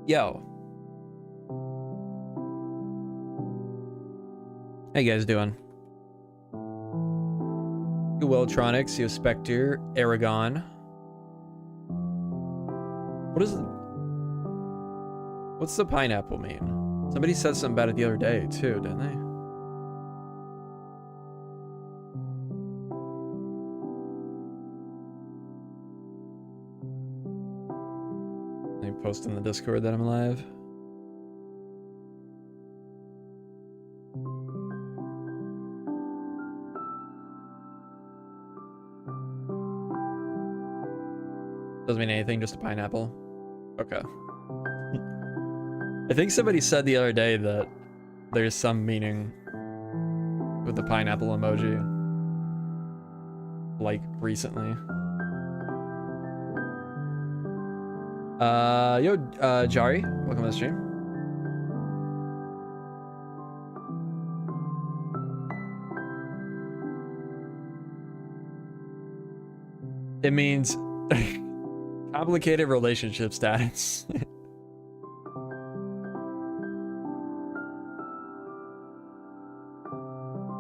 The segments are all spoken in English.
Yo. How you guys doing? You Welltronics, you Spectre, Aragon. What's the pineapple mean? Somebody said something about it the other day too, didn't they? They post in the Discord that I'm live. Doesn't mean anything, just a pineapple. Okay. I think somebody said the other day that there's some meaning with the pineapple emoji. Like, recently. Yo, Jari, welcome to the stream. It means complicated relationship status.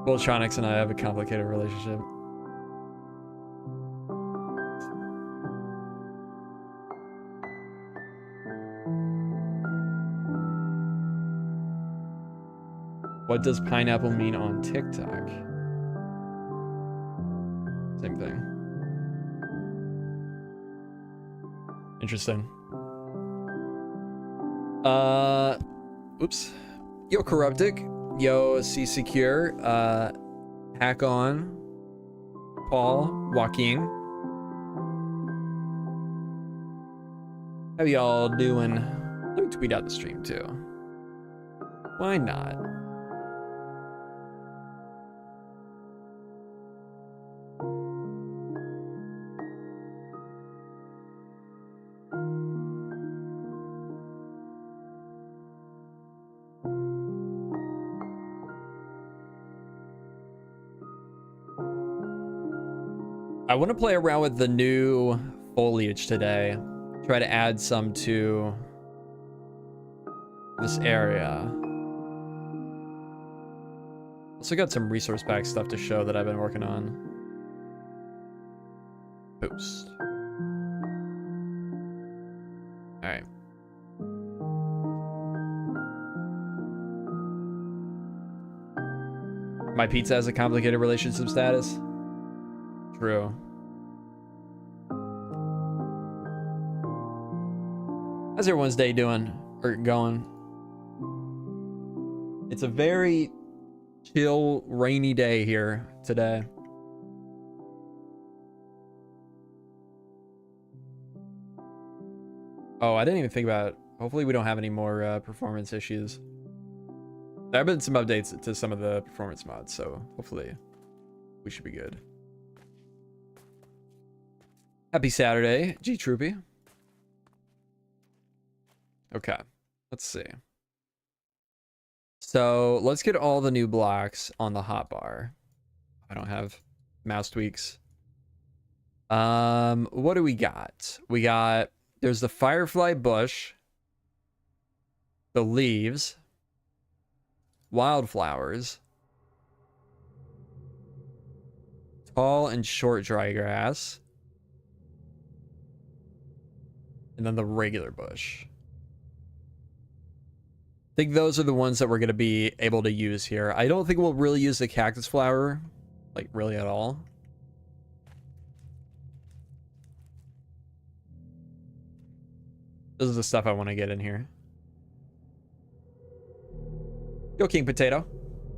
Voltronics and I have a complicated relationship. What does pineapple mean on TikTok? Same thing. Interesting. Oops. Yo, Corruptic. Yo, C Secure. Hack On. Paul. Joaquin. How y'all doing? Let me tweet out the stream too. Why not? I want to play around with the new foliage today. Try to add some to this area. Also got some resource pack stuff to show that I've been working on. Post. All right. My pizza has a complicated relationship status. True. How's everyone's day doing or going? It's a very chill, rainy day here today. Oh, I didn't even think about it. Hopefully we don't have any more performance issues. There have been some updates to some of the performance mods, so hopefully we should be good. Happy Saturday, G Troopy. Okay, let's see. So let's get all the new blocks on the hotbar. I don't have mouse tweaks. What do we got? There's the firefly bush, the leaves, wildflowers, tall and short dry grass, and then the regular bush. I think those are the ones that we're going to be able to use here. I don't think we'll really use the cactus flower, like really at all. This is the stuff I want to get in here. Yo, King Potato.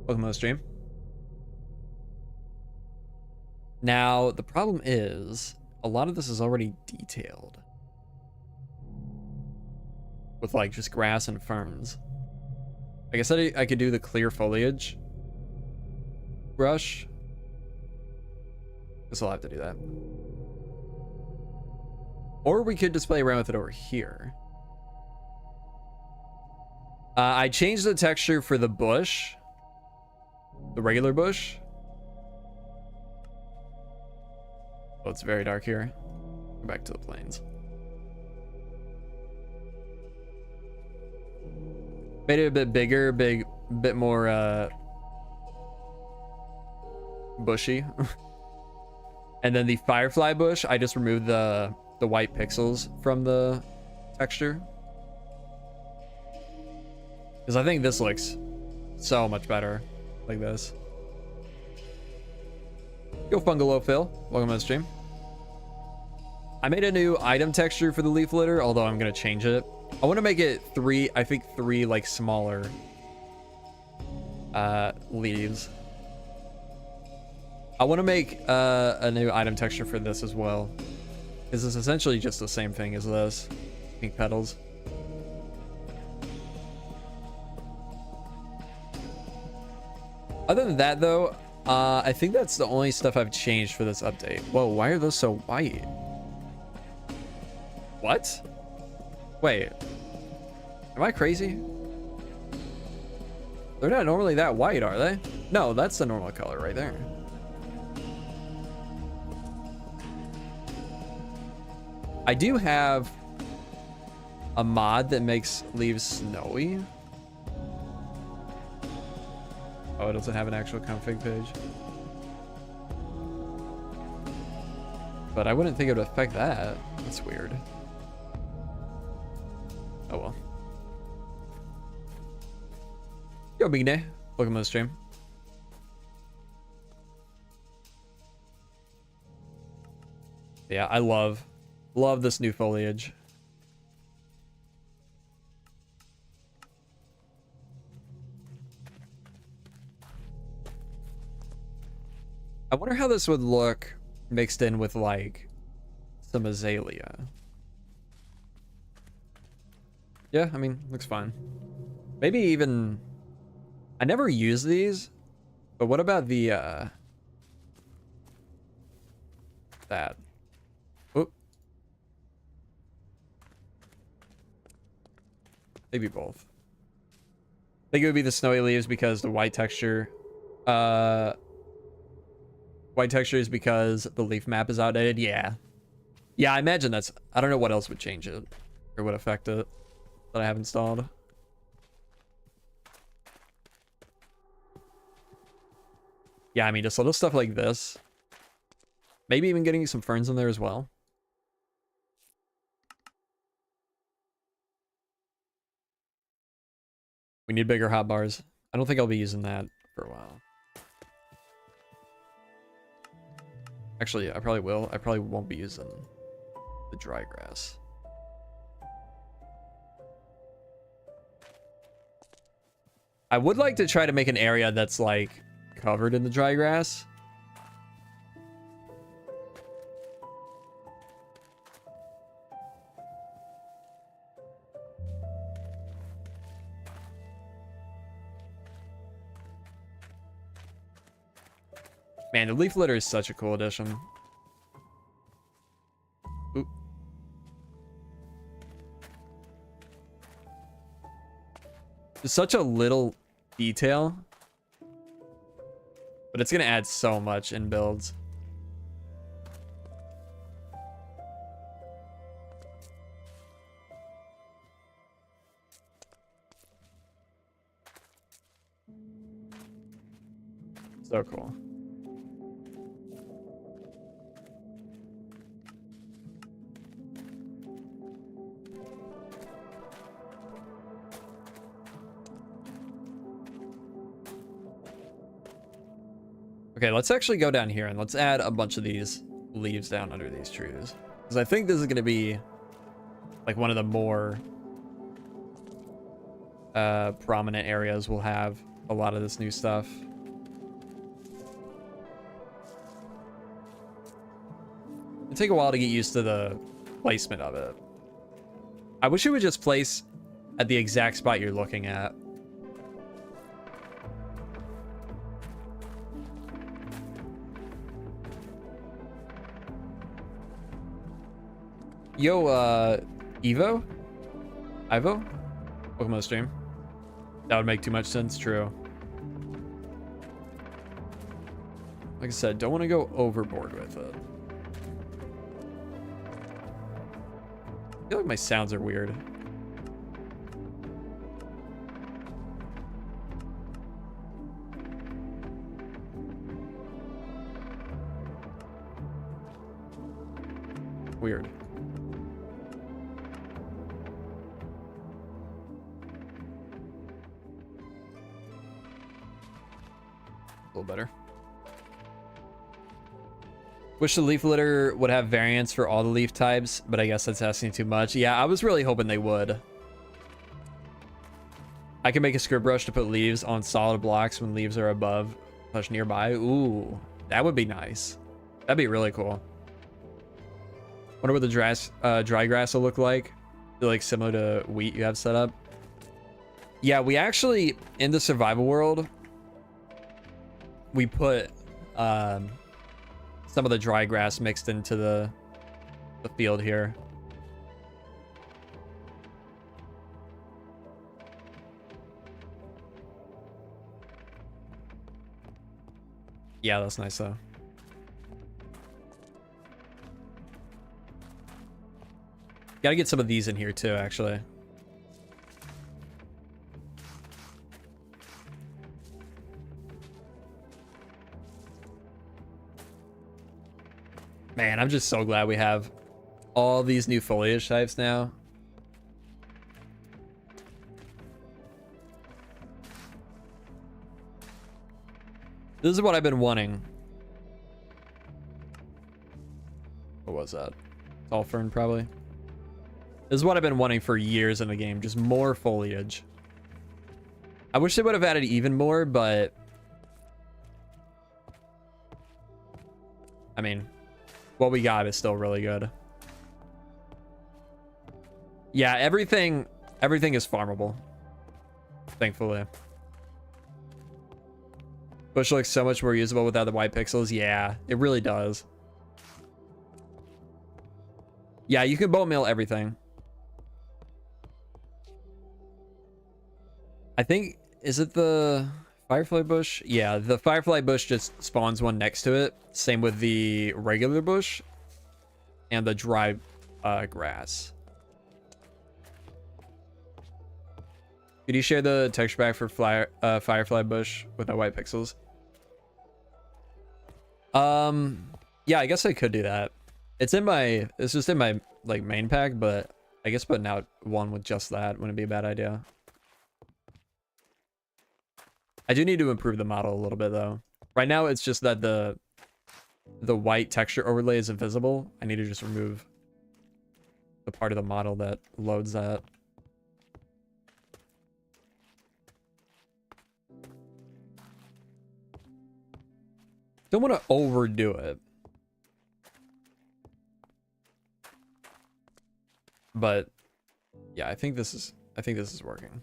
Welcome to the stream. Now, the problem is, a lot of this is already detailed. With like just grass and ferns. I guess I could do the clear foliage brush. Guess I'll have to do that. Or we could just play around with it over here. I changed the texture for the bush. The regular bush. Oh, it's very dark here. Go back to the plains. Made it a bit bigger, bit more bushy. And then the firefly bush, I just removed the white pixels from the texture. Because I think this looks so much better like this. Yo, Fungalo Phil, welcome to the stream. I made a new item texture for the leaf litter, although I'm gonna change it. I want to make it three like smaller leaves. I want to make a new item texture for this as well, because it's essentially just the same thing as this. Pink petals. Other than that though, I think that's the only stuff I've changed for this update. Whoa, why are those so white? What? Wait, am I crazy? They're not normally that white, are they? No, that's the normal color right there. I do have a mod that makes leaves snowy. Oh, it doesn't have an actual config page. But I wouldn't think it would affect that. That's weird. Oh well. Yo, Big Day. Welcome to the stream. Yeah, I love this new foliage. I wonder how this would look mixed in with like some azalea. Yeah, I mean, looks fine. Maybe even... I never use these, but what about the, that? Oop. Maybe both. I think it would be the snowy leaves because the white texture, white texture is because the leaf map is outdated. Yeah. Yeah, I imagine that's... I don't know what else would change it or would affect it that I have installed. Yeah, I mean, just little stuff like this. Maybe even getting some ferns in there as well. We need bigger hotbars. I don't think I'll be using that for a while. Actually, I probably will. I probably won't be using the dry grass. I would like to try to make an area that's like covered in the dry grass. Man, the leaf litter is such a cool addition. Oop. It's such a little detail, but it's gonna add so much in builds. So cool. Okay, let's actually go down here and let's add a bunch of these leaves down under these trees. Because I think this is going to be like one of the more prominent areas. We'll have a lot of this new stuff. It'll take a while to get used to the placement of it. I wish it would just place at the exact spot you're looking at. Yo, Evo? Ivo? Welcome to the stream. That would make too much sense, true. Like I said, don't want to go overboard with it. I feel like my sounds are weird. Weird. A little better. Wish the leaf litter would have variants for all the leaf types, but I guess that's asking too much. Yeah, I was really hoping they would. I can make a script brush to put leaves on solid blocks when leaves are above / nearby. Ooh, that would be nice. That'd be really cool. Wonder what the dry grass will look like. Feel like similar to wheat you have set up. Yeah, we actually, in the survival world, we put some of the dry grass mixed into the field here. Yeah, that's nice though. Gotta get some of these in here too, actually. Man, I'm just so glad we have all these new foliage types now. This is what I've been wanting. What was that? Tall fern, probably. This is what I've been wanting for years in the game. Just more foliage. I wish they would have added even more, but... I mean, what we got is still really good. Yeah, everything is farmable. Thankfully. Bush looks so much more usable without the white pixels. Yeah, it really does. Yeah, you can bone meal everything. I think, is it the firefly bush? Yeah, the firefly bush just spawns one next to it. Same with the regular bush and the dry grass. Could you share the texture pack for firefly bush with the white pixels? Yeah, I guess I could do that. It's just in my like main pack, but I guess putting out one with just that wouldn't be a bad idea. I do need to improve the model a little bit though. Right now it's just that the white texture overlay is invisible. I need to just remove the part of the model that loads that. Don't want to overdo it. But yeah, I think this is working.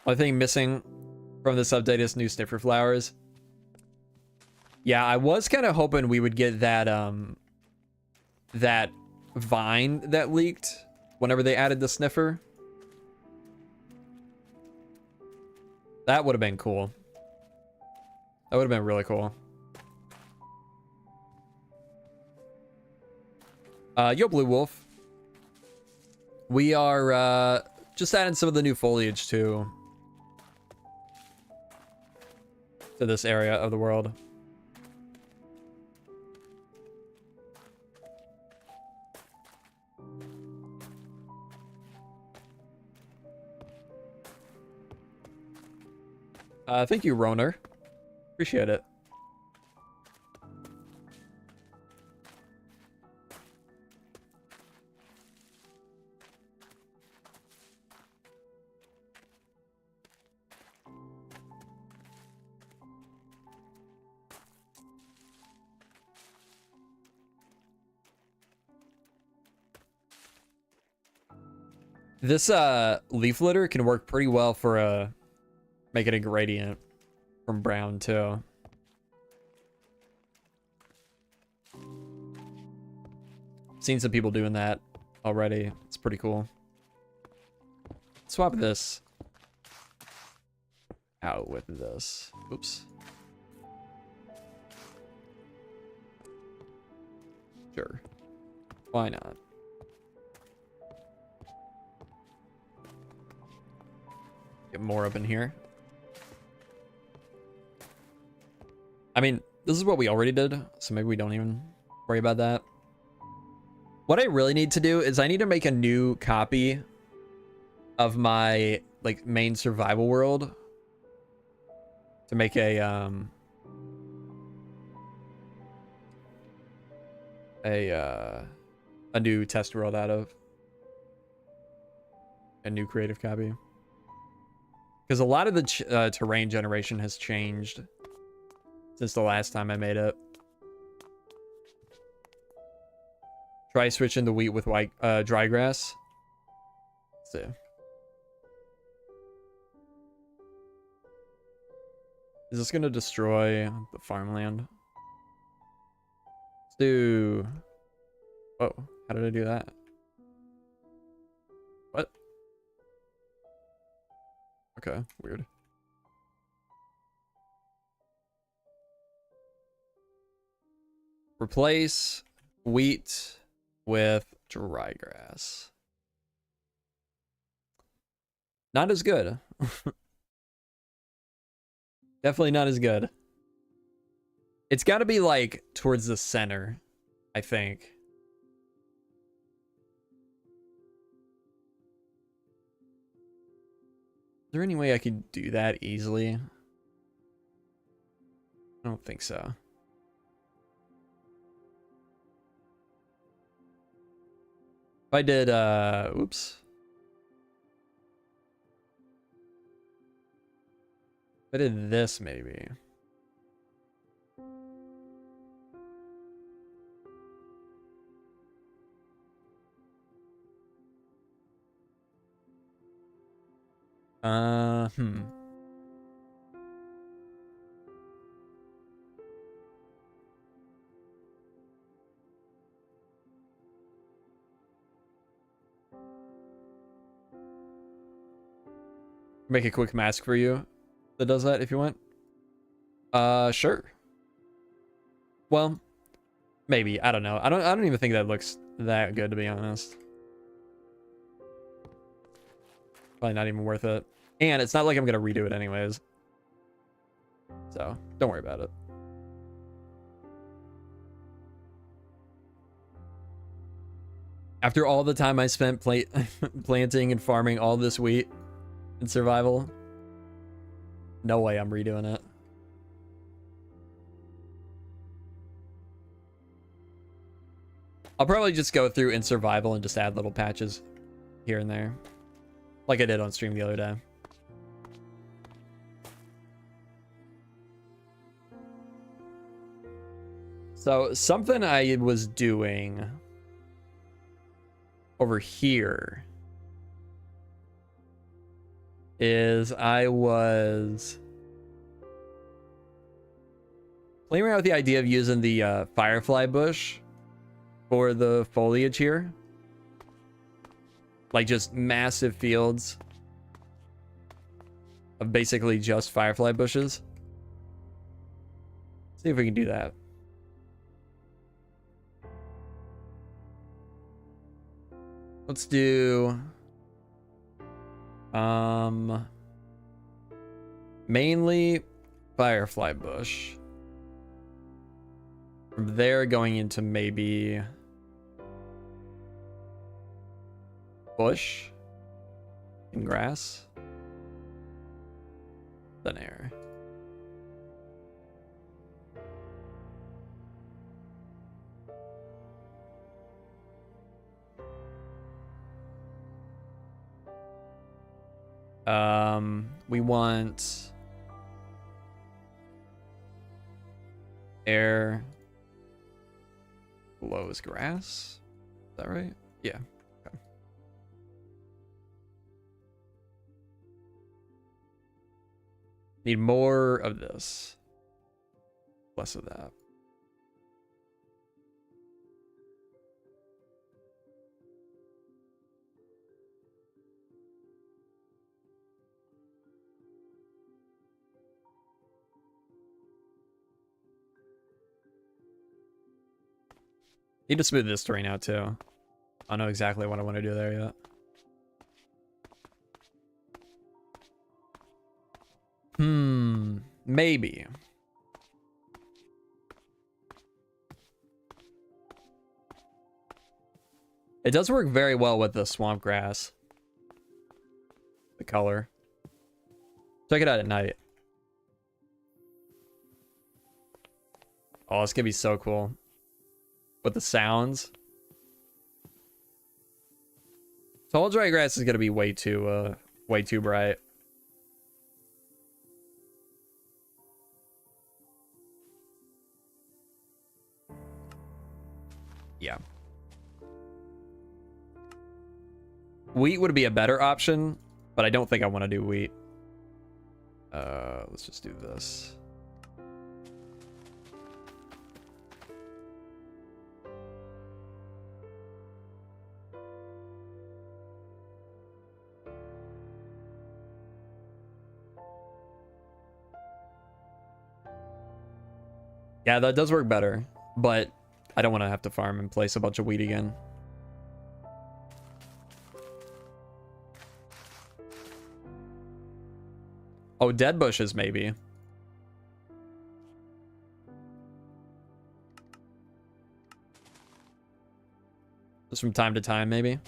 One thing missing from this update is new sniffer flowers. Yeah, I was kind of hoping we would get that that vine that leaked whenever they added the sniffer. That would have been cool. That would have been really cool. Yo, Blue Wolf. We are just adding some of the new foliage to this area of the world. Thank you, Roner. Appreciate it. This leaf litter can work pretty well for making a gradient from brown too. Seen some people doing that already. It's pretty cool. Swap this out with this. Oops. Sure. Why not? Get more up in here. I mean, this is what we already did, so maybe we don't even worry about that. What I really need to do is I need to make a new copy of my like main survival world to make a new test world out of. A new creative copy. Because a lot of the terrain generation has changed since the last time I made it. Try switching the wheat with white dry grass. Let's see. Is this gonna destroy the farmland? Let's do. Whoa! How did I do that? What? Okay, weird. Replace wheat with dry grass. Not as good. Definitely not as good. It's got to be like towards the center, I think. Is there any way I could do that easily? I don't think so. If I did, oops. If I did this, maybe. Make a quick mask for you that does that if you want. Sure. Well, maybe. I don't know. I don't even think that looks that good, to be honest. Probably not even worth it. And it's not like I'm gonna redo it anyways. So don't worry about it. After all the time I spent planting and farming all this wheat in survival, no way I'm redoing it. I'll probably just go through in survival and just add little patches here and there, like I did on stream the other day. So something I was doing over here is I was playing around with the idea of using the firefly bush for the foliage here. Like just massive fields of basically just firefly bushes. See if we can do that. Let's do mainly firefly bush. From there going into maybe bush and grass. Then air. We want air below is grass. Is that right? Yeah. Okay. Need more of this. Less of that. Need to smooth this terrain out too. I don't know exactly what I want to do there yet. Maybe. It does work very well with the swamp grass. The color. Check it out at night. Oh, it's gonna be so cool. With the sounds. Tall dry grass is gonna be way too bright. Yeah. Wheat would be a better option, but I don't think I want to do wheat. Let's just do this. Yeah, that does work better, but I don't want to have to farm and place a bunch of wheat again. Oh, dead bushes, maybe. Just from time to time, maybe.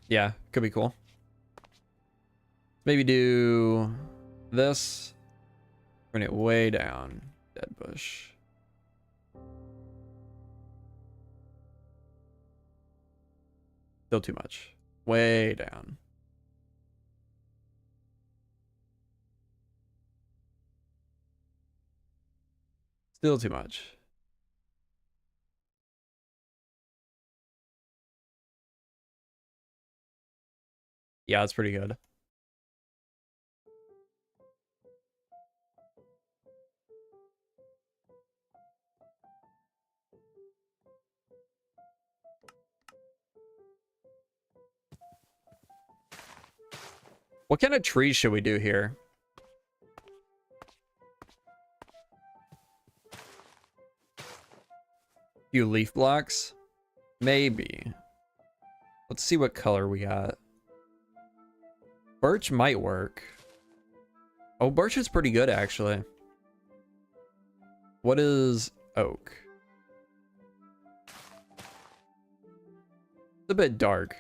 Yeah, could be cool. Maybe do this. Bring it way down. Dead bush. Still too much. Way down. Still too much. Yeah, it's pretty good. What kind of trees should we do here? Few leaf blocks? Maybe. Let's see what color we got. Birch might work. Oh, birch is pretty good, actually. What is oak? It's a bit dark.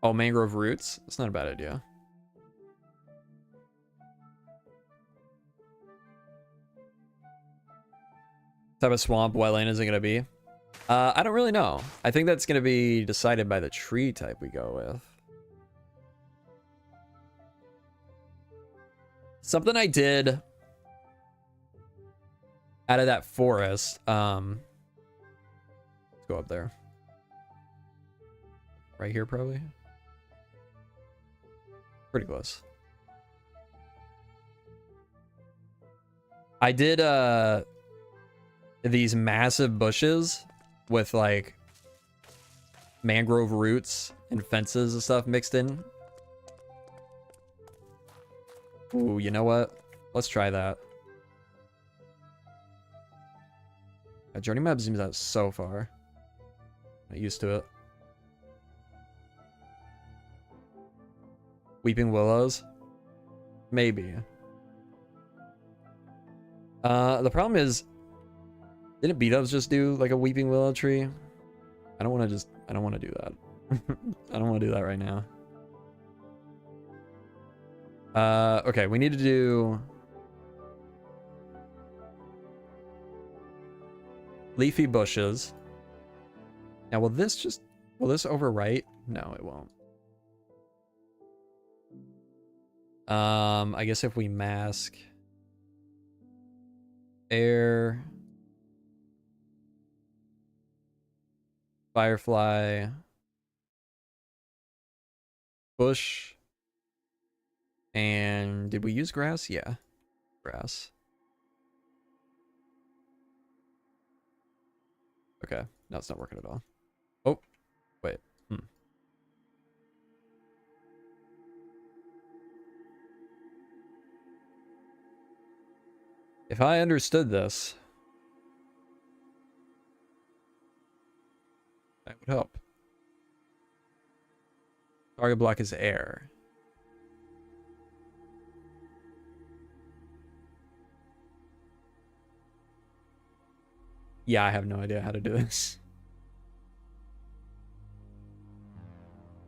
Oh, mangrove roots? That's not a bad idea. What type of swamp wetland is it going to be? I don't really know. I think that's going to be decided by the tree type we go with. Something I did out of that forest. Let's go up there. Right here, probably. Pretty close. I did these massive bushes with like mangrove roots and fences and stuff mixed in. Ooh, you know what? Let's try that. A journey map zooms out so far. Not used to it. Weeping willows? Maybe. The problem is, didn't B-dubs just do like a weeping willow tree? I don't want to do that. I don't want to do that right now. Okay, we need to do leafy bushes. Now, will this overwrite? No, it won't. I guess if we mask air, firefly, bush, and did we use grass? Yeah, grass. Okay, no, it's not working at all. Oh, wait. If I understood this, that would help. Target block is air. Yeah, I have no idea how to do this.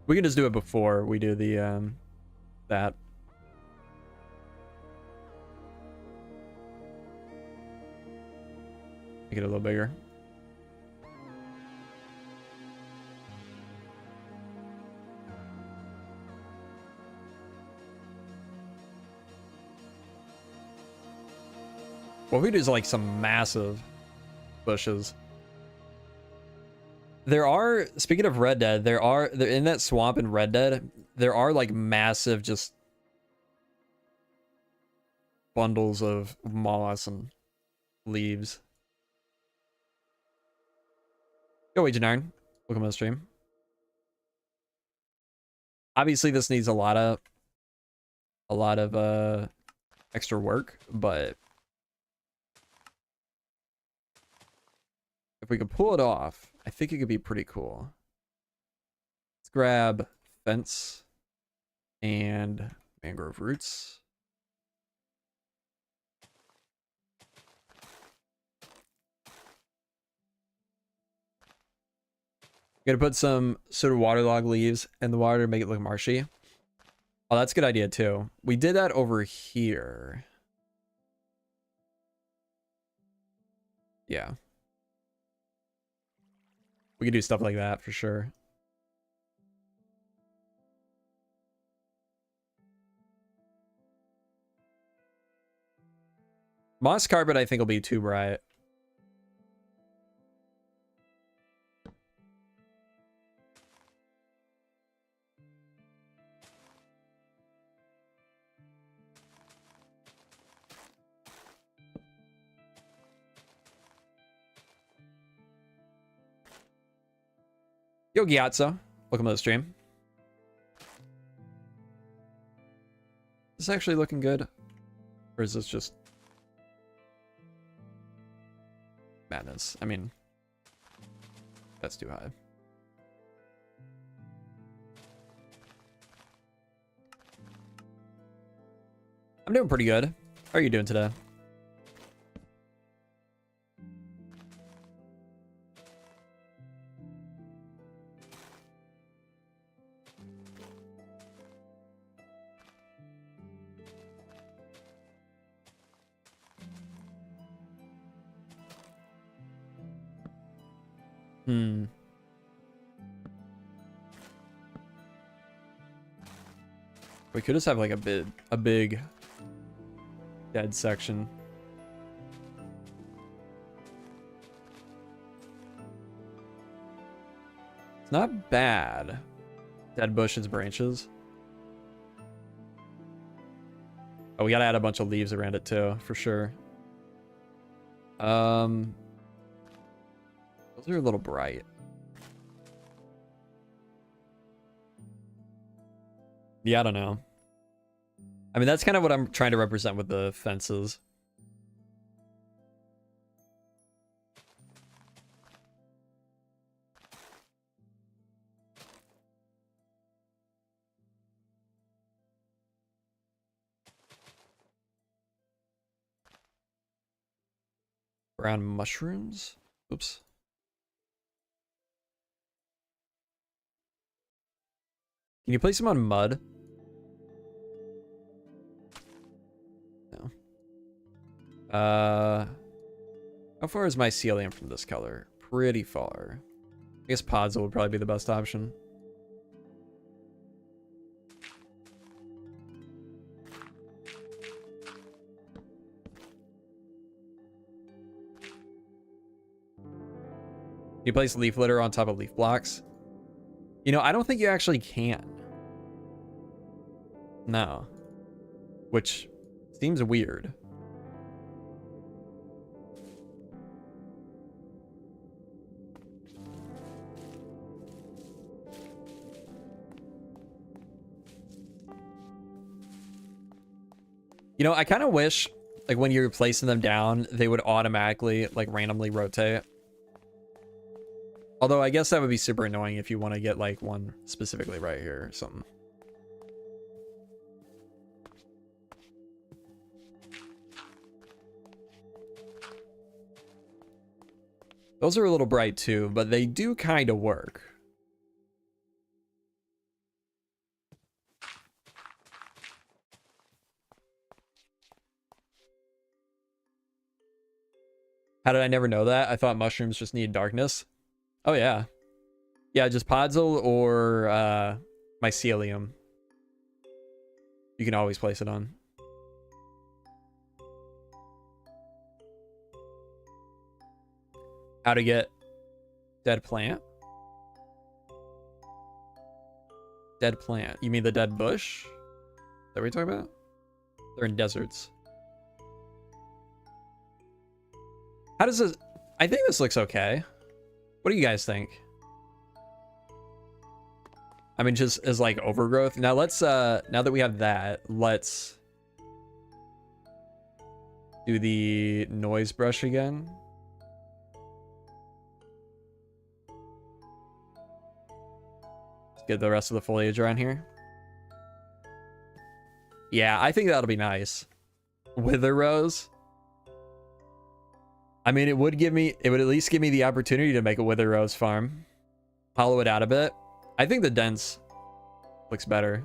We can just do it before we do the that. Make it a little bigger. What we do is like some massive bushes. There are, speaking of Red Dead, there in that swamp in Red Dead, there are like massive just bundles of moss and leaves. Yo, Agent Iron, welcome to the stream. Obviously, this needs a lot of extra work, but if we could pull it off, I think it could be pretty cool. Let's grab fence and mangrove roots. Gonna put some sort of waterlogged leaves in the water to make it look marshy. Oh, that's a good idea too. We did that over here. Yeah. We could do stuff like that for sure. Moss carpet, I think, will be too bright. Yo, Gyatso, welcome to the stream. Is this actually looking good? Or is this just madness? I mean, that's too high. I'm doing pretty good. How are you doing today? We could just have like a big dead section. It's not bad. Dead bushes, branches. Oh, we gotta add a bunch of leaves around it too, for sure. Those are a little bright. Yeah, I don't know. I mean, that's kind of what I'm trying to represent with the fences. Brown mushrooms? Oops. Can you place them on mud? No. How far is mycelium from this color? Pretty far. I guess pods would probably be the best option. You place leaf litter on top of leaf blocks? You know, I don't think you actually can. No. Which seems weird. You know, I kind of wish like when you're placing them down, they would automatically like randomly rotate. Although I guess that would be super annoying if you want to get like one specifically right here or something. Those are a little bright too, but they do kind of work. How did I never know that? I thought mushrooms just need darkness. Oh yeah. Yeah, just podzol or mycelium. You can always place it on. How to get dead plant? Dead plant. You mean the dead bush? Is that what you're talking about? They're in deserts. How does this... I think this looks okay. What do you guys think? I mean, just as like overgrowth. Now let's, now that we have that, let's do the noise brush again. Let's get the rest of the foliage around here. Yeah, I think that'll be nice. Wither rose. I mean, it would at least give me the opportunity to make a wither rose farm. Hollow it out a bit. I think the dense looks better.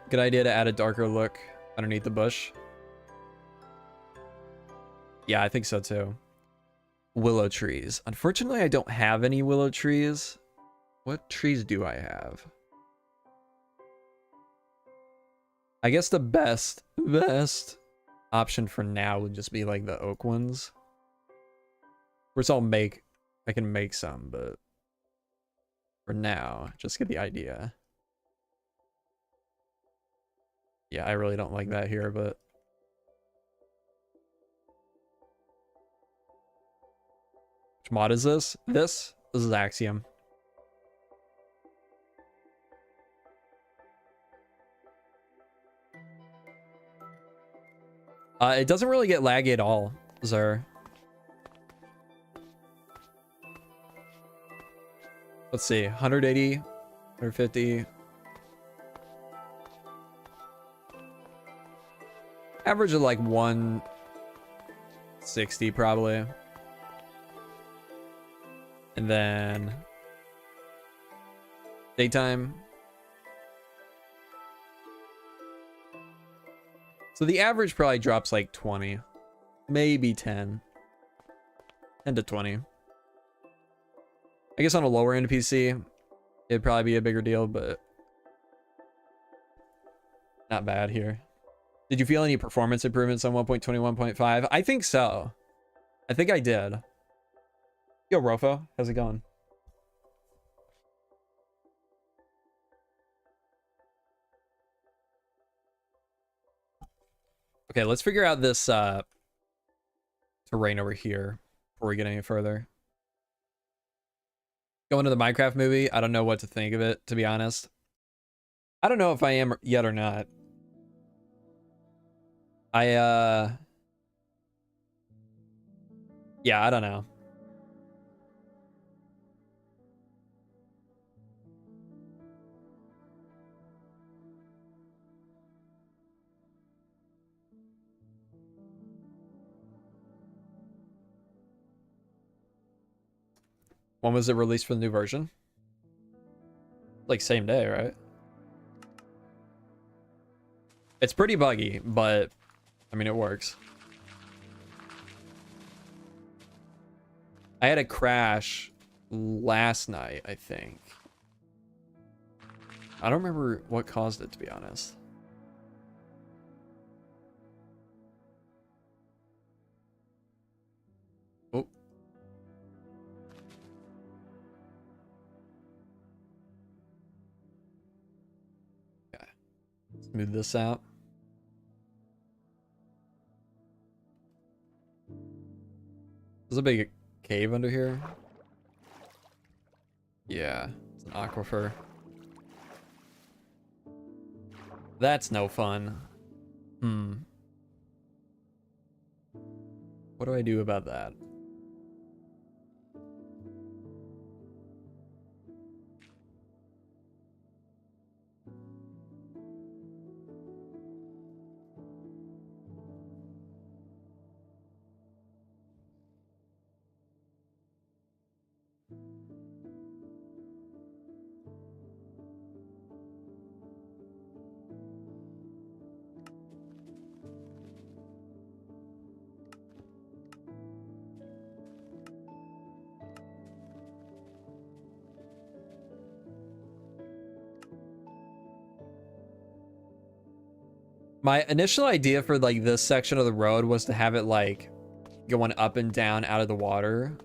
Good idea to add a darker look underneath the bush. Yeah, I think so too. Willow trees. Unfortunately, I don't have any willow trees. What trees do I have? I guess the best option for now would just be like the oak ones. Of course, I can make some, but for now, just get the idea. Yeah, I really don't like that here, but which mod is this? This is Axiom. It doesn't really get laggy at all, Zer. Let's see, 180, 150. Average of like 160 probably. And then daytime. So the average probably drops like 20, maybe 10 to 20. I guess on a lower end PC, it'd probably be a bigger deal, but not bad here. Did you feel any performance improvements on 1.21.5? I think so. I think I did. Yo, Rofo, how's it going? Okay, let's figure out this terrain over here before we get any further. Going to the Minecraft movie, I don't know what to think of it, to be honest. I don't know if I am yet or not. Yeah, I don't know. When was it released for the new version? Like same day, right? It's pretty buggy, but I mean, it works. I had a crash last night, I think. I don't remember what caused it, to be honest. Oh. Okay. Smooth this out. This is a big cave under here? Yeah, it's an aquifer. That's no fun. What do I do about that? My initial idea for like this section of the road was to have it like going up and down out of the water.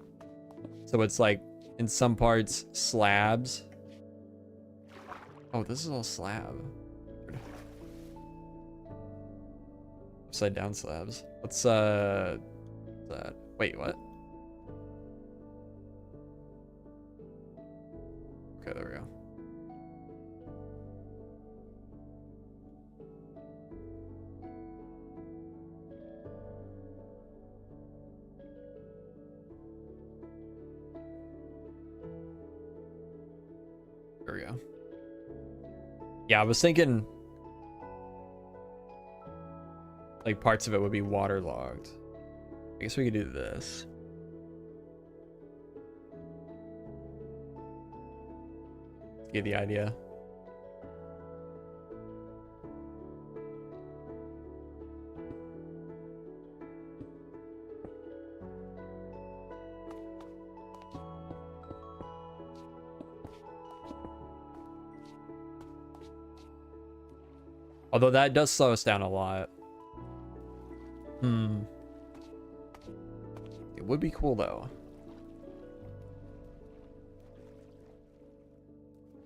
So it's like in some parts slabs. Oh, this is all slab. Upside down slabs. What's that? Wait, what? Okay, there we go. There we go. Yeah, I was thinking like parts of it would be waterlogged. I guess we could do this. Get the idea. Although that does slow us down a lot. It would be cool though.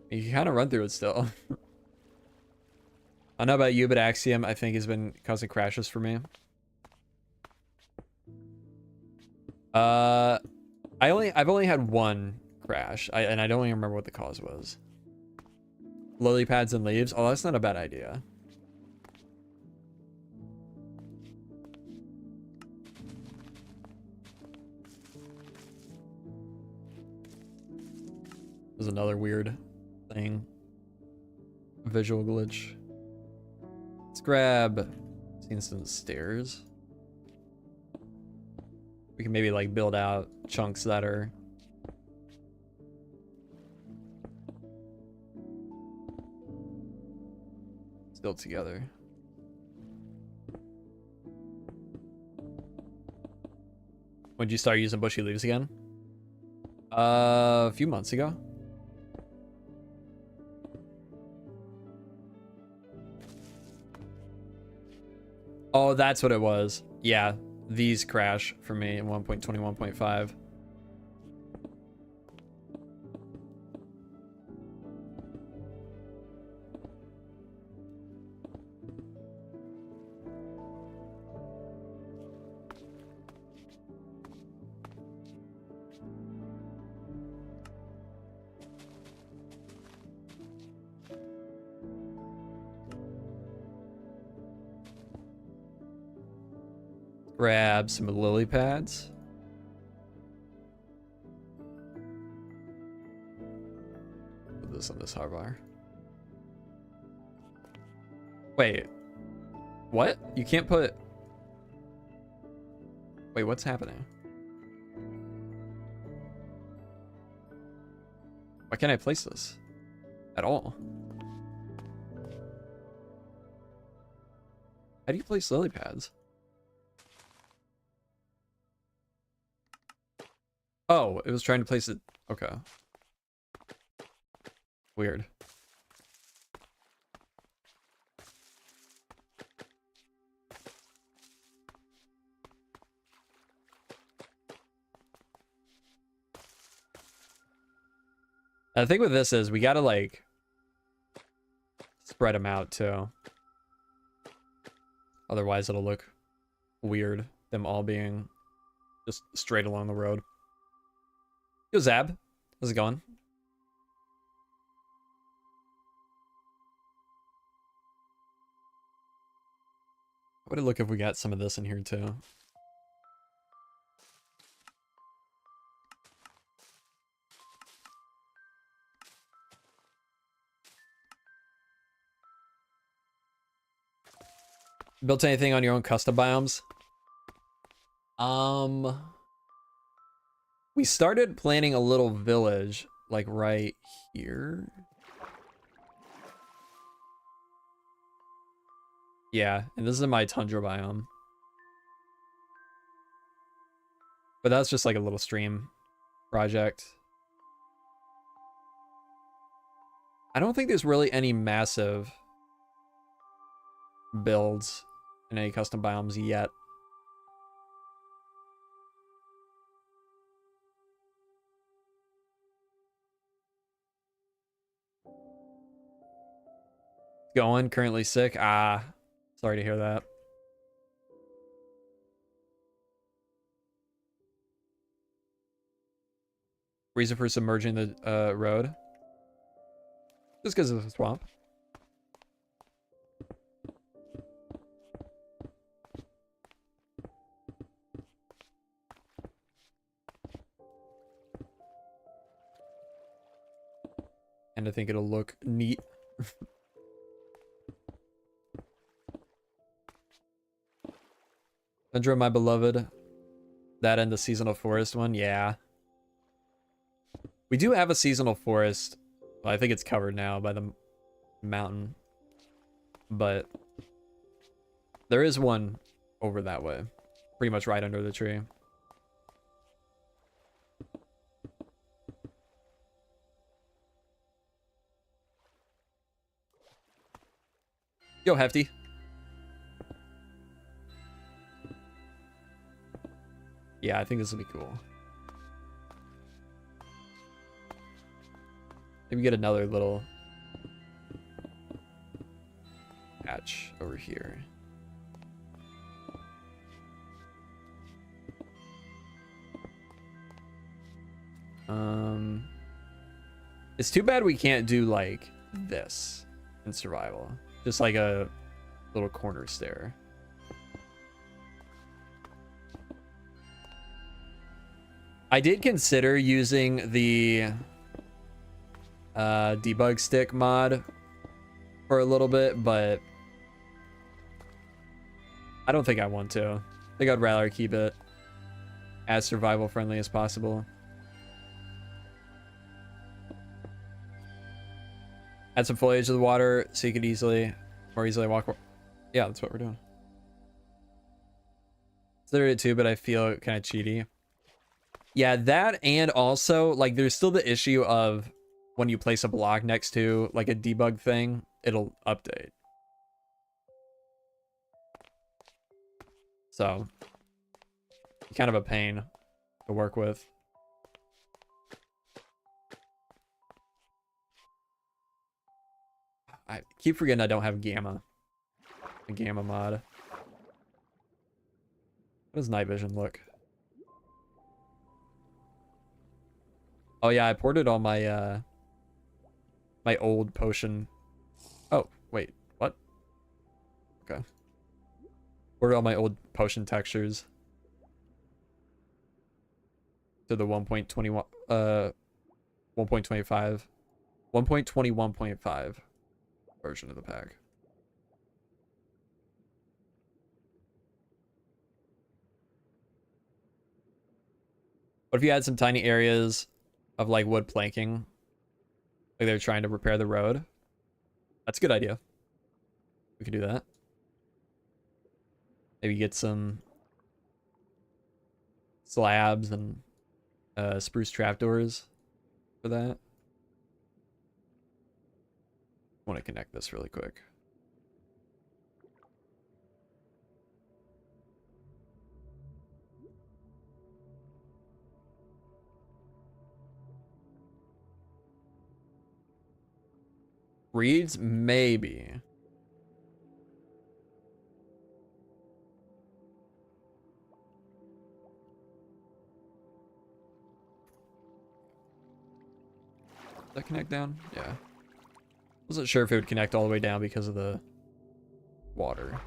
You can kind of run through it still. I don't know about you, but Axiom I think has been causing crashes for me. I've only had one crash, and I don't even remember what the cause was. Lily pads and leaves. Oh, that's not a bad idea. There's another weird thing. Visual glitch. Let's grab some stairs. We can maybe like build out chunks that are still together. When did you start using bushy leaves again? A few months ago. Oh, that's what it was. Yeah, these crash for me in 1.21.5. Grab some lily pads. Put this on this hotbar. Wait. What? You can't put... Wait, what's happening? Why can't I place this? At all? How do you place lily pads? Oh, it was trying to place it. Okay. Weird. The thing with this is we gotta like spread them out too. Otherwise it'll look weird, them all being just straight along the road. Yo, Zab. How's it going? I would look if we got some of this in here too. Built anything on your own custom biomes? We started planning a little village, like right here. Yeah, and this is my tundra biome. But that's just like a little stream project. I don't think there's really any massive builds in any custom biomes yet. Going, currently sick. Ah, sorry to hear that. Reason for submerging the road? Just because of the swamp. And I think it'll look neat. Tundra, my beloved. That and the seasonal forest one, yeah. We do have a seasonal forest. Well, I think it's covered now by the mountain. But there is one over that way. Pretty much right under the tree. Yo, Hefty. Yeah, I think this will be cool. Maybe get another little patch over here. It's too bad we can't do like this in survival. Just like a little corner stair. I did consider using the debug stick mod for a little bit, but I don't think I want to. I think I'd rather keep it as survival friendly as possible. Add some foliage to the water so you could more easily walk. Yeah, that's what we're doing. Consider it too, but I feel kind of cheaty. Yeah, that, and also like there's still the issue of when you place a block next to like a debug thing, it'll update. So kind of a pain to work with. I keep forgetting I don't have Gamma. A Gamma mod. How does night vision look? Oh yeah, I ported all my my old potion. Oh, wait, what? Okay. Ported all my old potion textures to the 1.21 1.25 1.21.5 version of the pack. What if you had some tiny areas of like wood planking? Like they're trying to repair the road. That's a good idea. We could do that. Maybe get some slabs and spruce trapdoors for that. I want to connect this really quick. Reeds, maybe. that connect down? Yeah. Wasn't sure if it would connect all the way down because of the water.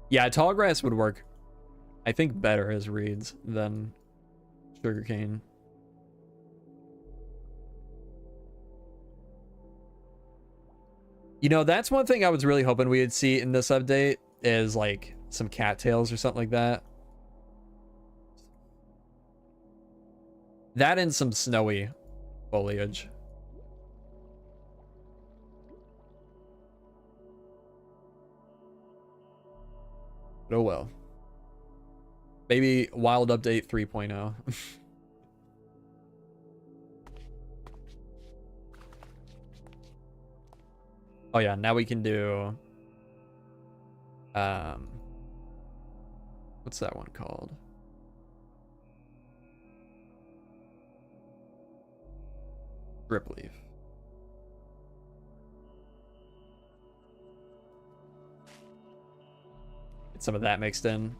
Yeah, tall grass would work, I think, better as reeds than sugarcane. You know, that's one thing I was really hoping we would see in this update is like some cattails or something like that. That and some snowy foliage. But oh well. Maybe wild update 3.0. Oh yeah, now we can do what's that one called? Drip leaf. Get some of that mixed in.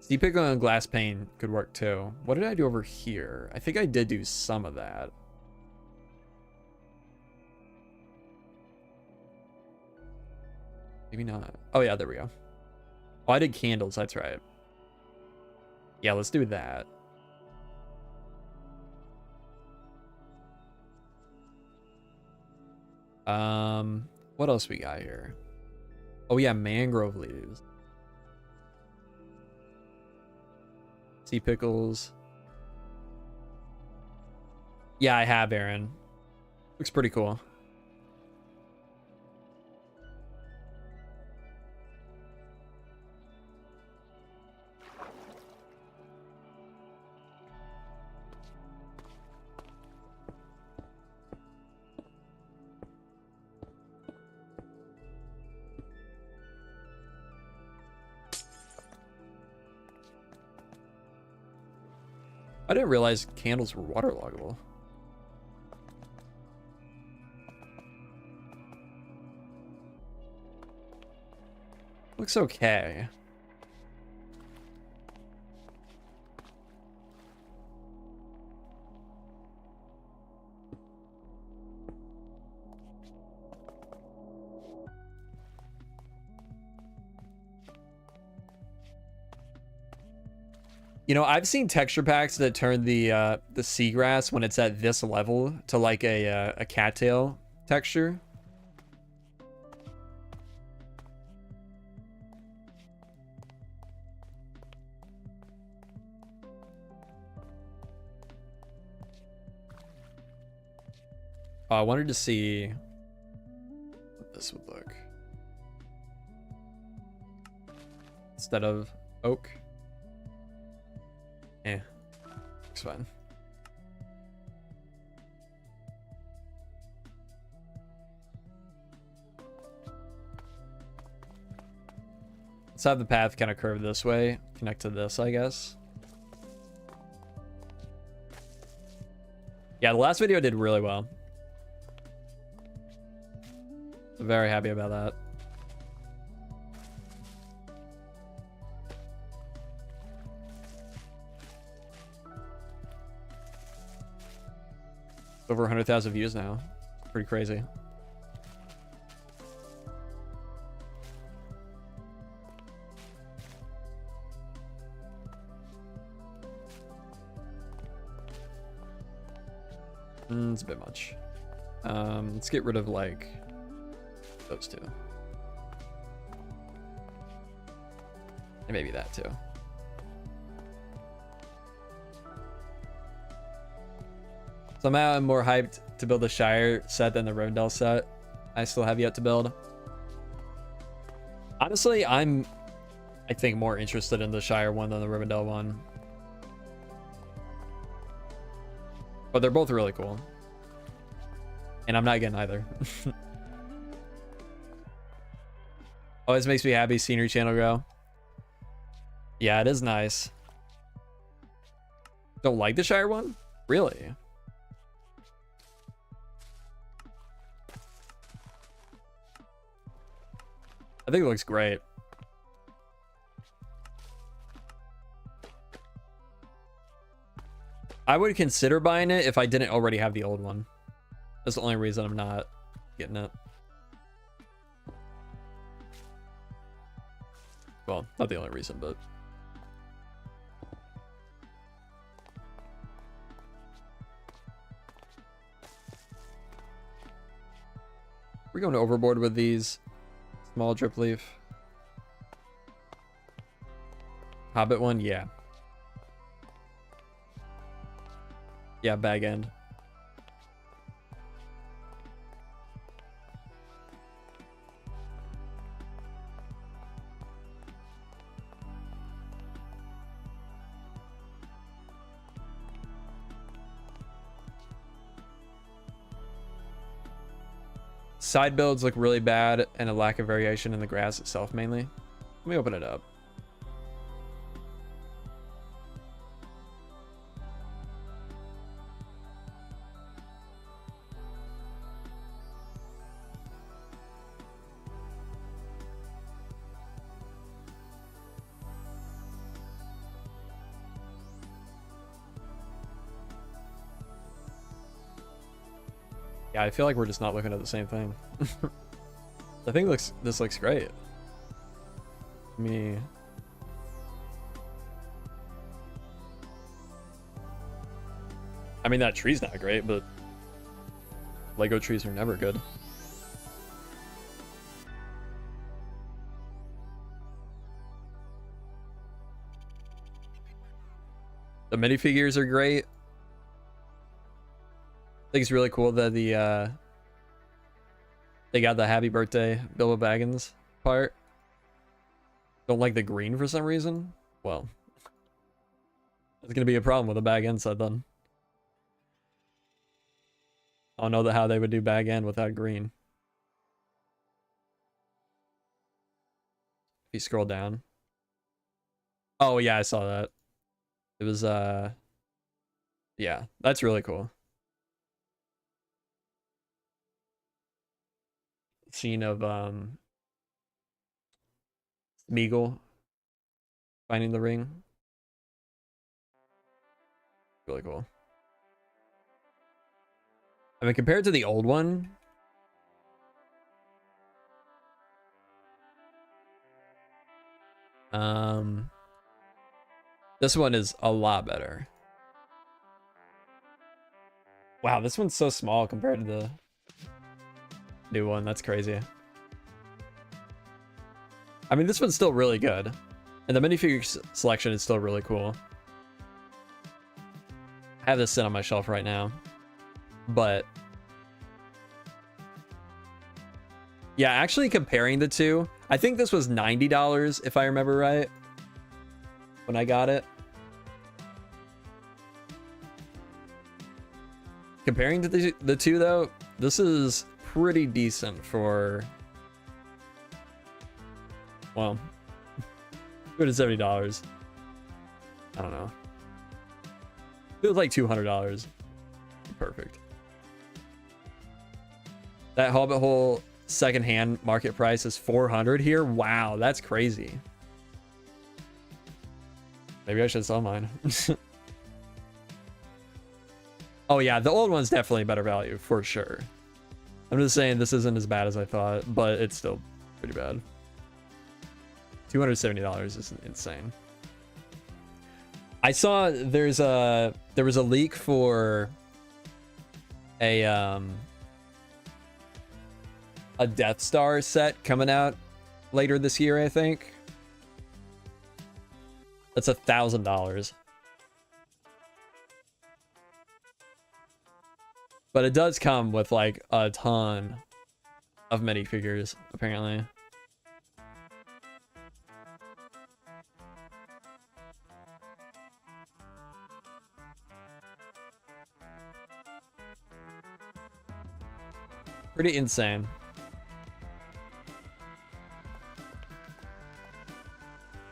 Sea pickle and glass pane could work too. What did I do over here? I think I did do some of that. Maybe not. Oh yeah, there we go. Oh, I did candles, that's right. Yeah, let's do that. What else we got here? Oh yeah, mangrove leaves. Sea pickles. Yeah, I have, Aaron. Looks pretty cool. I didn't realize candles were waterloggable. Looks okay. You know, I've seen texture packs that turn the seagrass when it's at this level to like a cattail texture. I wanted to see what this would look instead of oak. Yeah, looks fine. Let's have the path kind of curve this way, connect to this, I guess. Yeah, the last video did really well. Very happy about that. Over 100,000 views now. Pretty crazy. It's a bit much. Let's get rid of like those two. And maybe that too. Somehow I'm more hyped to build the Shire set than the Rivendell set I still have yet to build. Honestly, I think more interested in the Shire one than the Rivendell one. But they're both really cool. And I'm not getting either. Always makes me happy seeing your channel grow. Yeah, it is nice. Don't like the Shire one? Really? I think it looks great. I would consider buying it if I didn't already have the old one. That's the only reason I'm not getting it. Well, not the only reason, but... We're going overboard with these. Small drip leaf. Hobbit one, yeah. Yeah, bag end. Side builds look really bad and a lack of variation in the grass itself mainly. Let me open it up. Yeah, I feel like we're just not looking at the same thing. I think this looks great. I mean, that tree's not great, but Lego trees are never good. The minifigures are great. I think it's really cool that they got the happy birthday Bilbo Baggins part. Don't like the green for some reason. Well, there's gonna be a problem with the bag end set then. I don't know how they would do bag end without green. If you scroll down. Oh yeah, I saw that. It was yeah, that's really cool. Scene of Smeagol finding the ring. Really cool. I mean, compared to the old one, this one is a lot better. Wow, this one's so small compared to the new one. That's crazy. I mean, this one's still really good, and the minifigure selection is still really cool. I have this sit on my shelf right now, but yeah, actually comparing the two, I think this was $90 if I remember right when I got it. Comparing to the two though, this is pretty decent for, well, $270. I don't know. It was like $200. Perfect. That Hobbit hole secondhand market price is $400 here. Wow, that's crazy. Maybe I should sell mine. Oh yeah, the old one's definitely better value for sure. I'm just saying this isn't as bad as I thought, but it's still pretty bad. $270 is insane. I saw there was a leak for a Death Star set coming out later this year, I think. That's $1,000. But it does come with like a ton of minifigures, apparently. Pretty insane.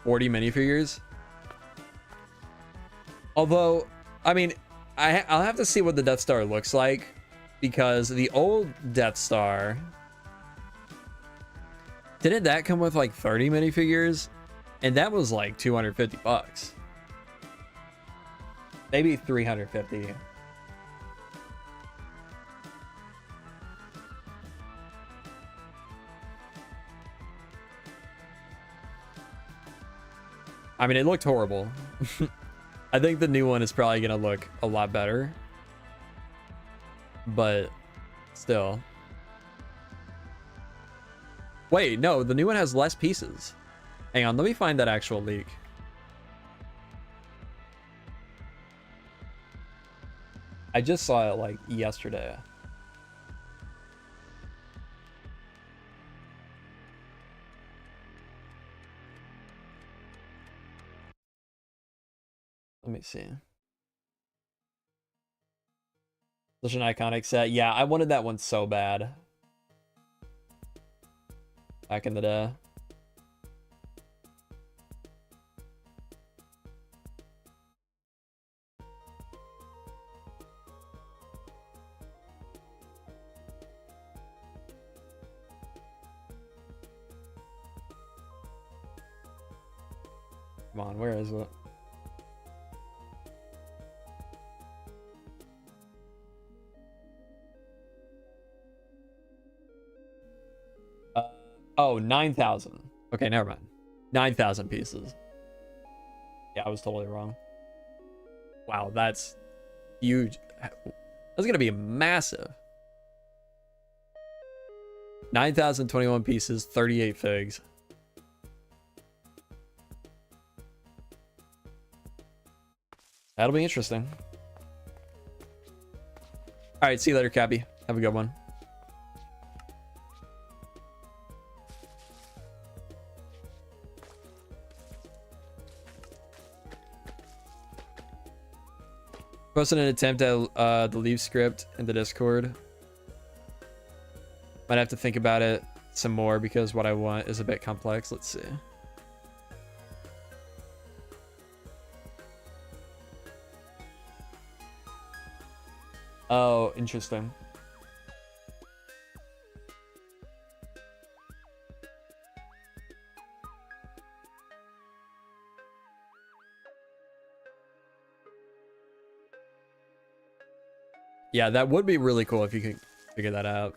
$40 minifigures. Although, I mean, I'll have to see what the Death Star looks like, because the old Death Star Didn't that come with like 30 minifigures? And that was like 250 bucks. Maybe 350. I mean, it looked horrible. I think the new one is probably going to look a lot better. But still. Wait, no, the new one has less pieces. Hang on, let me find that actual leak. I just saw it like yesterday. Let me see. Such an iconic set. Yeah, I wanted that one so bad. Back in the day. Come on, where is it? Oh, 9,000. Okay, never mind. 9,000 pieces. Yeah, I was totally wrong. Wow, that's huge. That's gonna be massive. 9,021 pieces, 38 figs. That'll be interesting. All right, see you later, Cappy. Have a good one. Posted an attempt at the leave script in the Discord. Might have to think about it some more because what I want is a bit complex. Let's see. Oh, interesting. Yeah, that would be really cool if you could figure that out.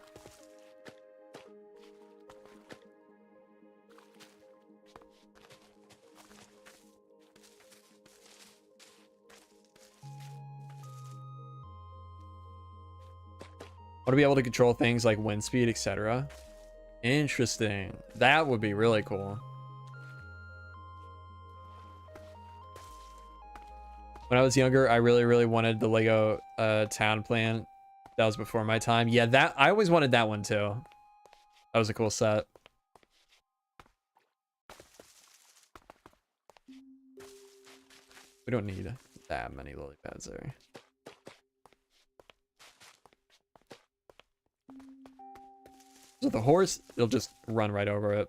Want to be able to control things like wind speed, etc. Interesting. That would be really cool. When I was younger, I really wanted the Lego town plan. That was before my time. Yeah, that I always wanted that one too. That was a cool set. We don't need that many lily pads there. So the horse, it'll just run right over it.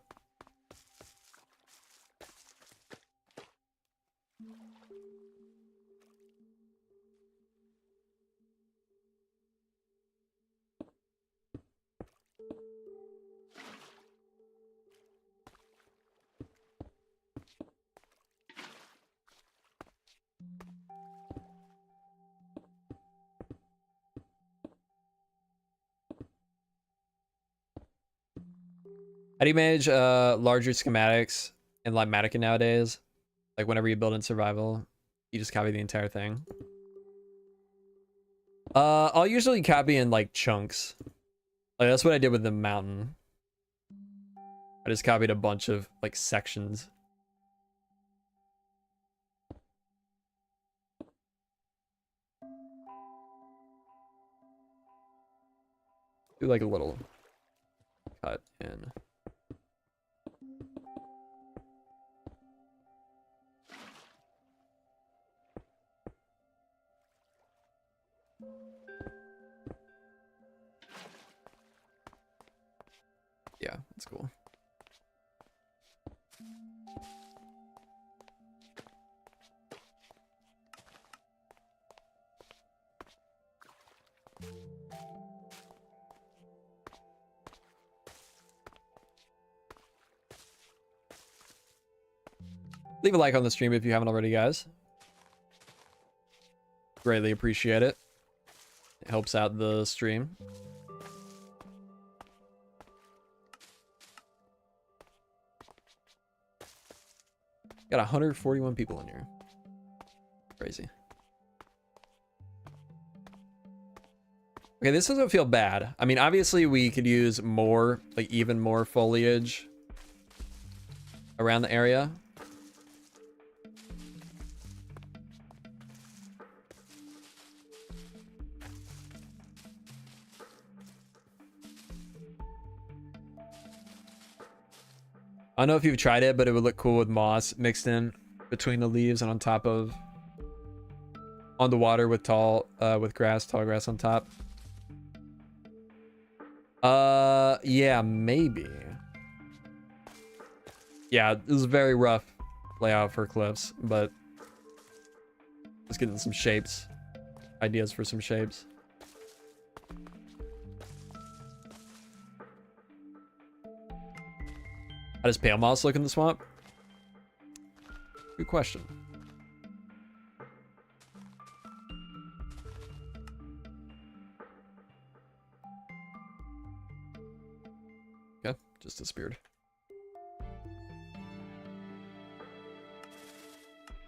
How do you manage larger schematics in Limatica nowadays? Like whenever you build in survival, you just copy the entire thing. I'll usually copy in like chunks. Like that's what I did with the mountain. I just copied a bunch of like sections. Do like a little cut in. Yeah, that's cool. Leave a like on the stream if you haven't already, guys. Greatly appreciate it. It helps out the stream. Got 141 people in here. Crazy. Okay, this doesn't feel bad. I mean, obviously we could use more, like even more foliage around the area. I don't know if you've tried it, but it would look cool with moss mixed in between the leaves and on top of, on the water with tall grass on top. Yeah, maybe. Yeah, it was a very rough layout for cliffs, but let's get into some shapes. Ideas for some shapes. How does pale moss look in the swamp? Good question. Okay, just disappeared.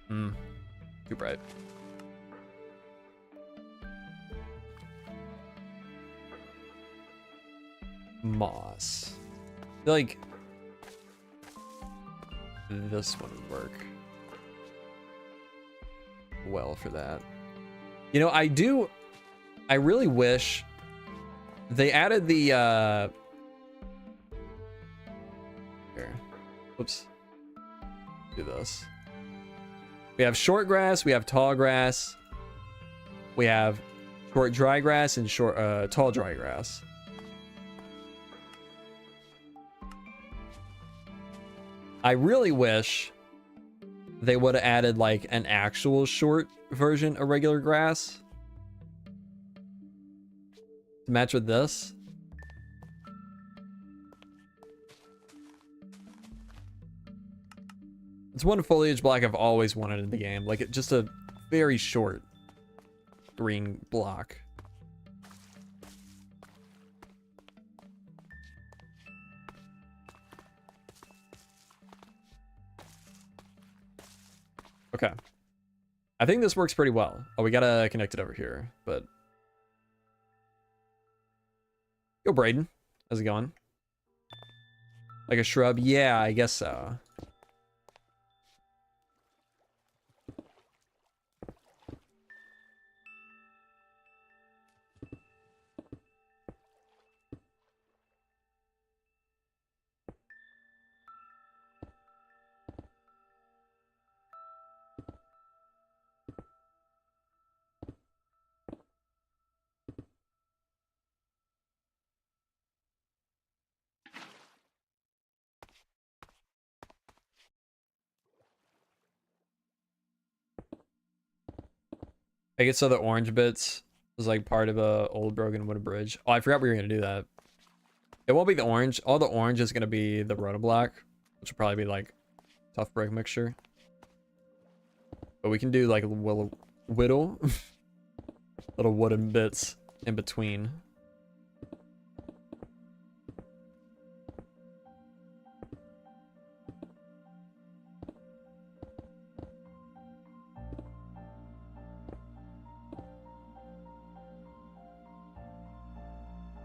Too bright. Moss. I feel like this one would work well for that. You know, I really wish they added the here. Whoops. Do this. We have short grass, we have tall grass, we have short dry grass and tall dry grass. I really wish they would have added like an actual short version of regular grass to match with this. It's one foliage block I've always wanted in the game. Like, just a very short green block. Okay. I think this works pretty well. Oh, we gotta connect it over here, but... Yo, Braden. How's it going? Like a shrub? Yeah, I guess so. I guess so the orange bits was like part of a old broken wooden bridge. Oh, I forgot we were gonna do that. It won't be the orange. All the orange is gonna be the rotoblock, which will probably be like tough brick mixture. But we can do like little little wooden bits in between.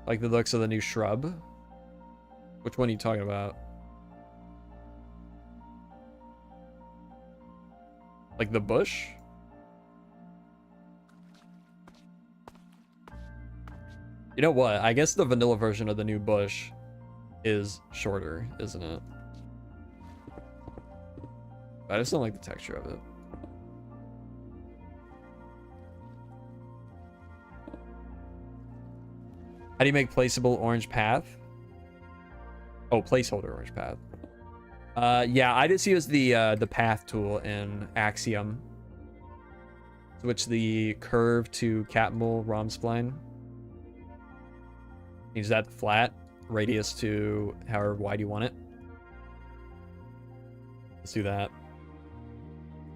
Like the looks of the new shrub. Which one are you talking about? Like the bush? You know what? I guess the vanilla version of the new bush is shorter, isn't it? I just don't like the texture of it. How do you make placeable orange path? Oh, placeholder orange path. Yeah, I just use the path tool in Axiom. Switch the curve to Catmull ROM spline. Use that flat, radius to however wide you want it. Let's do that.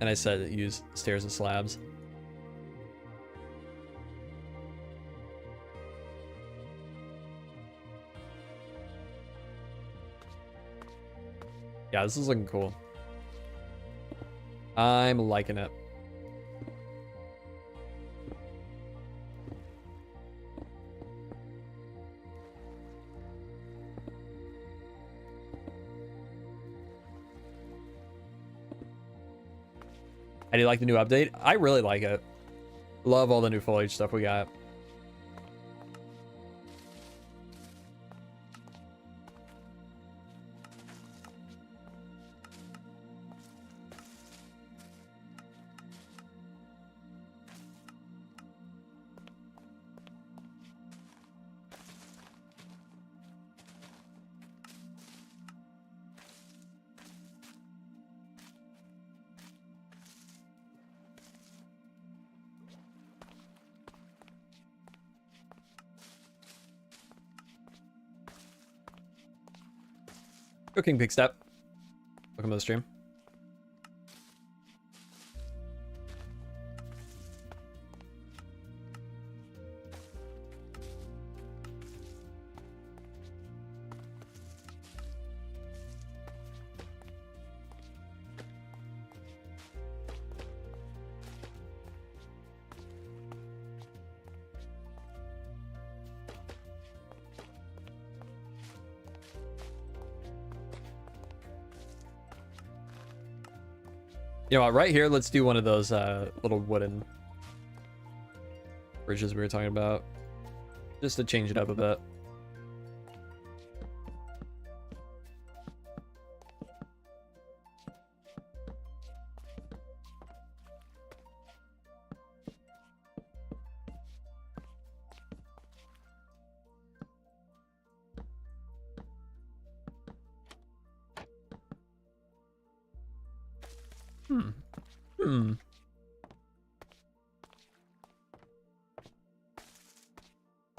And I said use stairs and slabs. Yeah, this is looking cool. I'm liking it. I do like the new update. I really like it. Love all the new foliage stuff we got. Cooking Pig Step. Welcome to the stream. You know what, right here, let's do one of those little wooden bridges we were talking about. Just to change it up a bit.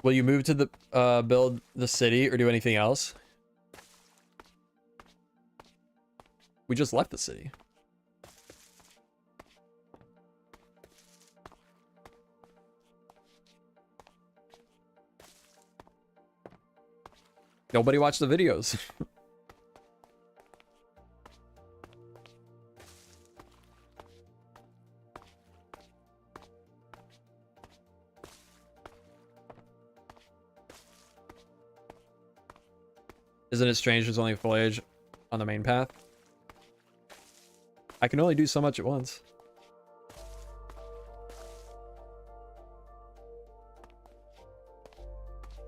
Will you move to the build the city or do anything else? We just left the city. Nobody watched the videos. Isn't it strange there's only foliage on the main path? I can only do so much at once.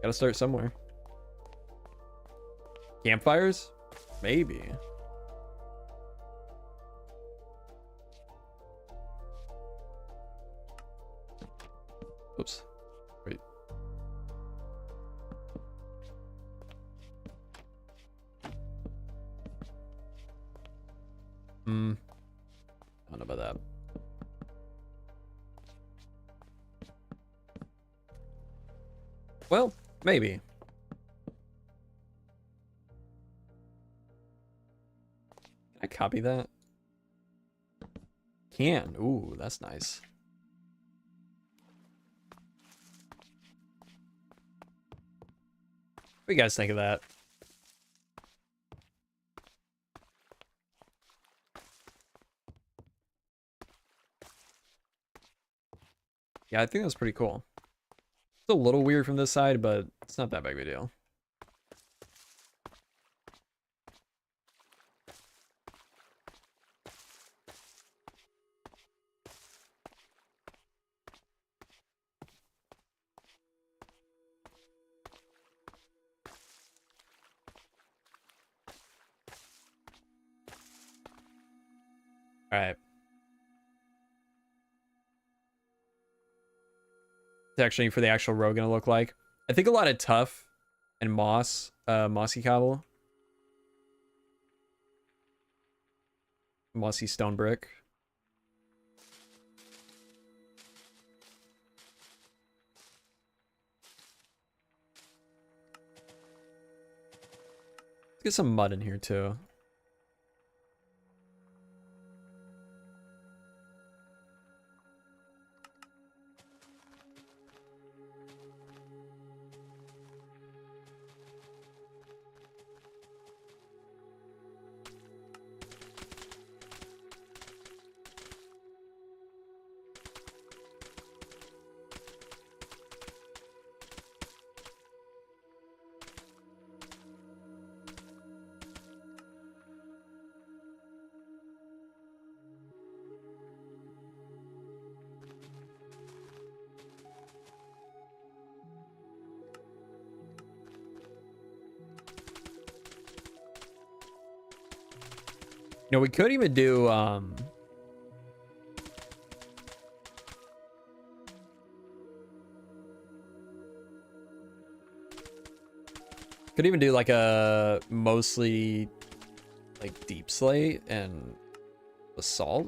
Gotta start somewhere. Campfires? Maybe. Oops. Wait. I don't know about that. Well, maybe. Can I copy that? Can. Ooh, that's nice. What do you guys think of that? Yeah, I think that's pretty cool. It's a little weird from this side, but it's not that big of a deal. All right. Actually for the actual road gonna look like. I think a lot of tuff and moss, mossy cobble. Mossy stone brick. Let's get some mud in here too. You know, we could even do like a mostly like deep slate and basalt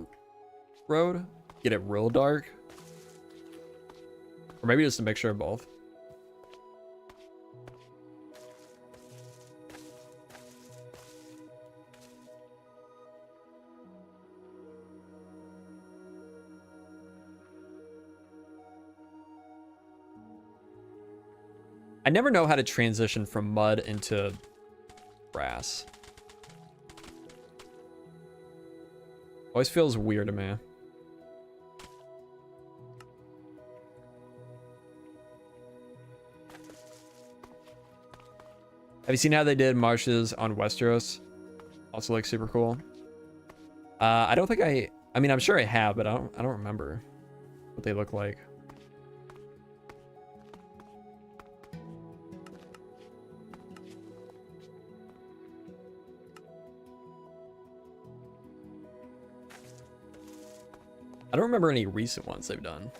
road. Get it real dark. Or maybe just a mixture of both. I never know how to transition from mud into grass. Always feels weird to me. Have you seen how they did marshes on Westeros? Also looks super cool. I don't think I mean, I'm sure I have, but I don't remember what they look like. I don't remember any recent ones they've done.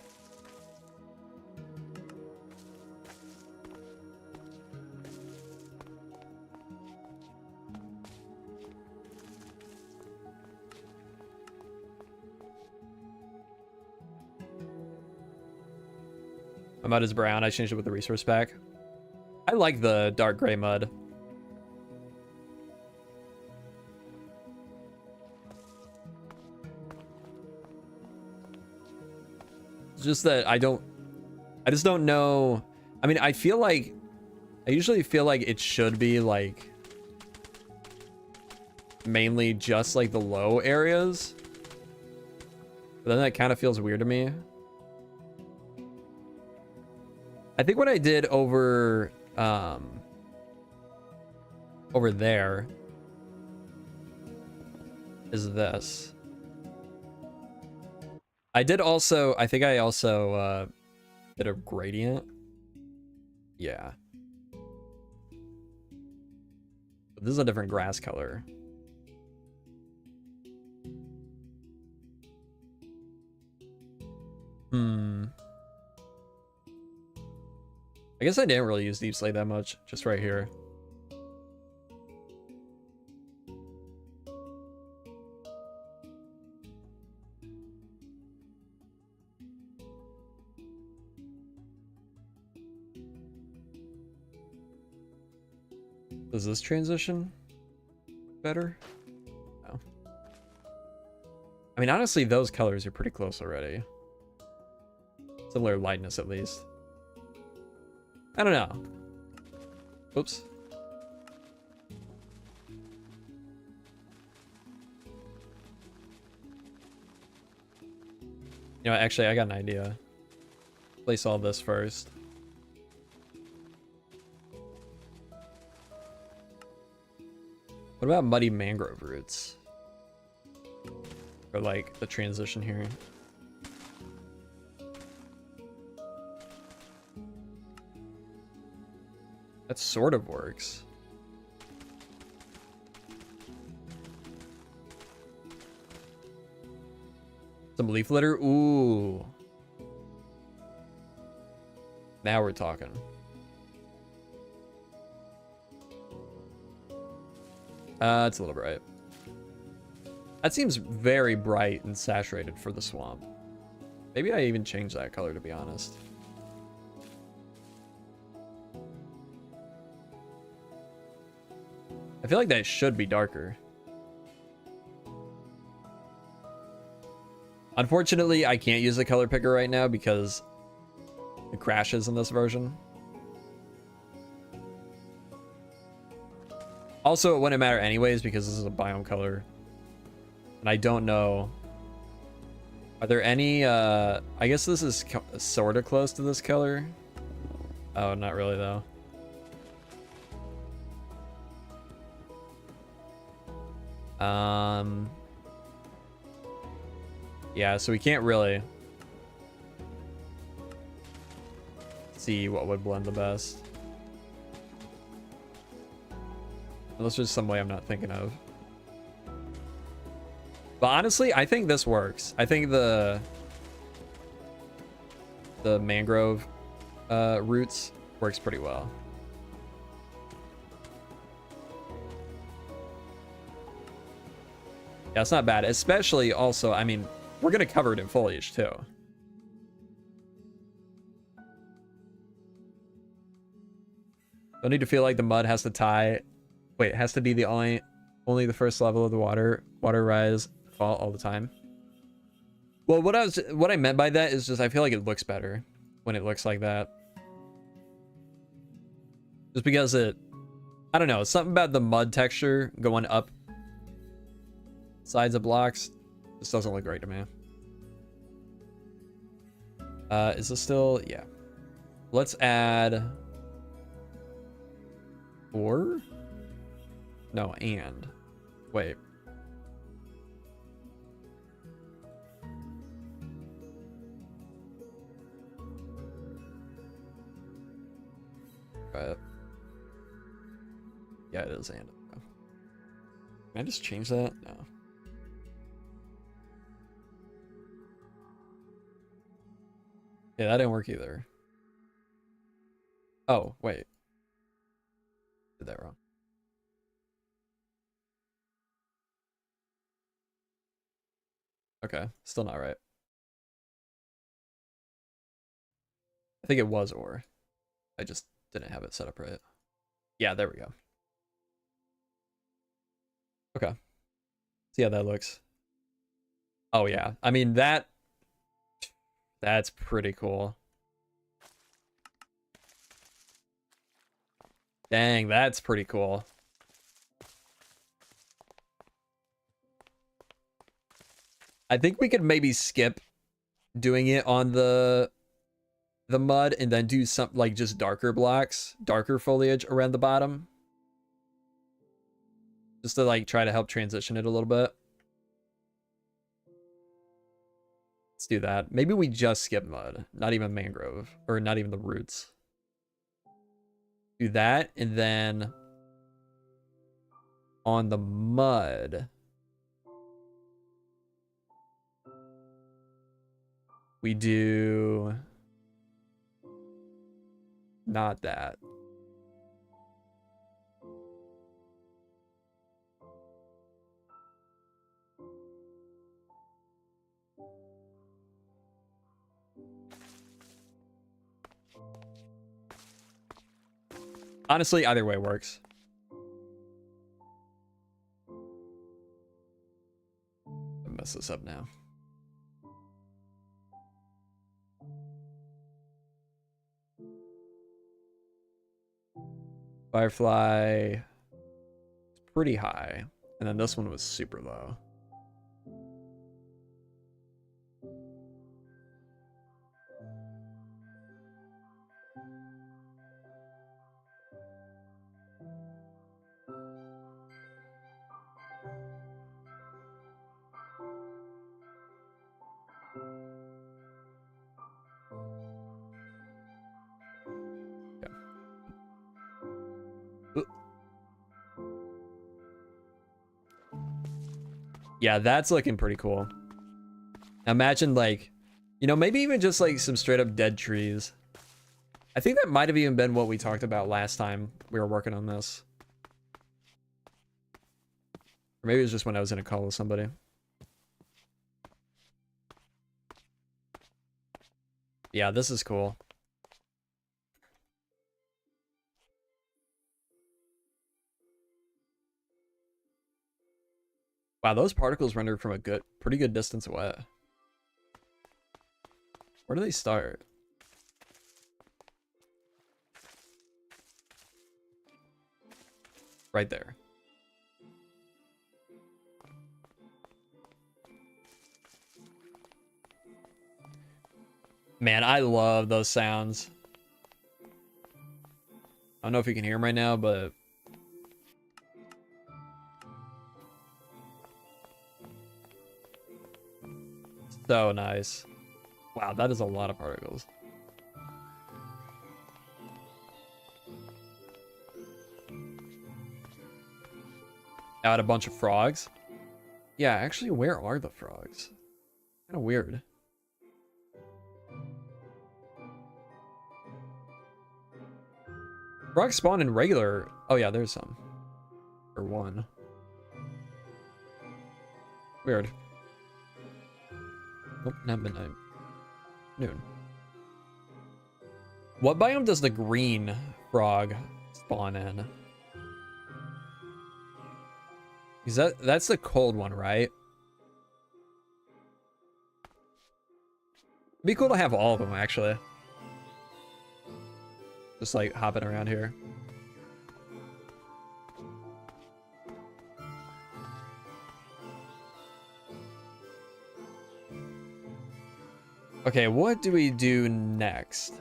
My mud is brown. I changed it with the resource pack. I like the dark gray mud. It's just that I just don't know. I mean, I usually feel like it should be like mainly just like the low areas. But then that kind of feels weird to me. I think what I did over there is this. I think I also did a gradient. Yeah. This is a different grass color. I guess I didn't really use deep slate that much, just right here. Does this transition better? No. I mean, honestly, those colors are pretty close already. Similar lightness, at least. I don't know. Oops. You know, actually, I got an idea. Place all this first. What about muddy mangrove roots? Or like the transition here. That sort of works. Some leaf litter? Ooh. Now we're talking. It's a little bright. That seems very bright and saturated for the swamp. Maybe I even changed that color, to be honest. I feel like that should be darker. Unfortunately, I can't use the color picker right now because it crashes in this version. Also, it wouldn't matter anyways because this is a biome color. And I don't know. Are there any, I guess this is sort of close to this color. Oh, not really though. Yeah, so we can't really see what would blend the best. Unless there's some way I'm not thinking of. But honestly, I think this works. I think the mangrove roots works pretty well. Yeah, it's not bad. Especially also, I mean, we're going to cover it in foliage too. Don't need to feel like the mud has to tie. Wait, it has to be the only the first level of the water rise, fall all the time. Well, what I meant by that is just I feel like it looks better when it looks like that. Just because I don't know, something about the mud texture going up sides of blocks just doesn't look great to me. Is this still? Yeah. Let's add 4? No, and. Wait. Yeah, it is and. Can I just change that? No. Yeah, that didn't work either. Oh, wait. Did that wrong. Okay, still not right. I think it was or. I just didn't have it set up right. Yeah, there we go. Okay. See how that looks. Oh yeah. I mean that's pretty cool. Dang, that's pretty cool. I think we could maybe skip doing it on the mud and then do some like just darker blocks, darker foliage around the bottom. Just to like try to help transition it a little bit. Let's do that. Maybe we just skip mud, not even mangrove, or not even the roots. Do that, and then on the mud, we do not that. Honestly, either way works. I'll mess this up now. Firefly is pretty high, and then this one was super low. Yeah, that's looking pretty cool. Imagine like, you know, maybe even just like some straight up dead trees. I think that might have even been what we talked about last time we were working on this. Or maybe it was just when I was in a call with somebody. Yeah, this is cool. Wow, those particles rendered from a pretty good distance away. Where do they start? Right there. Man, I love those sounds. I don't know if you can hear them right now, but so nice. Wow, that is a lot of particles. Now add a bunch of frogs. Yeah, actually, where are the frogs? Kind of weird. Frogs spawn in regular. Oh yeah, there's some. Or one. Weird. Oh, not midnight. Noon. What biome does the green frog spawn in? Is that's the cold one, right? It'd be cool to have all of them, actually. Just like hopping around here. Okay, what do we do next?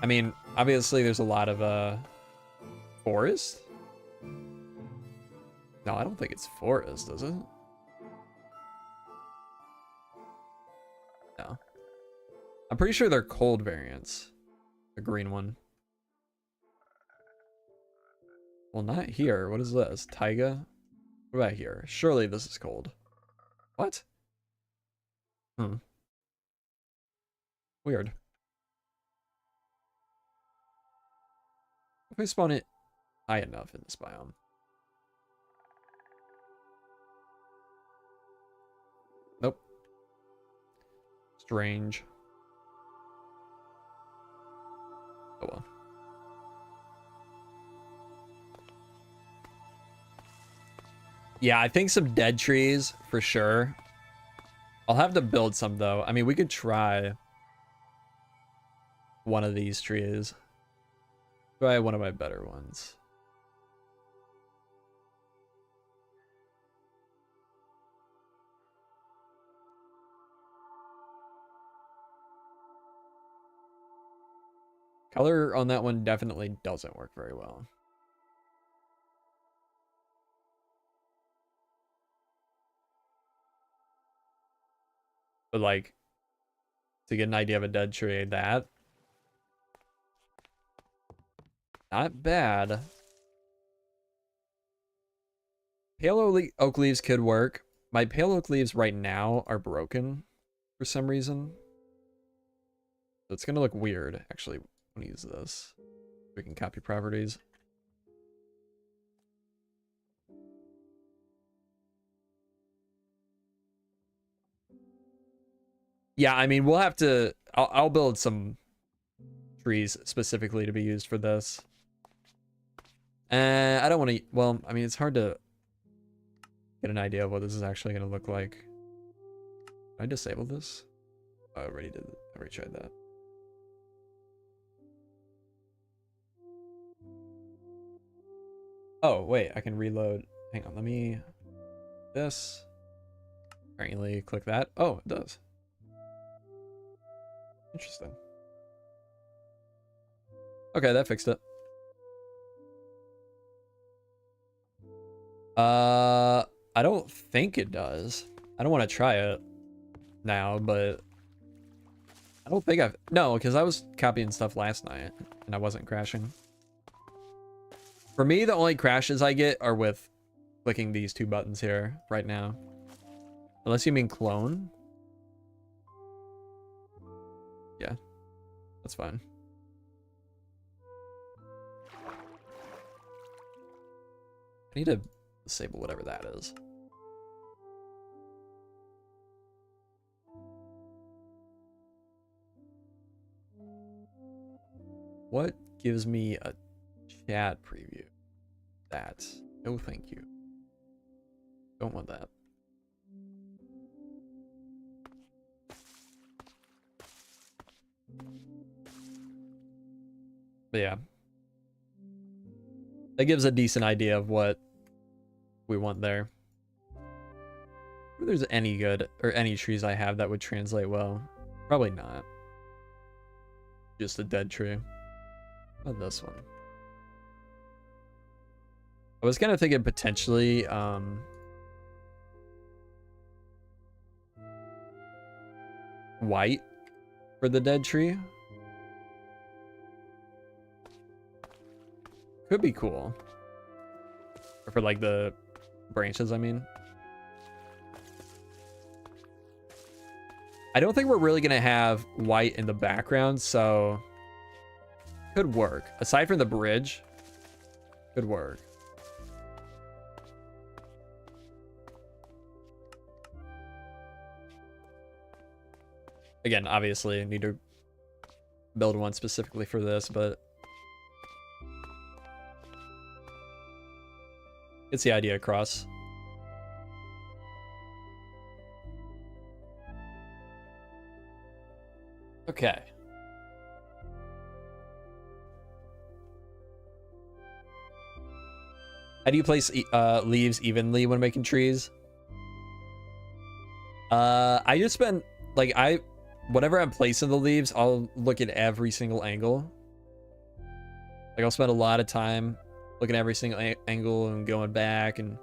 I mean, obviously there's a lot of forest. No, I don't think it's forest, is it? No. I'm pretty sure they're cold variants. The green one. Well, not here. What is this? Taiga? What about here? Surely this is cold. What? Hmm. Weird. If I spawn it high enough in this biome. Nope. Strange. Oh well. Yeah, I think some dead trees for sure. I'll have to build some though. I mean, we could try one of these trees. Try one of my better ones. Color on that one definitely doesn't work very well. But like, to get an idea of a dead tree, that not bad. Pale oak leaves could work. My pale oak leaves right now are broken for some reason. So it's gonna look weird. Actually, I'm gonna use this. We can copy properties. Yeah, I mean, we'll have to. I'll build some trees specifically to be used for this. I don't want to. Well, I mean, it's hard to get an idea of what this is actually going to look like. Can I disable this? Oh, I already did. I already tried that. Oh, wait, I can reload. Hang on, let me. This. Apparently, click that. Oh, it does. Interesting. Okay, that fixed it. I don't think it does. I don't want to try it now, but I don't think I've... No, because I was copying stuff last night, and I wasn't crashing. For me, the only crashes I get are with clicking these two buttons here right now. Unless you mean clone. Yeah, that's fine. I need to disable whatever that is. What gives me a chat preview? That. No, thank you. Don't want that. But yeah. That gives a decent idea of what we want there. If there's any good or any trees I have that would translate well. Probably not. Just a dead tree. Not this one. I was kind of thinking potentially white for the dead tree. Could be cool. Or for like the branches, I mean. I don't think we're really gonna have white in the background, so could work. Aside from the bridge, could work. Again, obviously, need to build one specifically for this, but it's the idea across. Okay. How do you place leaves evenly when making trees? I just spend like whenever I'm placing the leaves, I'll look at every single angle. Like I'll spend a lot of time looking at every single angle and going back and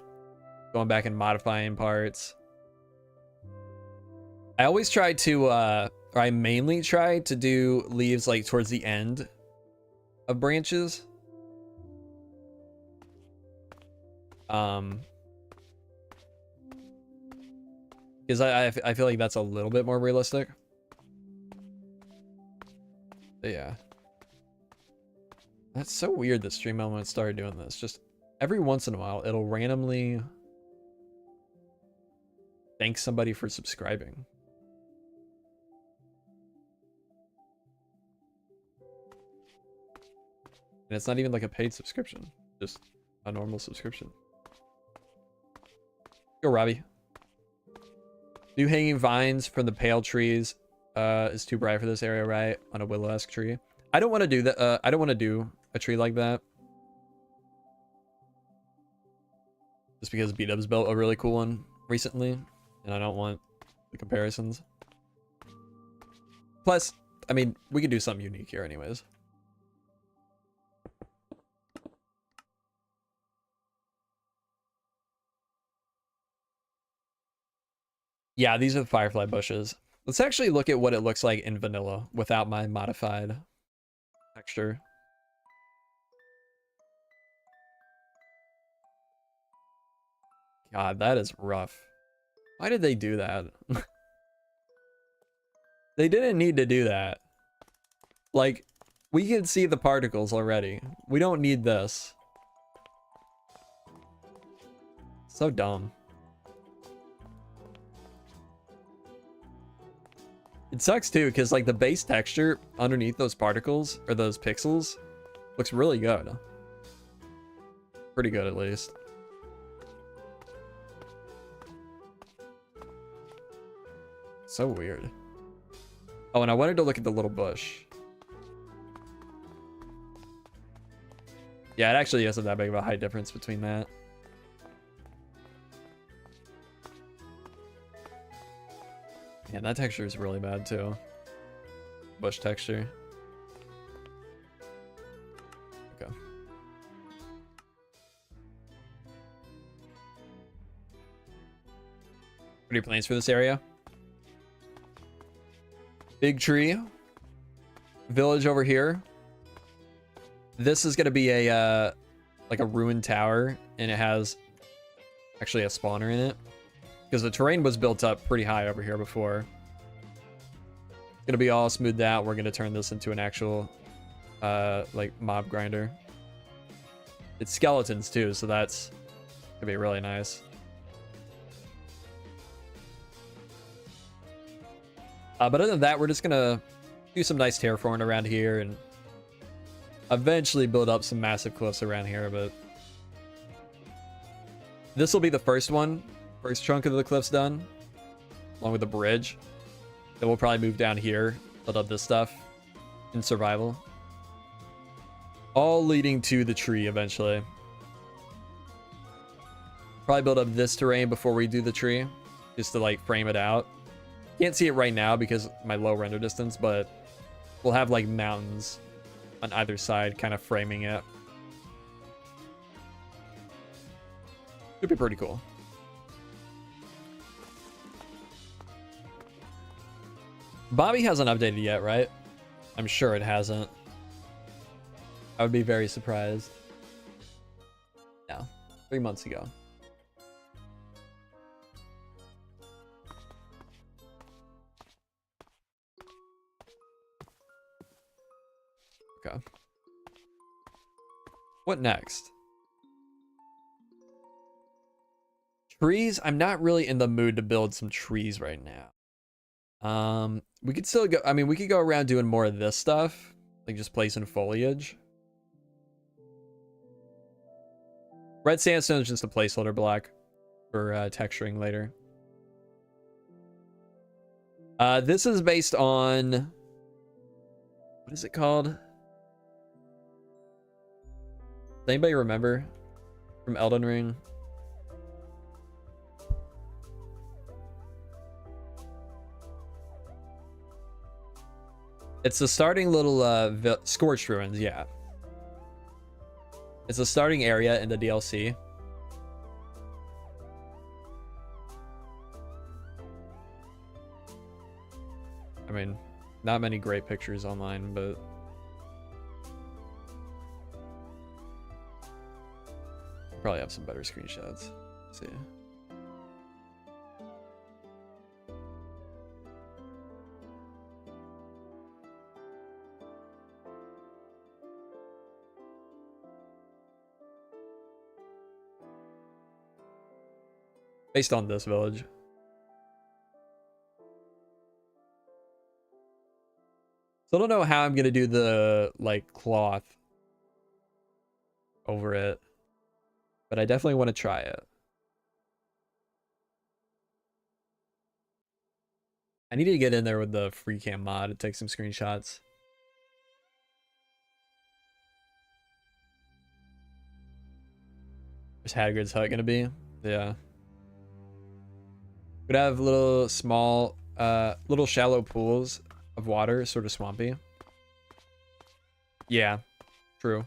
modifying parts. I always try to or I mainly try to do leaves like towards the end of branches. Because I feel like that's a little bit more realistic. But yeah. That's so weird that Stream Element started doing this. Just every once in a while, it'll randomly thank somebody for subscribing. And it's not even like a paid subscription, just a normal subscription. Go, Robbie. New hanging vines from the pale trees is too bright for this area, right? On a willow-esque tree. I don't want to do that. I don't want to do a tree like that. Just because B-Dubs built a really cool one recently, and I don't want the comparisons. Plus, I mean, we could do something unique here anyways. Yeah, these are the firefly bushes. Let's actually look at what it looks like in vanilla without my modified texture. God, that is rough. Why did they do that? They didn't need to do that. Like, we can see the particles already. We don't need this. So dumb. It sucks too, because like the base texture underneath those particles, or those pixels, looks really good. Pretty good at least. So weird. Oh, and I wanted to look at the little bush. Yeah, it actually isn't that big of a height difference between that. Yeah, that texture is really bad too. Bush texture. Okay. What are your plans for this area? Big tree. Village over here. This is gonna be a like a ruined tower, and it has actually a spawner in it. Because the terrain was built up pretty high over here before. It's gonna be all smoothed out. We're gonna turn this into an actual like mob grinder. It's skeletons too, so that's gonna be really nice. But other than that, we're just gonna do some nice terraforming around here and eventually build up some massive cliffs around here, but this will be the first one. First chunk of the cliffs done, along with the bridge. Then we'll probably move down here, build up this stuff in survival. All leading to the tree eventually. Probably build up this terrain before we do the tree, just to like frame it out. Can't see it right now because my low render distance, but we'll have like mountains on either side kind of framing it. Should be pretty cool. Bobby hasn't updated yet, right? I'm sure it hasn't. I would be very surprised. No, 3 months ago. Okay. What next? Trees? I'm not really in the mood to build some trees right now. We could still go, I mean, we could go around doing more of this stuff. Like just placing foliage. Red sandstone is just a placeholder block for texturing later. This is based on, what is it called? Does anybody remember from Elden Ring? It's the starting little Scorched Ruins, yeah. It's the starting area in the DLC. I mean, not many great pictures online, but probably have some better screenshots. Let's see. Based on this village. So I don't know how I'm gonna do the like cloth over it, but I definitely want to try it. I need to get in there with the free cam mod and take some screenshots. Where's Hagrid's hut gonna be? Yeah. Could have little small, little shallow pools of water, sort of swampy. Yeah, true.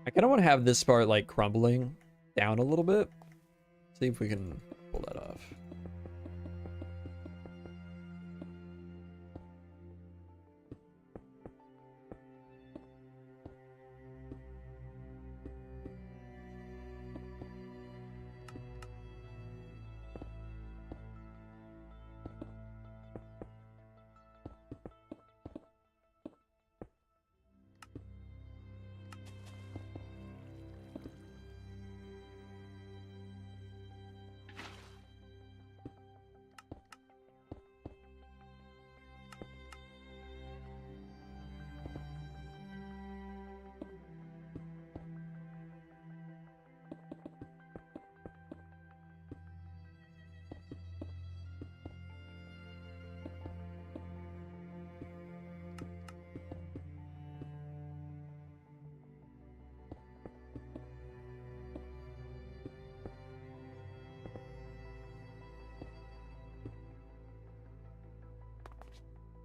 I kind of want to have this part like crumbling down a little bit. See if we can pull that off.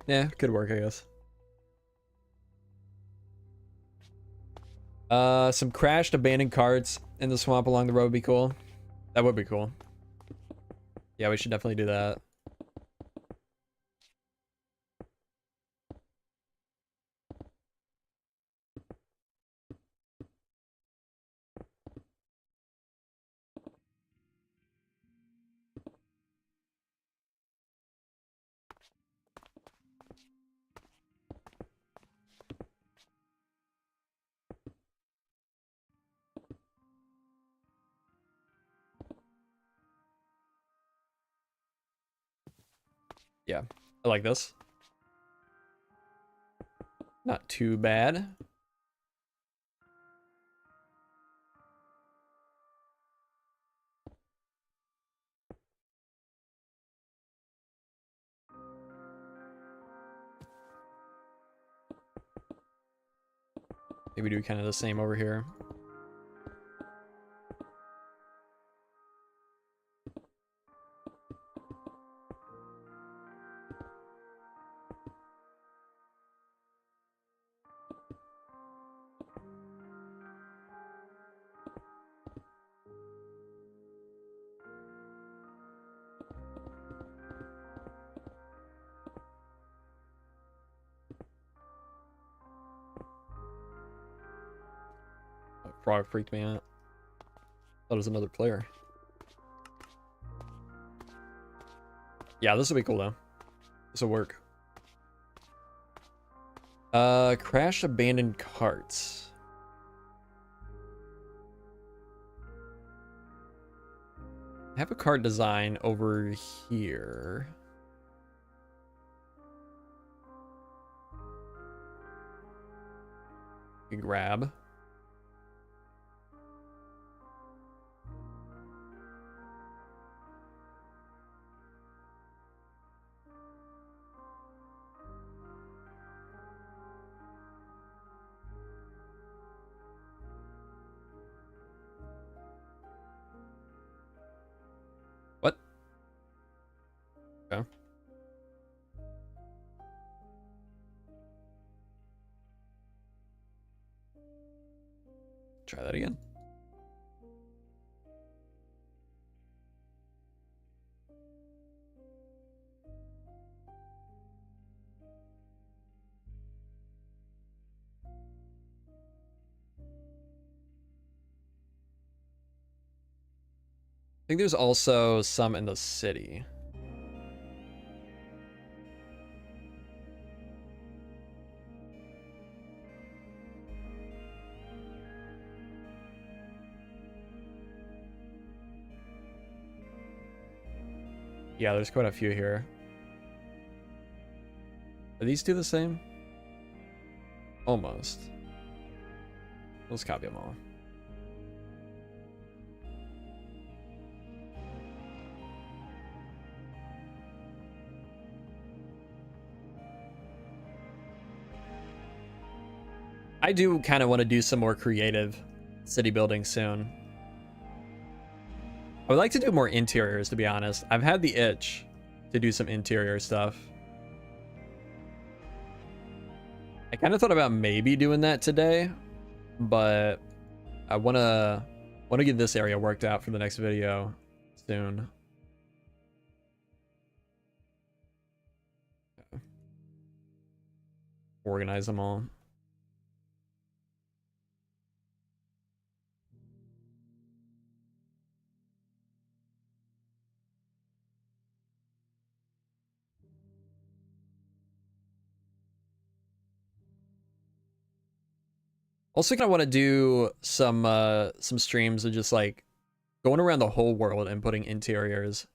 Yeah, could work, I guess. Some crashed abandoned carts in the swamp along the road would be cool. That would be cool. Yeah, we should definitely do that. Yeah, I like this. Not too bad. Maybe do kind of the same over here. Oh, frog freaked me out. Thought it was another player. Yeah, this will be cool though. This will work. Crashed abandoned carts. I have a cart design over here. You grab. What? Okay. Try that again. I think there's also some in the city. Yeah, there's quite a few here. Are these two the same? Almost. Let's copy them all. I do kind of want to do some more creative city building soon. I would like to do more interiors, to be honest. I've had the itch to do some interior stuff. I kind of thought about maybe doing that today, but I want to get this area worked out for the next video soon. Organize them all. Also kind of want to do some streams of just like going around the whole world and putting interiors.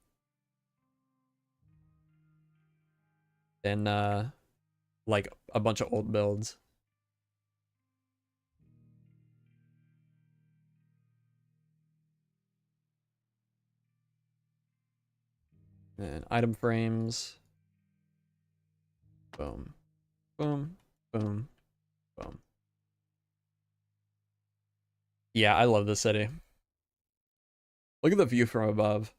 And like a bunch of old builds. And item frames. Boom. Boom. Boom. Boom. Yeah, I love this city. Look at the view from above.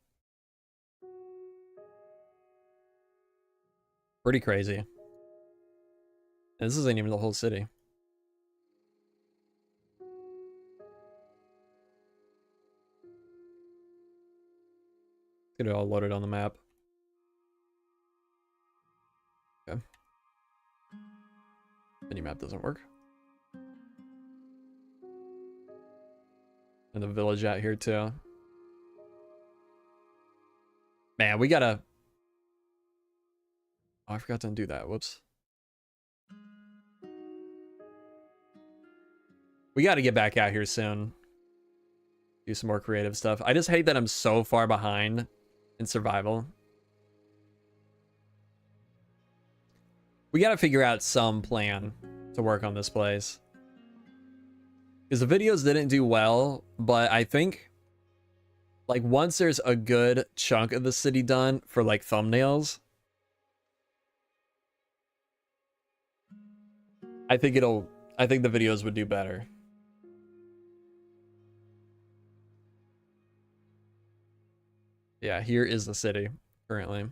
Pretty crazy. And this isn't even the whole city. Get it all loaded on the map. Okay. Minimap doesn't work. And the village out here too. Man, we gotta... Oh, I forgot to undo that. Whoops. We gotta get back out here soon. Do some more creative stuff. I just hate that I'm so far behind in survival. We gotta figure out some plan to work on this place. Because the videos didn't do well, but I think like once there's a good chunk of the city done for like thumbnails, I think the videos would do better. Yeah, here is the city currently.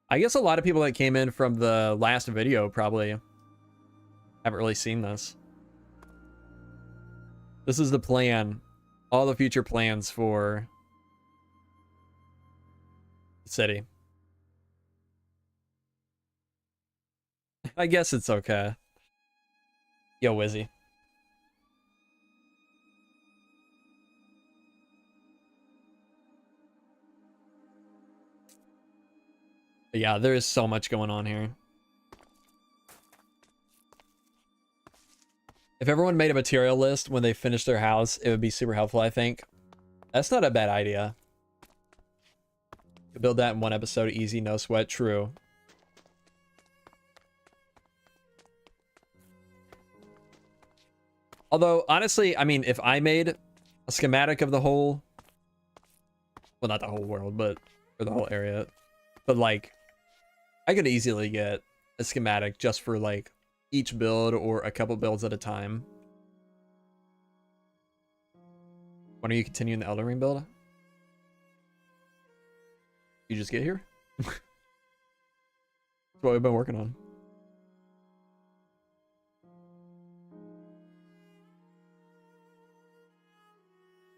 I guess a lot of people that came in from the last video probably haven't really seen this. This is the plan. All the future plans for the city. I guess it's okay. Yo, Wizzy. But yeah, there is so much going on here. If everyone made a material list when they finished their house, it would be super helpful, I think. That's not a bad idea. Could build that in one episode, easy, no sweat, true. Although, honestly, I mean, if I made a schematic of the whole... Well, not the whole world, but... For the whole area. But, like... I could easily get a schematic just for, like... each build or a couple builds at a time. When are you continuing the Elden Ring build? You just get here? That's what we've been working on.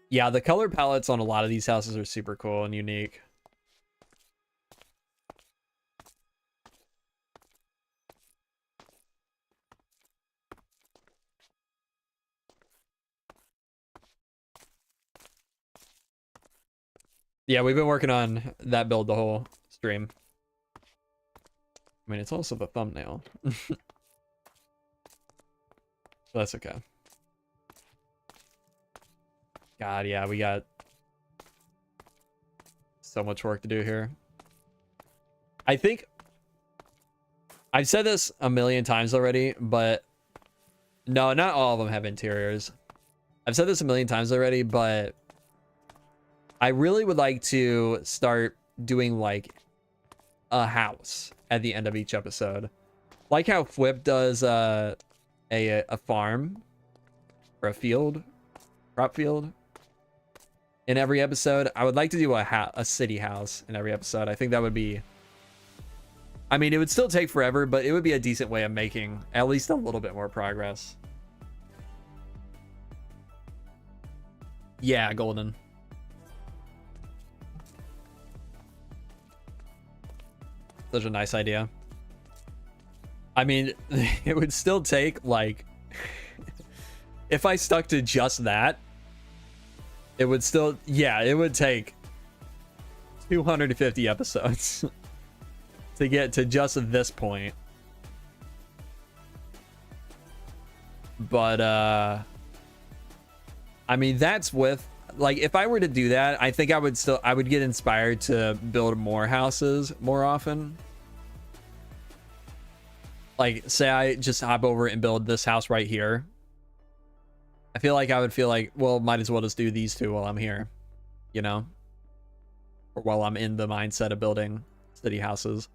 Yeah, the color palettes on a lot of these houses are super cool and unique. Yeah, we've been working on that build the whole stream. I mean, it's also the thumbnail. That's okay. God, yeah, we got so much work to do here. I think I've said this a million times already, but no, not all of them have interiors. I've said this a million times already, but I really would like to start doing like a house at the end of each episode. Like how Flip does a farm or a field, crop field in every episode. I would like to do a city house in every episode. I think that would be, I mean, it would still take forever, but it would be a decent way of making at least a little bit more progress. Yeah, golden. Such a nice idea. I mean, it would still take like, if I stuck to just that, it would still, yeah, it would take 250 episodes to get to just this point. But, I mean, that's with, like, if I were to do that, I think I would get inspired to build more houses more often. Like, say I just hop over and build this house right here. I feel like I would feel like, well, might as well just do these two while I'm here, you know? Or while I'm in the mindset of building city houses.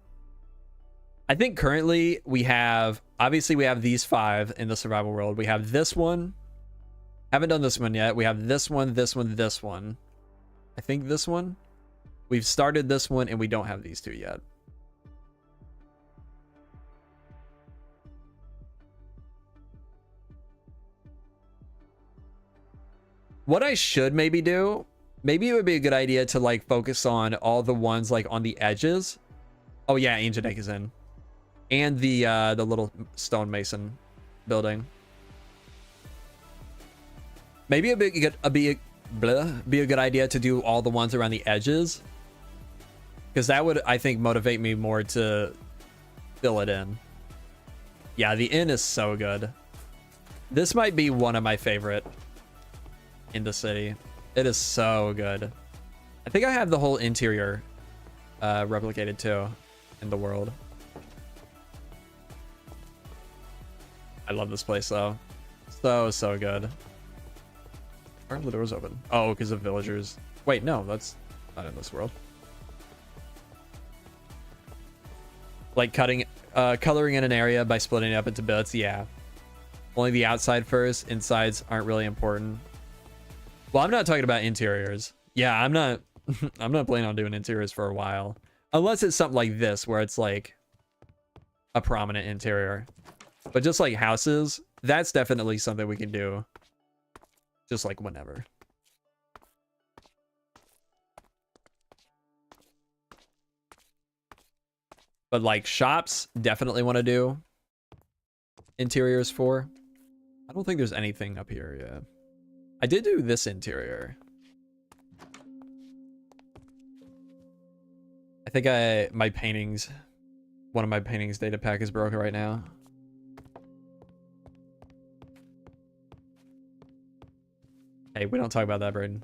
I think currently we have, obviously we have these 5 in the survival world. We have this one. Haven't done this one yet. We have this one, this one, this one. I think this one. We've started this one and we don't have these 2 yet. What I should maybe do, maybe it would be a good idea to like focus on all the ones like on the edges. Oh yeah, Ancient Egg is in. And the little stonemason building. Maybe it'd be a good idea to do all the ones around the edges. Because that would, I think, motivate me more to fill it in. Yeah, the inn is so good. This might be one of my favorite in the city. It is so good. I think I have the whole interior replicated too in the world. I love this place though. So good. Why are the doors open? Oh, because of villagers. Wait, no, that's not in this world. Like coloring in an area by splitting it up into bits. Yeah. Only the outside first. Insides aren't really important. Well, I'm not talking about interiors. Yeah, I'm not planning on doing interiors for a while. Unless it's something like this, where it's like a prominent interior. But just like houses, that's definitely something we can do. Just like whenever. But like shops, definitely want to do interiors for. I don't think there's anything up here yet. I did do this interior. I think my paintings, one of my paintings data pack is broken right now. Hey, we don't talk about that, Braden.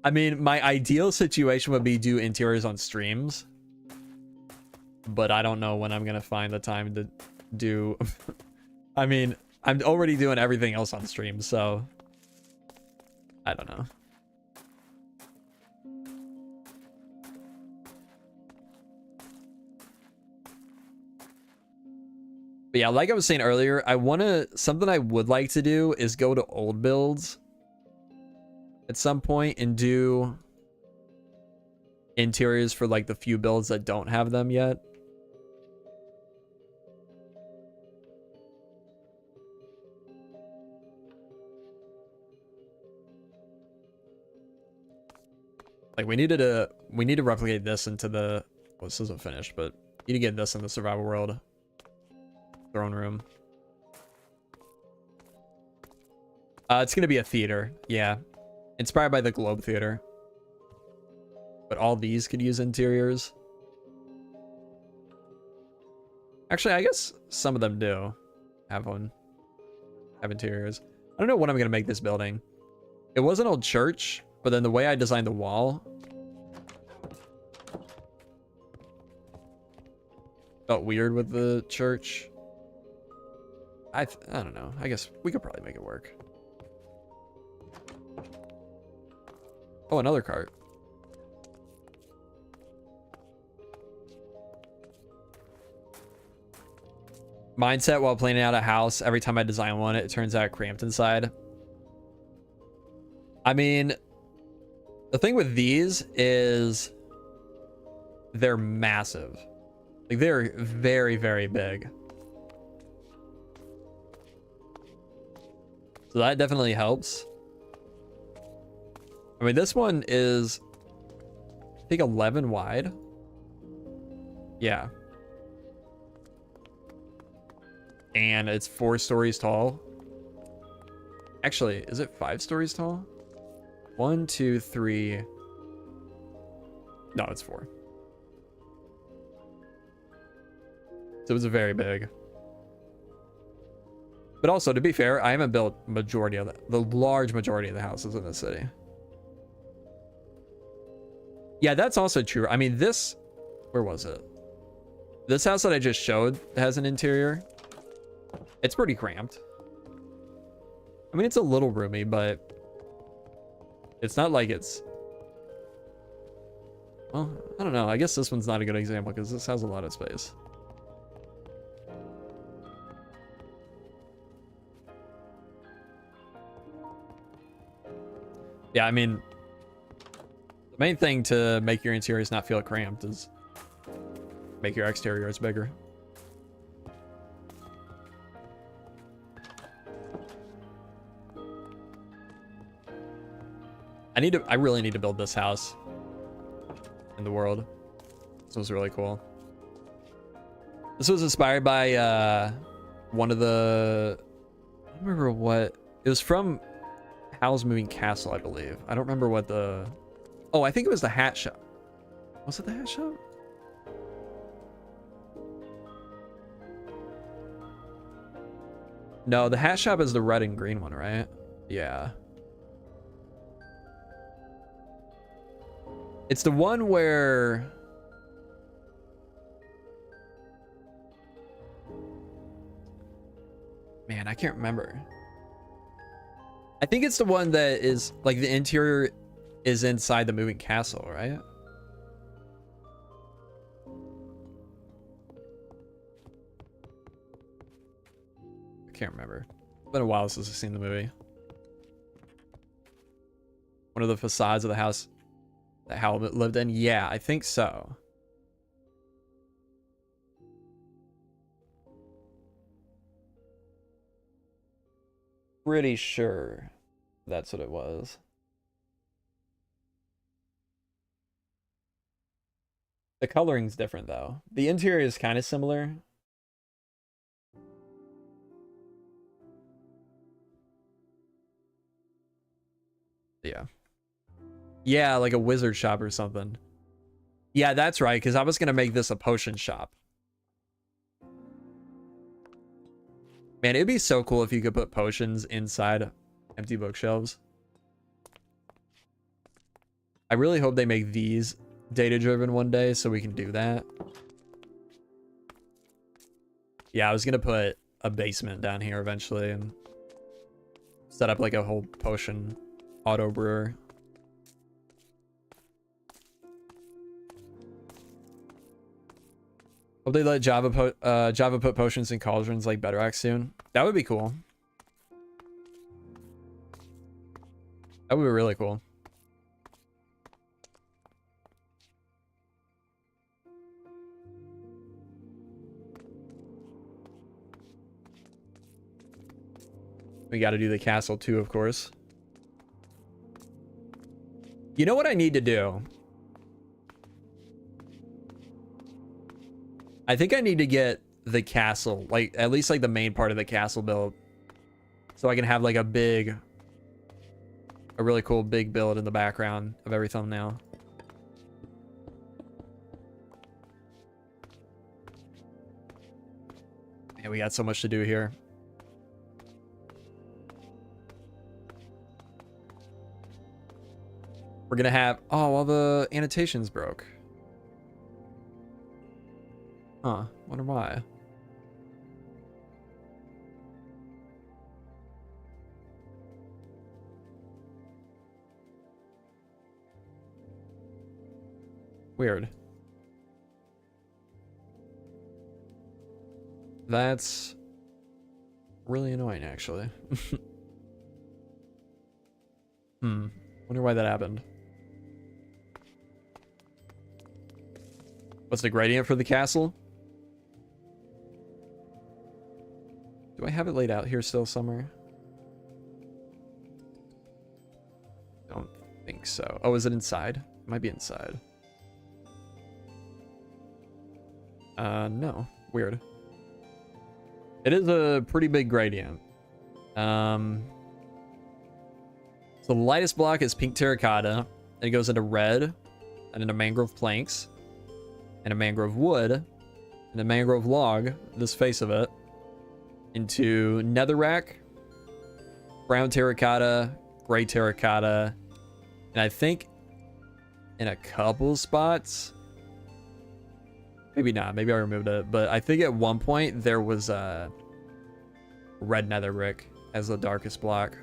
I mean, my ideal situation would be do interiors on streams, but I don't know when I'm gonna find the time to do. I mean, I'm already doing everything else on stream, so I don't know. But yeah, like I was saying earlier, something I would like to do is go to old builds at some point and do interiors for like the few builds that don't have them yet. Like we need to replicate this into the, well, this isn't finished, but you need to get this in the survival world throne room. It's gonna be a theater, yeah, inspired by the Globe Theater. But all these could use interiors. Actually, I guess some of them do have interiors. I don't know what I'm gonna make this building. It was an old church, but then the way I designed the wall felt weird with the church. I don't know. I guess we could probably make it work. Oh, another cart. Mindset while planning out a house. Every time I design one, it turns out cramped inside. I mean, the thing with these is they're massive. Like, they're very, very big. So that definitely helps. I mean, this one is, I think, 11 wide. Yeah. And it's 4 stories tall. Actually, is it 5 stories tall? 1, 2, 3. No, it's 4. So it was very big. But also, to be fair, I haven't built the large majority of the houses in the city. Yeah, that's also true. I mean, where was it? This house that I just showed has an interior. It's pretty cramped. I mean, it's a little roomy, but it's not like it's, well, I don't know. I guess this one's not a good example because this has a lot of space. Yeah, I mean, the main thing to make your interiors not feel cramped is make your exteriors bigger. I really need to build this house in the world. This was really cool. This was inspired by one of the, I don't remember what, it was from Howl's Moving Castle, I believe. I don't remember what oh, I think it was the hat shop. Was it the hat shop? No, the hat shop is the red and green one, right? Yeah. It's the one where, man, I can't remember. I think it's the one that is like the interior is inside the moving castle, right? I can't remember. It's been a while since I've seen the movie. One of the facades of the house that Hal lived in? Yeah, I think so. Pretty sure that's what it was. The coloring's different though. The interior is kind of similar. Yeah. Yeah, like a wizard shop or something. Yeah, that's right, because I was going to make this a potion shop. Man, it'd be so cool if you could put potions inside empty bookshelves. I really hope they make these data-driven one day so we can do that. Yeah, I was going to put a basement down here eventually and set up like a whole potion auto brewer. Hope they let Java put potions in cauldrons like Bedrock soon. That would be cool. That would be really cool. We got to do the castle too, of course. You know what I need to do? I think I need to get the castle, like at least like the main part of the castle built, so I can have like a really cool big build in the background of every thumbnail. Man, we got so much to do here. We're gonna have, oh, well, the annotations broke. Huh, wonder why. Weird. That's really annoying, actually. Wonder why that happened. What's the gradient for the castle? Do I have it laid out here still somewhere? Don't think so. Oh, is it inside? It might be inside. No. Weird. It is a pretty big gradient. So the lightest block is pink terracotta. Then it goes into red, and into mangrove planks, and a mangrove wood, and a mangrove log, this face of it, into netherrack, brown terracotta, gray terracotta, and I think in a couple spots, maybe not, maybe I removed it, but I think at one point there was a red nether brick as the darkest block.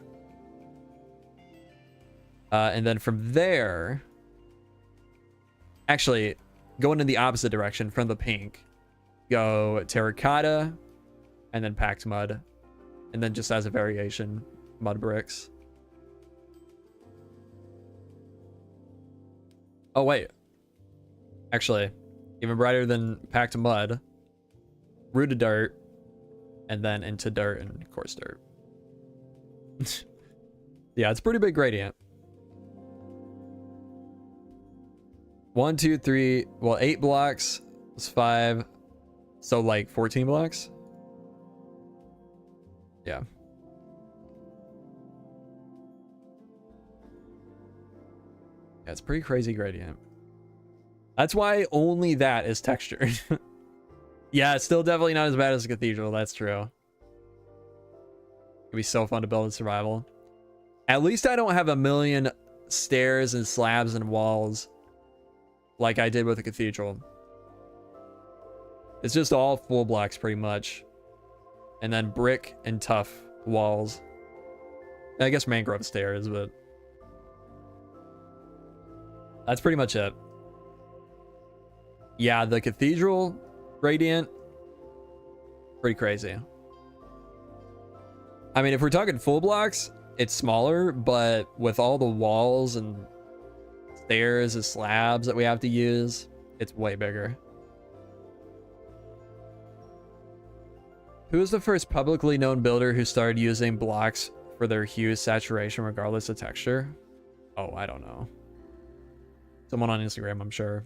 And then from there, actually going in the opposite direction from the pink, go terracotta, and then packed mud, and then just as a variation, mud bricks. Oh wait, actually, even brighter than packed mud, rooted dirt, and then into dirt and coarse dirt. Yeah, it's a pretty big gradient. 1, 2, 3, well, 8 blocks is 5, so like 14 blocks. Yeah. Yeah, it's pretty crazy gradient. That's why only that is textured. Yeah, it's still definitely not as bad as the cathedral. That's true. It'd be so fun to build in survival. At least I don't have a million stairs and slabs and walls like I did with the cathedral. It's just all full blocks pretty much. And then brick and tough walls. I guess mangrove stairs, but that's pretty much it. Yeah, the cathedral gradient, pretty crazy. I mean, if we're talking full blocks, it's smaller, but with all the walls and stairs and slabs that we have to use, it's way bigger. Who was the first publicly known builder who started using blocks for their hue saturation regardless of texture? Oh, I don't know. Someone on Instagram, I'm sure.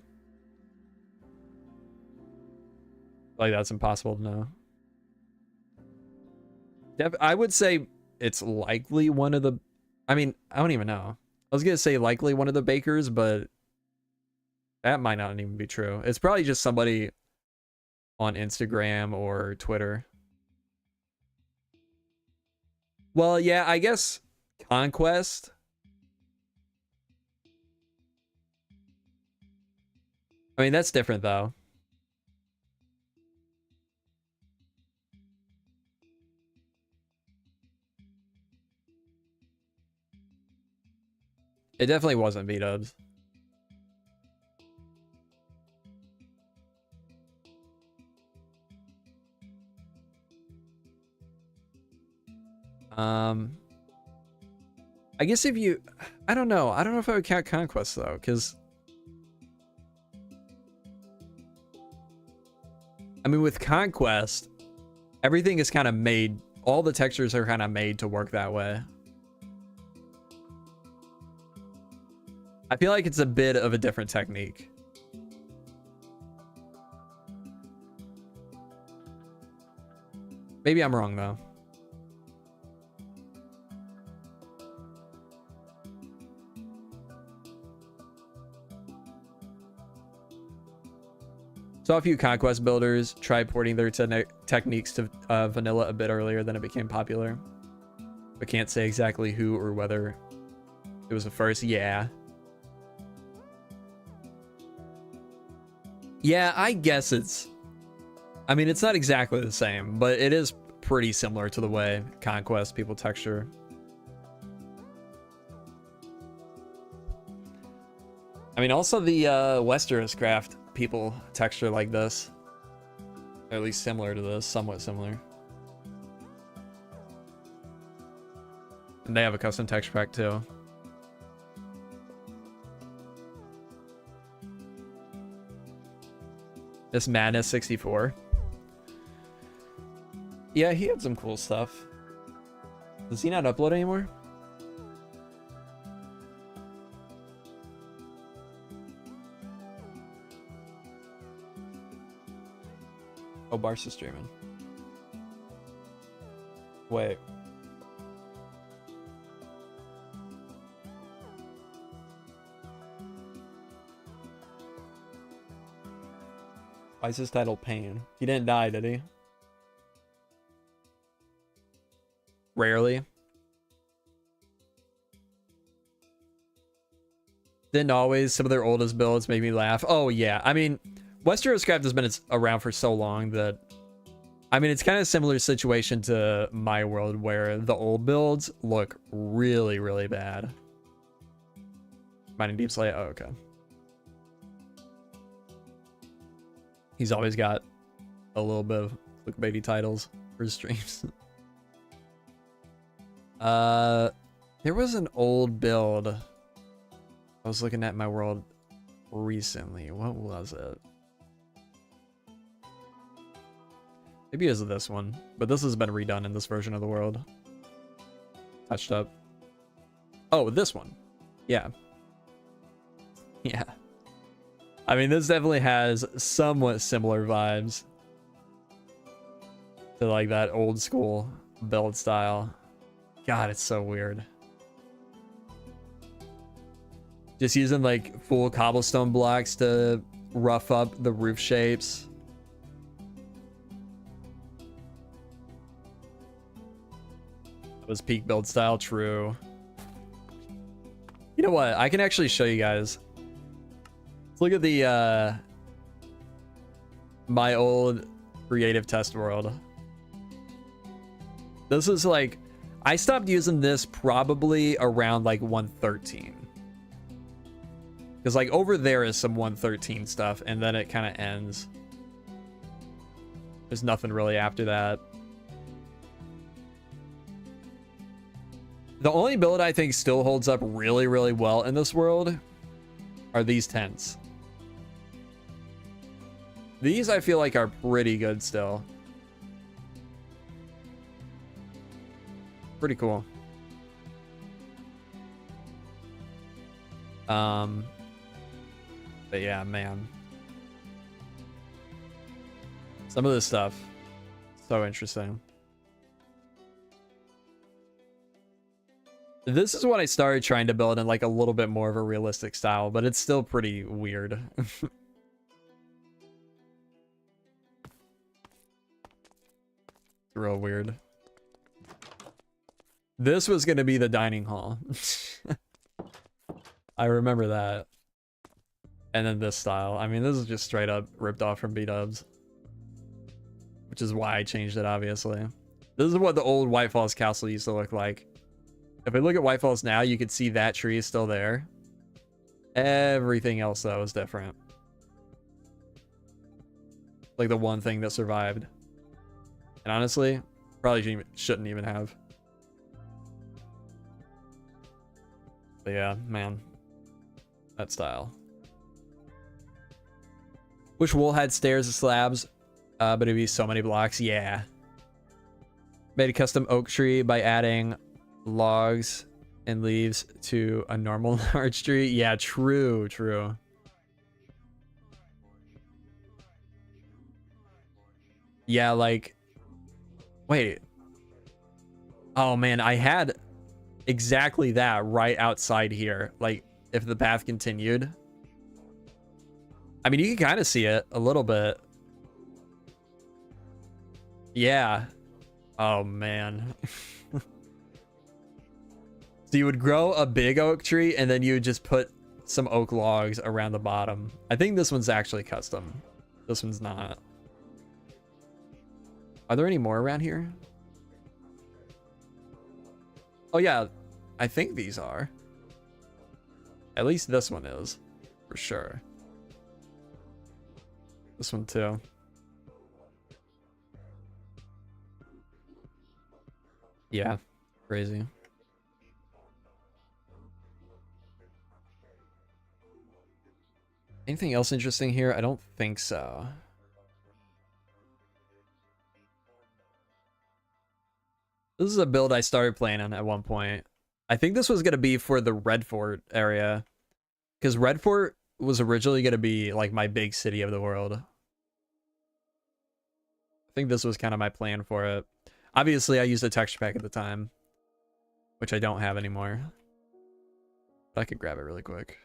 Like, that's impossible to know. I would say it's likely one of the... I mean, I don't even know. I was going to say likely one of the bakers, but That might not even be true. It's probably just somebody on Instagram or Twitter. Well, yeah, I guess Conquest. I mean, that's different though. It definitely wasn't B-dubs. I guess if you, I don't know if I would count Conquest though, because I mean with Conquest, everything is kind of made, all the textures are kind of made to work that way. I feel like it's a bit of a different technique. Maybe I'm wrong though. Saw a few Conquest builders try porting their techniques to vanilla a bit earlier than it became popular, but can't say exactly who or whether it was the first. Yeah, I guess it's, I mean, it's not exactly the same, but it is pretty similar to the way Conquest people texture. I mean, also the Westeros craft people texture like this, or at least similar to this, somewhat similar. And they have a custom texture pack too. This Madness 64. Yeah, he had some cool stuff. Does he not upload anymore? Oh, Barca's streaming. Wait. Why is his title Pain? He didn't die, did he? Rarely. Didn't always. Some of their oldest builds made me laugh. Oh, yeah. I mean, Westeros Craft has been around for so long that, I mean, it's kind of a similar situation to my world where the old builds look really, really bad. Mining Deep Slate. Oh, okay. He's always got a little bit of clickbaity titles for his streams. There was an old build I was looking at my world recently. What was it? Maybe it was this one, but this has been redone in this version of the world. Touched up. Oh, this one. Yeah. Yeah. I mean, this definitely has somewhat similar vibes to like that old school build style. God, it's so weird. Just using like full cobblestone blocks to rough up the roof shapes. That was peak build style, true. You know what? I can actually show you guys. Let's look at the my old creative test world. This is like, I stopped using this probably around like 113. Because like over there is some 113 stuff, and then it kind of ends. There's nothing really after that. The only build I think still holds up really, really well in this world are these tents. These I feel like are pretty good still. Pretty cool. But yeah, man. Some of this stuff, so interesting. This is what I started trying to build in like a little bit more of a realistic style, but it's still pretty weird. Real weird. This was going to be the dining hall. I remember that. And then this style. I mean, this is just straight up ripped off from B-dubs. Which is why I changed it, obviously. This is what the old White Falls castle used to look like. If I look at White Falls now, you can see that tree is still there. Everything else, though, is different. Like the one thing that survived. And honestly, probably shouldn't even have. But yeah, man. That style. Wish wool had stairs and slabs, but it'd be so many blocks. Yeah. Made a custom oak tree by adding logs and leaves to a normal large tree. Yeah, true, true. Yeah, like... Wait. Oh, man, I had exactly that right outside here. Like, if the path continued. I mean, you can kind of see it a little bit. Yeah. Oh, man. So you would grow a big oak tree, and then you would just put some oak logs around the bottom. I think this one's actually custom. This one's not. Are there any more around here? Oh, yeah. I think these are. At least this one is. For sure. This one, too. Yeah. Crazy. Anything else interesting here? I don't think so. This is a build I started playing on at one point. I think this was going to be for the Red Fort area. Because Red Fort was originally going to be like my big city of the world. I think this was kind of my plan for it. Obviously, I used a texture pack at the time. Which I don't have anymore. But I could grab it really quick.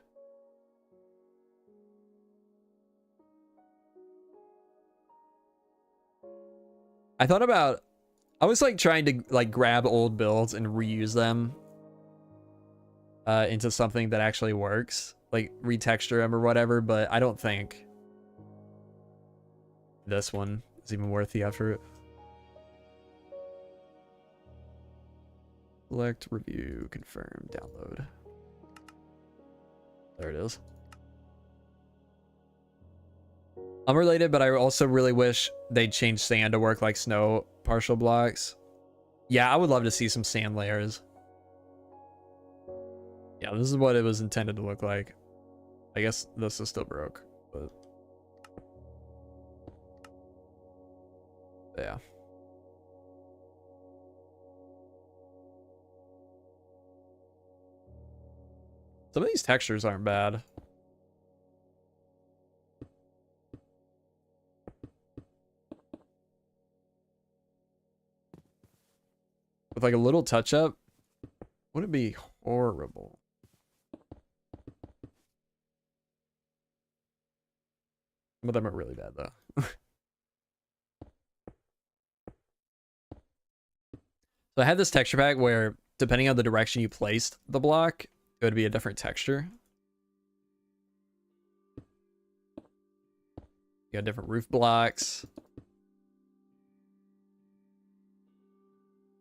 I thought about... I was like trying to like grab old builds and reuse them into something that actually works, like retexture them or whatever, but I don't think this one is even worth the effort. Select, review, confirm, download. There it is. Unrelated, but I also really wish they'd change sand to work like snow partial blocks. Yeah, I would love to see some sand layers. Yeah, this is what it was intended to look like. I guess this is still broke, but yeah. Some of these textures aren't bad. With like a little touch up, would it be horrible? Some of them are really bad though. So I had this texture pack where depending on the direction you placed the block, it would be a different texture. You got different roof blocks.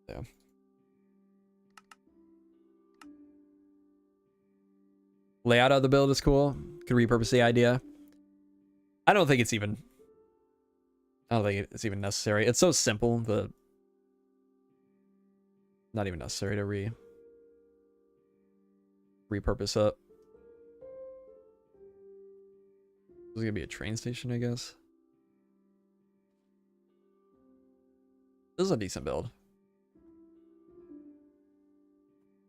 Yeah. Layout of the build is cool. Could repurpose the idea. I don't think it's even necessary. It's so simple, not even necessary to repurpose it. This is gonna be a train station, I guess. This is a decent build.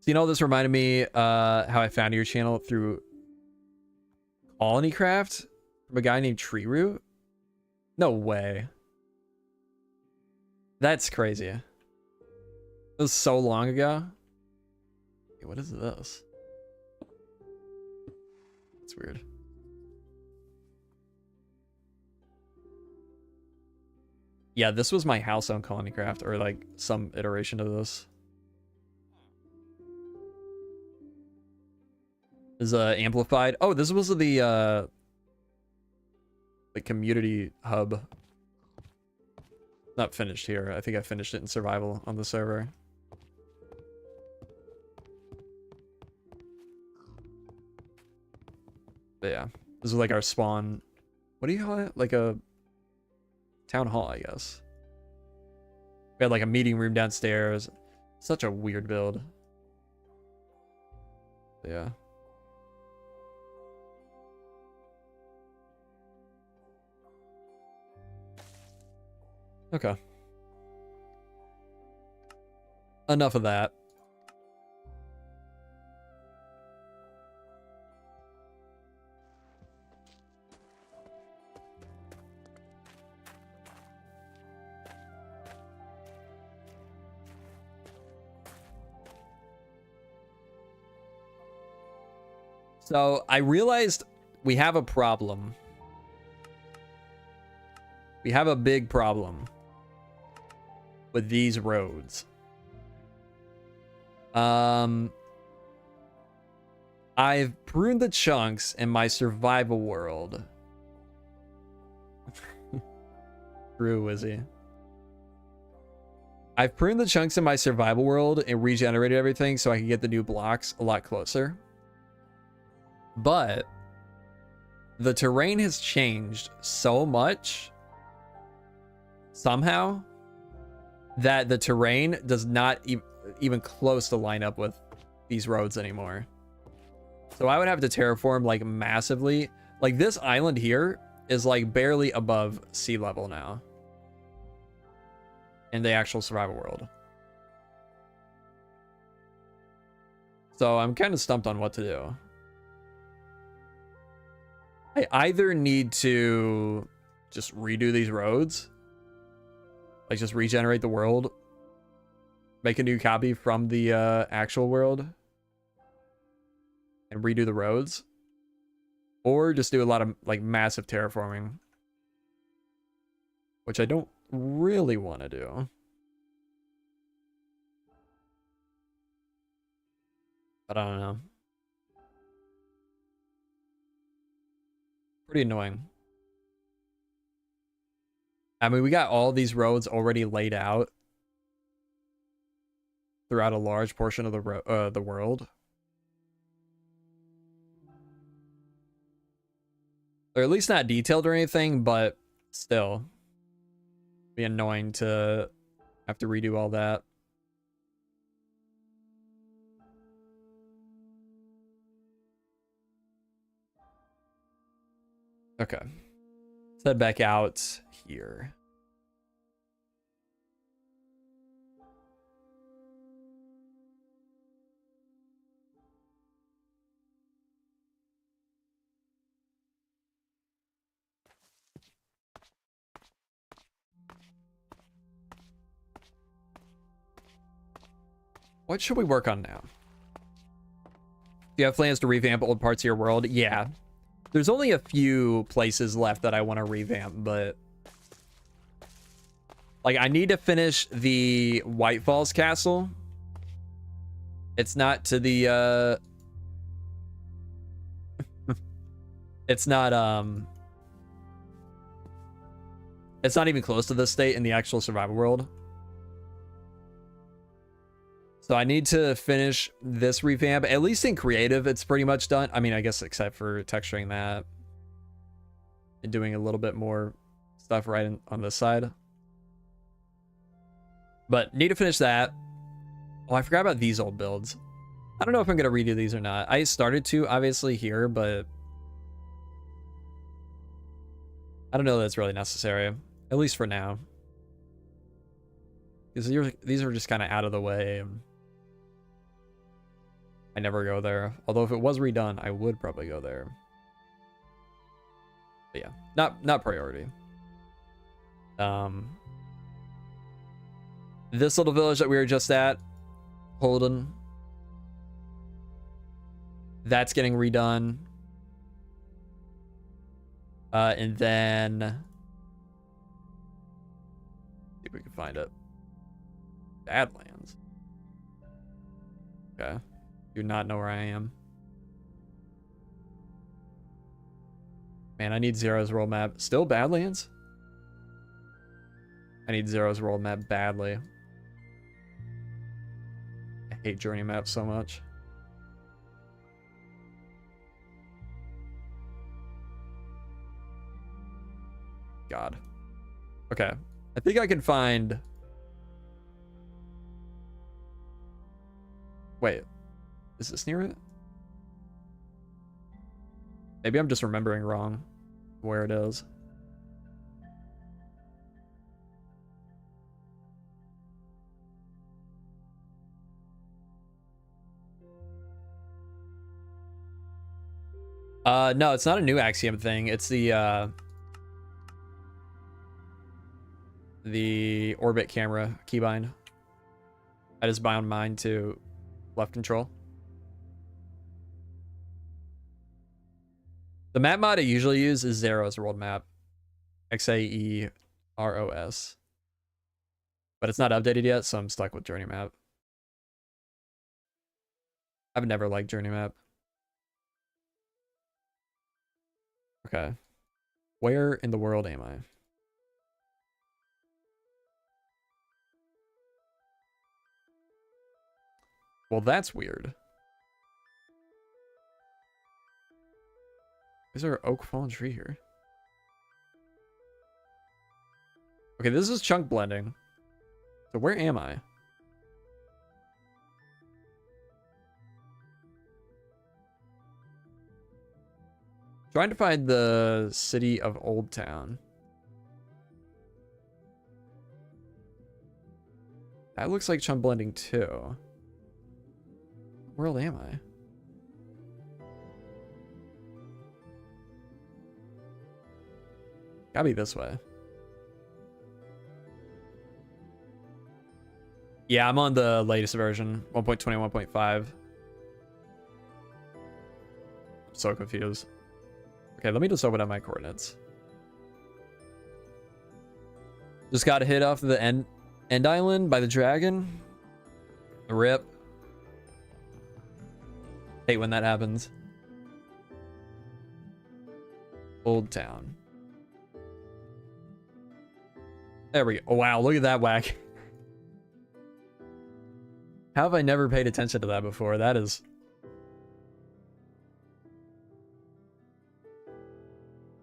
So, you know, this reminded me how I found your channel through Colony Craft from a guy named Tree Root. No way. That's crazy. It was so long ago. Hey, what is this? It's weird. Yeah, this was my house on Colonycraft, or like some iteration of this. Is amplified. Oh, this was the community hub. Not finished here. I think I finished it in survival on the server. But yeah, this is like our spawn. What do you call it? Like a town hall, I guess. We had like a meeting room downstairs. Such a weird build. But yeah. Okay. Enough of that. So I realized we have a problem. We have a big problem with these roads. I've pruned the chunks in my survival world. True, Wizzy. I've pruned the chunks in my survival world and regenerated everything so I can get the new blocks a lot closer. But the terrain has changed so much somehow that the terrain does not even close to line up with these roads anymore. So I would have to terraform like massively. Like this island here is like barely above sea level now in the actual survival world. So I'm kind of stumped on what to do. I either need to just redo these roads, like just regenerate the world, make a new copy from the actual world, and redo the roads, or just do a lot of like massive terraforming, which I don't really want to do. But I don't know. Pretty annoying. I mean, we got all these roads already laid out throughout a large portion of the world. Or at least not detailed or anything, but still. Be annoying to have to redo all that. Okay. Let's head back out here. What should we work on now? Do you have plans to revamp old parts of your world? Yeah. There's only a few places left that I want to revamp, but like I need to finish the White Falls Castle. It's not to the it's not even close to this state in the actual survival world. So I need to finish this revamp. At least in creative, it's pretty much done. I mean, I guess except for texturing that and doing a little bit more stuff right on this side. But need to finish that. Oh, I forgot about these old builds. I don't know if I'm going to redo these or not. I started to, obviously, here, but I don't know that it's really necessary. At least for now. Because these are just kind of out of the way. I never go there. Although if it was redone, I would probably go there. But yeah, not priority. This little village that we were just at, Holden. That's getting redone. And then see if we can find it. Badlands. Okay. Do not know where I am. Man, I need Zero's world map. Still Badlands? I need Zero's world map badly. I hate journey maps so much. God. Okay. I think I can find... Wait. Is this near it? Maybe I'm just remembering wrong where it is. No, it's not a new Axiom thing. It's the orbit camera keybind. I just bound mine to left control. The map mod I usually use is Zero's world map. XAEROS. But it's not updated yet, so I'm stuck with journey map. I've never liked journey map. Okay. Where in the world am I? Well, that's weird. Is there an oak fallen tree here? Okay, this is chunk blending. So where am I? Trying to find the city of Old Town. That looks like chunk blending too. Where am I? Gotta be this way. Yeah, I'm on the latest version, 1.20, 1.5. I'm so confused. Okay, let me just open up my coordinates. Just got hit off the end island by the dragon. Rip. Hate when that happens. Old Town. There we go. Oh, wow, look at that whack. How have I never paid attention to that before? That is...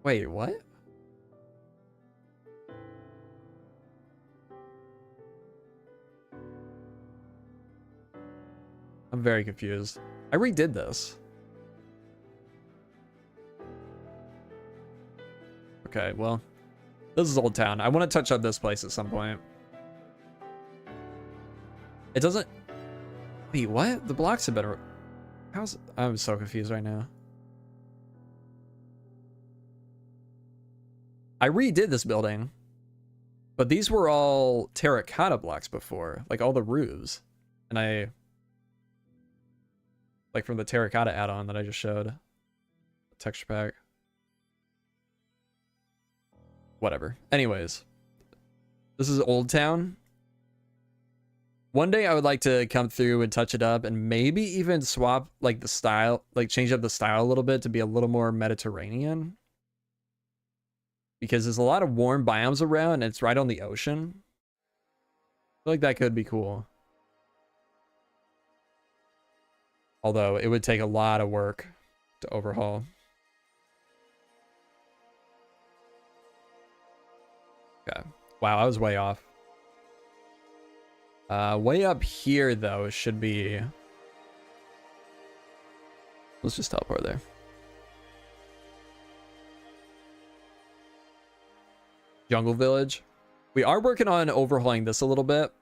Wait, what? I'm very confused. I redid this. Okay, well, this is Old Town. I want to touch up this place at some point. It doesn't... Wait, what? The blocks have been... How's... I'm so confused right now. I redid this building, but these were all terracotta blocks before, like all the roofs. And I... Like from the terracotta add-on that I just showed. Texture pack. Whatever. Anyways. This is Old Town. One day I would like to come through and touch it up and maybe even swap like the style, like change up the style a little bit to be a little more Mediterranean. Because there's a lot of warm biomes around and it's right on the ocean. I feel like that could be cool. Although it would take a lot of work to overhaul. Okay. Wow, I was way off. Way up here, though, should be... Let's just teleport there. Jungle Village. We are working on overhauling this a little bit.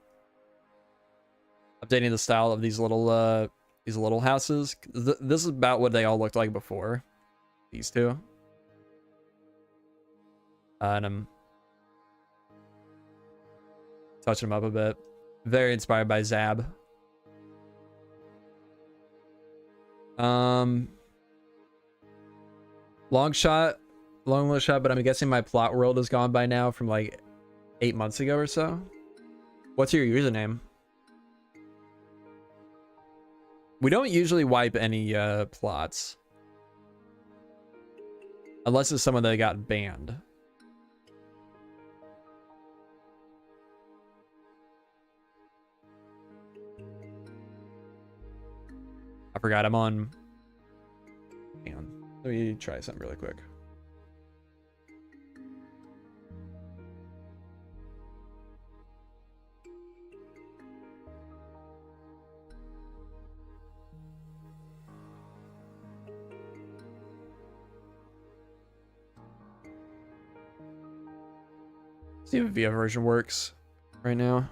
Updating the style of these little houses. This is about what they all looked like before. These two. And I'm touching them up a bit. Very inspired by Zab. Um, long shot, but I'm guessing my plot world is gone by now from like 8 months ago or so. What's your username? We don't usually wipe any plots. Unless it's someone that got banned. I forgot I'm on. Hang on. Let me try something really quick. See if VF version works right now.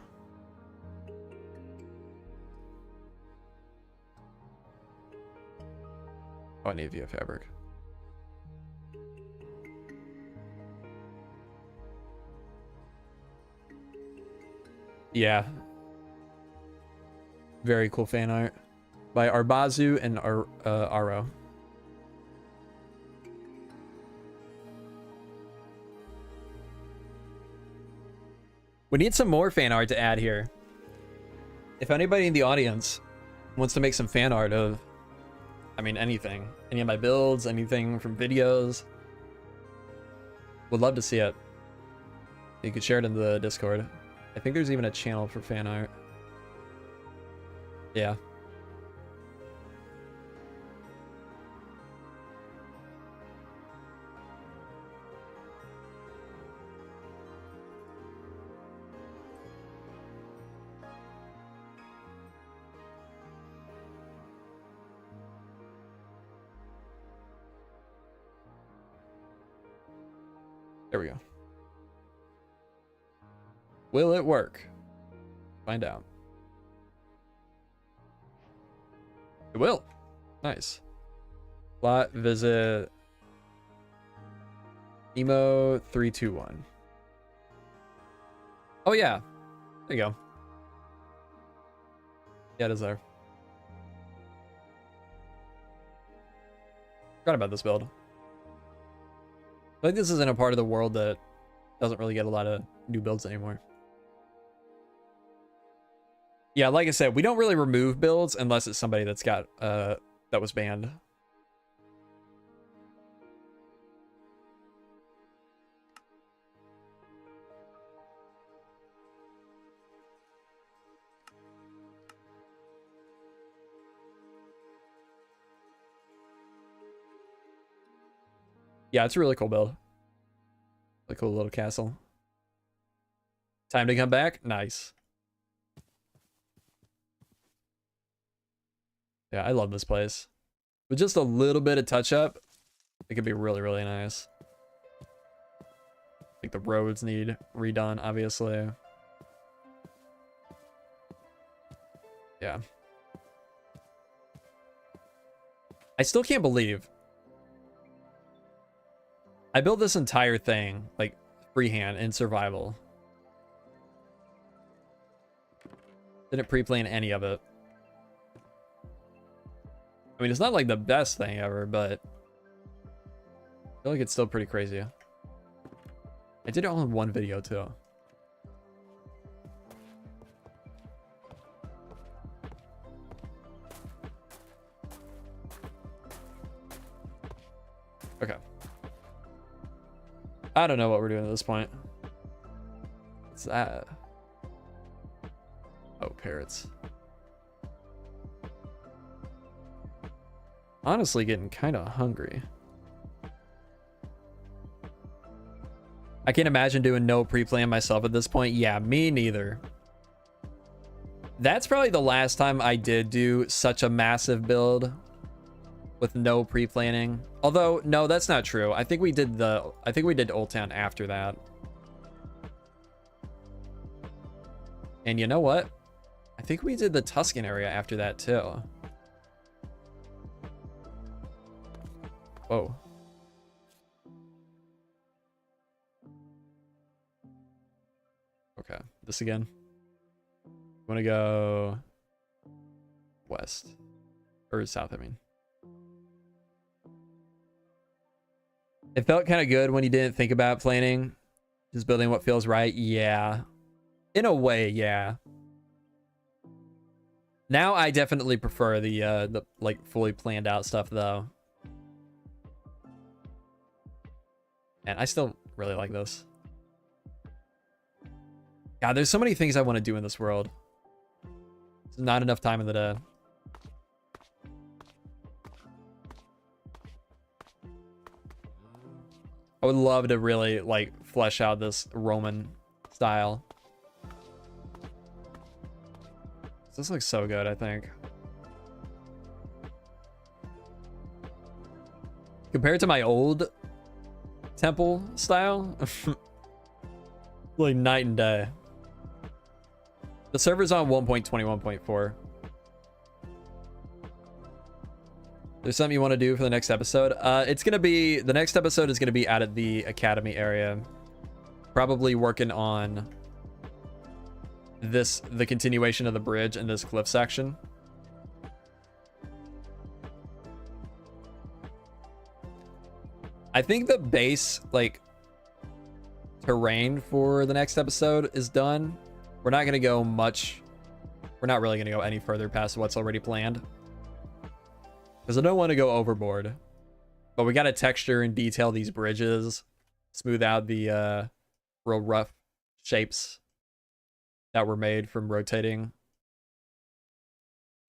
Oh, I need VF fabric. Yeah. Very cool fan art by Arbazu and Aro. We need some more fan art to add here. If anybody in the audience wants to make some fan art of, I mean, anything, any of my builds, anything from videos, would love to see it. You could share it in the Discord. I think there's even a channel for fan art. Yeah. There we go. Will it work? Find out. It will. Nice. Plot visit Emo 321. Oh yeah. There you go. Yeah, it is there. Forgot about this build. I think this isn't a part of the world that doesn't really get a lot of new builds anymore. Yeah, like I said, we don't really remove builds unless it's somebody that's got that was banned. Yeah, it's a really cool build. A cool little castle. Time to come back? Nice. Yeah, I love this place. With just a little bit of touch up, it could be really, really nice. I think the roads need redone, obviously. Yeah. I still can't believe I built this entire thing, like, freehand in survival. Didn't pre-plan any of it. I mean, it's not like the best thing ever, but I feel like it's still pretty crazy. I did it all in one video, too. Okay. I don't know what we're doing at this point. What's that? Oh, parrots. Honestly, getting kind of hungry. I can't imagine doing no pre-plan myself at this point. Yeah, me neither. That's probably the last time I did do such a massive build with no pre-planning. Although, no, that's not true. I think we did Old Town after that. And you know what? I think we did the Tuscan area after that too. Whoa. Okay, this again. Want to go west or south, I mean. It felt kind of good when you didn't think about planning. Just building what feels right. Yeah. In a way, yeah. Now I definitely prefer the like fully planned out stuff though. And I still really like this. God, there's so many things I want to do in this world. There's not enough time in the day. I would love to really like flesh out this Roman style. This looks so good, I think. Compared to my old temple style, like night and day. The server's on 1.21.4. There's something you want to do for the next episode? It's gonna be, the next episode is gonna be out at the academy area. Probably working on this, the continuation of the bridge in this cliff section. I think the base, like, terrain for the next episode is done. We're not gonna go much, we're not really gonna go any further past what's already planned. Because I don't want to go overboard. But we gotta texture and detail these bridges. Smooth out the real rough shapes that were made from rotating.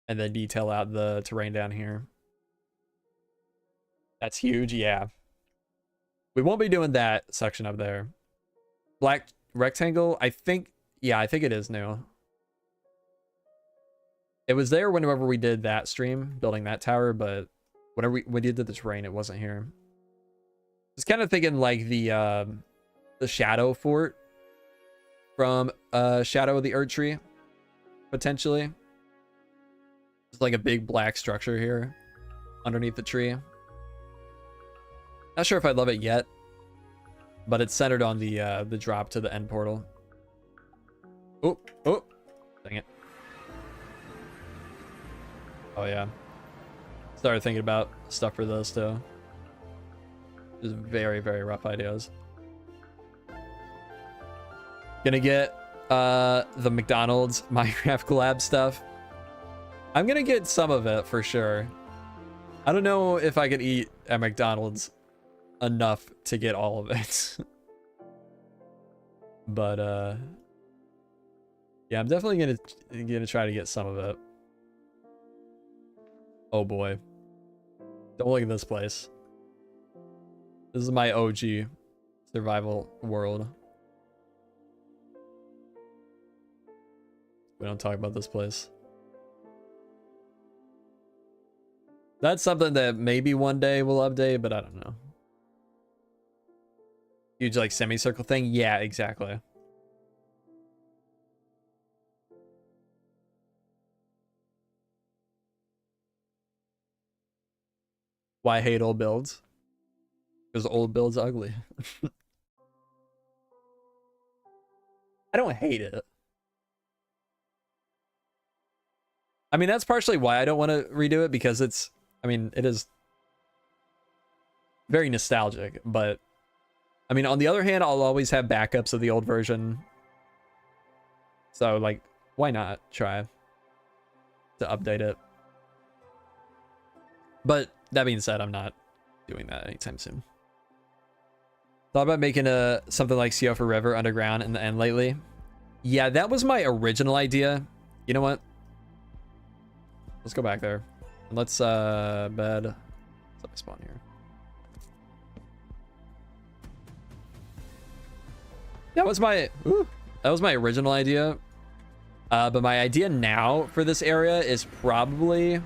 And then detail out the terrain down here. That's huge, yeah. We won't be doing that section up there. Black rectangle, I think, yeah, I think it is new. It was there whenever we did that stream, building that tower, but whenever we did the terrain, it wasn't here. Just kind of thinking like the shadow fort from Shadow of the Erd Tree, potentially. It's like a big black structure here underneath the tree. Not sure if I love it yet, but it's centered on the drop to the end portal. Oh, dang it. Oh yeah. Started thinking about stuff for those too. Just very, very rough ideas. Gonna get the McDonald's Minecraft collab stuff. I'm gonna get some of it for sure. I don't know if I could eat at McDonald's enough to get all of it. But yeah, I'm definitely gonna try to get some of it. Oh boy. Don't look at this place. This is my OG survival world. We don't talk about this place. That's something that maybe one day we'll update, but I don't know. Huge like semicircle thing? Yeah, exactly. Why I hate old builds? Because old builds are ugly. I don't hate it. I mean, that's partially why I don't want to redo it, because it's, I mean, it is very nostalgic, but I mean, on the other hand, I'll always have backups of the old version. So, like, why not try to update it? But that being said, I'm not doing that anytime soon. Thought about making something like Sea for River underground in the end lately. Yeah, that was my original idea. You know what? Let's go back there. And let's bed. Let me spawn here. That was my original idea. But my idea now for this area is probably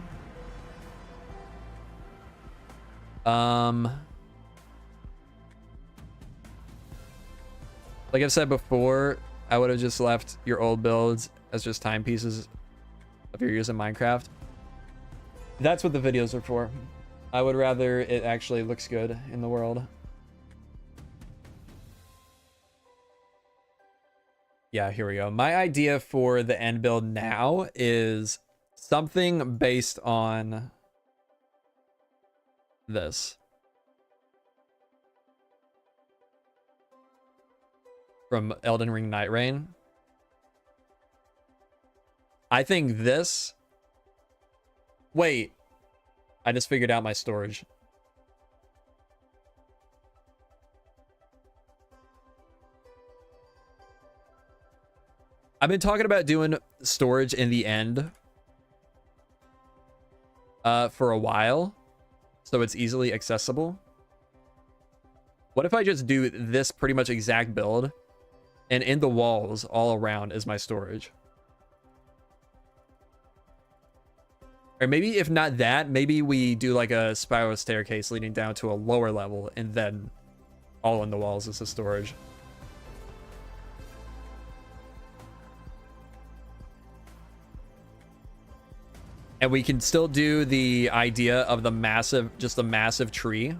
like I've said before, I would have just left your old builds as just timepieces of your use in Minecraft. That's what the videos are for. I would rather it actually looks good in the world. Yeah, here we go. My idea for the end build now is something based on this. from Elden Ring Night Rain. I think this... Wait. I just figured out my storage. I've been talking about doing storage in the end for a while, so it's easily accessible. What if I just do this pretty much exact build, and in the walls all around is my storage? Or maybe if not that, maybe we do like a spiral staircase leading down to a lower level, and then all in the walls is the storage. And we can still do the idea of the massive, just a massive tree.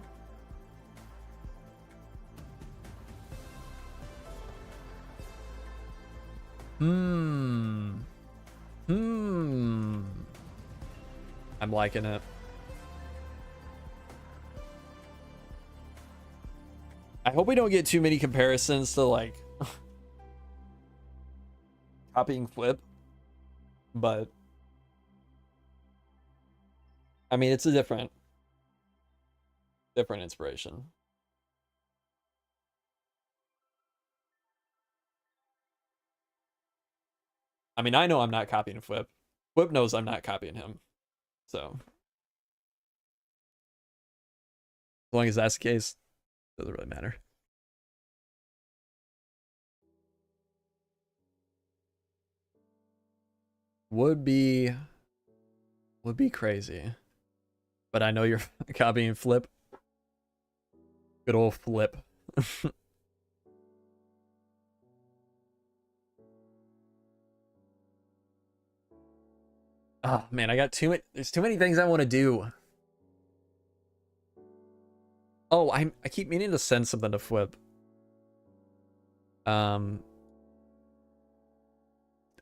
I'm liking it. I hope we don't get too many comparisons to like copying Flip, but I mean, it's a different inspiration. I mean, I know I'm not copying Flip. Flip knows I'm not copying him. So, as long as that's the case, it doesn't really matter. Would be crazy. But I know you're copying Flip. Good old Flip. Oh man, I got there's too many things I want to do. Oh, I keep meaning to send something to Flip. I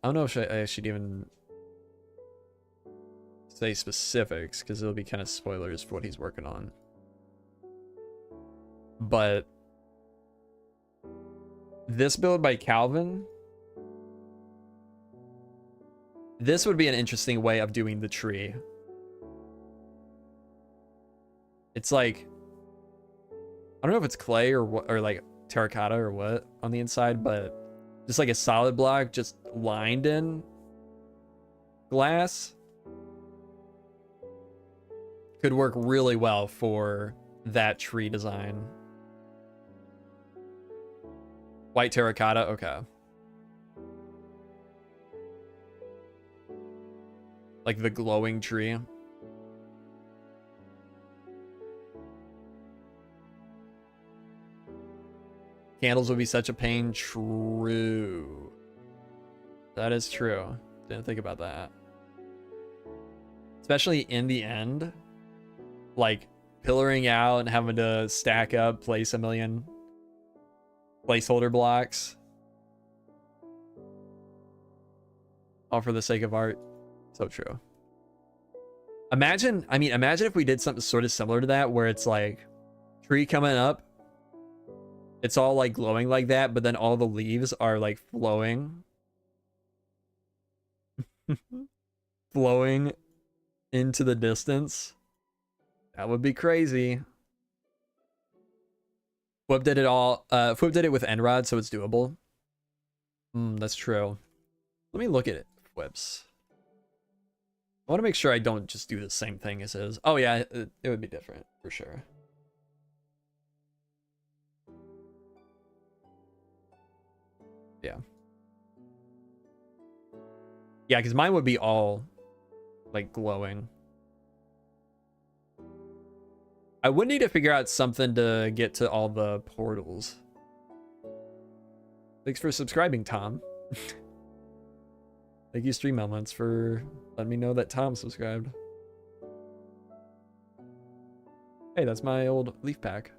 don't know if I should even say specifics, because it'll be kind of spoilers for what he's working on. But this build by Calvin, this would be an interesting way of doing the tree. It's like, I don't know if it's clay or what, or like terracotta or what on the inside, but just like a solid block just lined in glass could work really well for that tree design. White terracotta, okay. Like the glowing tree. Candles would be such a pain. True. That is true. Didn't think about that. Especially in the end. Like, pillaring out and having to stack up, place a million placeholder blocks. All for the sake of art. So true. Imagine if we did something sort of similar to that, where it's like, tree coming up. It's all like glowing like that, but then all the leaves are like flowing. Flowing into the distance. That would be crazy. Flip did it all. Flip did it with Enrod, so it's doable. That's true. Let me look at it. Flips. I want to make sure I don't just do the same thing as his. Oh yeah, it would be different for sure. Yeah. Yeah, because mine would be all like glowing. I would need to figure out something to get to all the portals. Thanks for subscribing, Tom. Thank you, Stream Elements, for letting me know that Tom subscribed. Hey, that's my old leaf pack.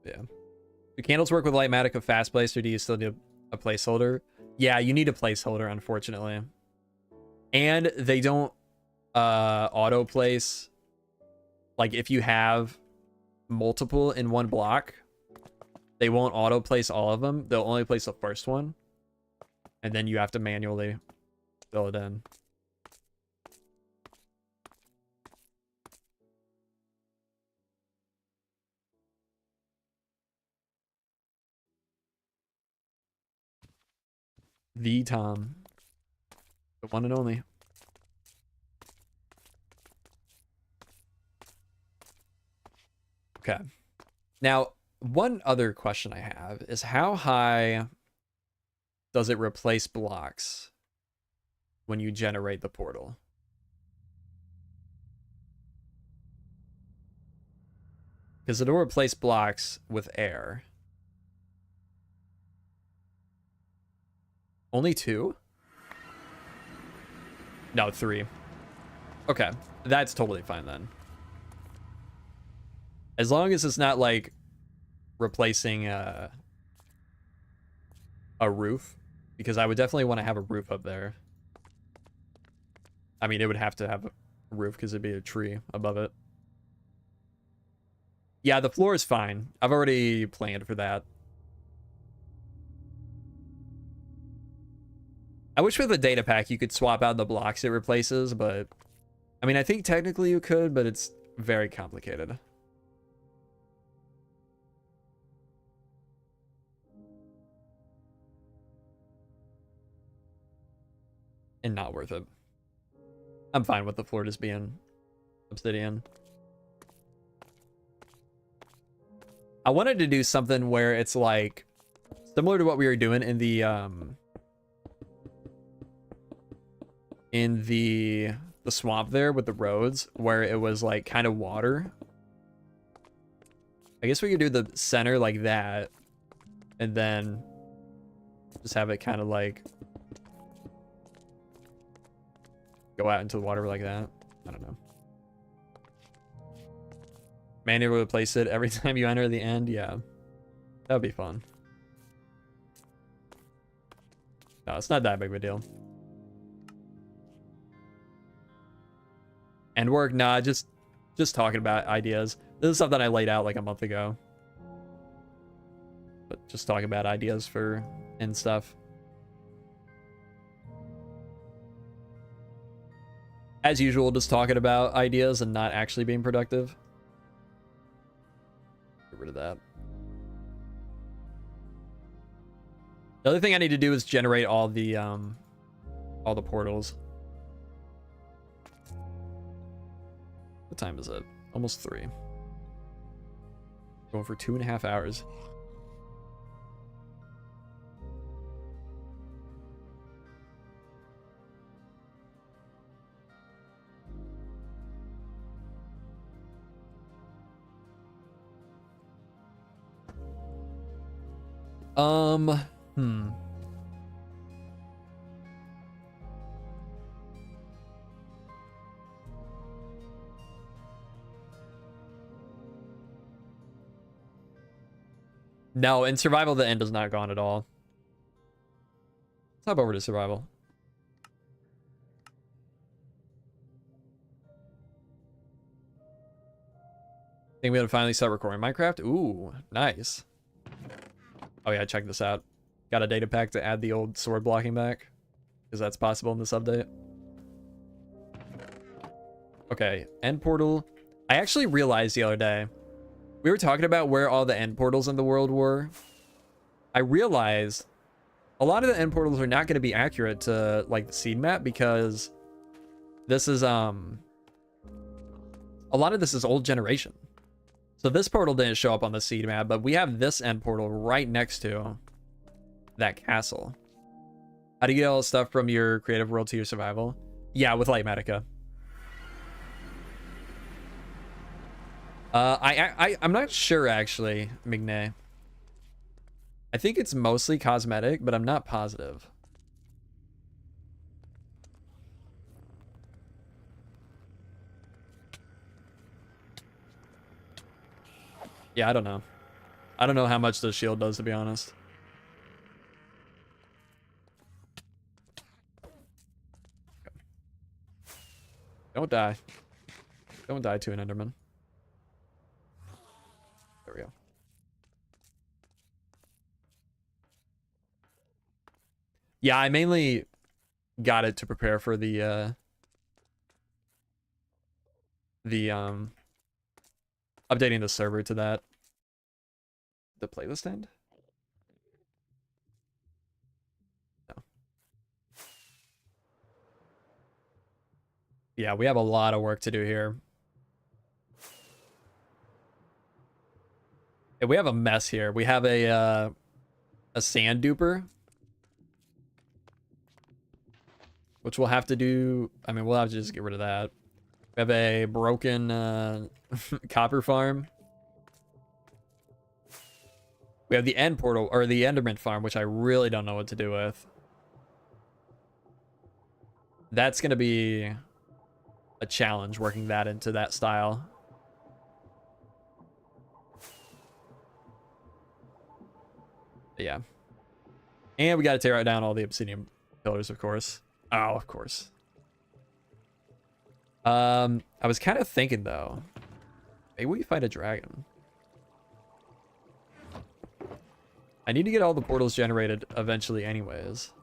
Yeah. Do candles work with Lightmatic of Fast Place, or do you still need a placeholder? Yeah, you need a placeholder, unfortunately. And they don't auto place. Like, if you have multiple in one block, they won't auto place all of them. They'll only place the first one. And then you have to manually fill it in. The Tom. The one and only. Okay. Now, one other question I have is how high does it replace blocks when you generate the portal? Because it'll replace blocks with air. Only 2? No, 3. Okay, that's totally fine then. As long as it's not like replacing a roof, because I would definitely want to have a roof up there. I mean, it would have to have a roof because it'd be a tree above it. Yeah, the floor is fine. I've already planned for that. I wish with the data pack you could swap out the blocks it replaces, but I mean, I think technically you could, but it's very complicated. And not worth it. I'm fine with the floor just being obsidian. I wanted to do something where it's like similar to what we were doing in the swamp there with the roads, where it was like kind of water. I guess we could do the center like that, and then just have it kind of like go out into the water like that. I don't know. Manually replace it every time you enter the end. Yeah, that would be fun. No, it's not that big of a deal. End work? Nah, just talking about ideas. This is something I laid out like a month ago. But just talking about ideas for end stuff. As usual, just talking about ideas and not actually being productive. Get rid of that. The other thing I need to do is generate all the portals. What time is it? Almost 3. Going for 2.5 hours. No, in survival, the end is not gone at all. Let's hop over to survival. Think we gotta finally start recording Minecraft? Ooh, nice. Oh yeah, check this out. Got a data pack to add the old sword blocking back, because that's possible in this update. Okay, end portal. I actually realized the other day, we were talking about where all the end portals in the world were. I realized a lot of the end portals are not going to be accurate to like the seed map, because this is a lot of this is old generation. So this portal didn't show up on the seed map, but we have this end portal right next to that castle. How do you get all the stuff from your creative world to your survival? Yeah, with Lightmatica. I'm not sure actually, Migne. I think it's mostly cosmetic, but I'm not positive. Yeah, I don't know. I don't know how much the shield does, to be honest. Don't die. Don't die to an Enderman. Yeah, I mainly got it to prepare for the updating the server to that. The playlist end? No. Yeah, we have a lot of work to do here. Yeah, we have a mess here. We have a sand duper, which we'll have to do. I mean, we'll have to just get rid of that. We have a broken copper farm. We have the end portal, or the Enderman farm, which I really don't know what to do with. That's going to be a challenge, working that into that style. But yeah. And we got to tear down all the obsidian pillars, of course. Oh, of course. I was kind of thinking, though. Maybe we fight a dragon. I need to get all the portals generated eventually anyways.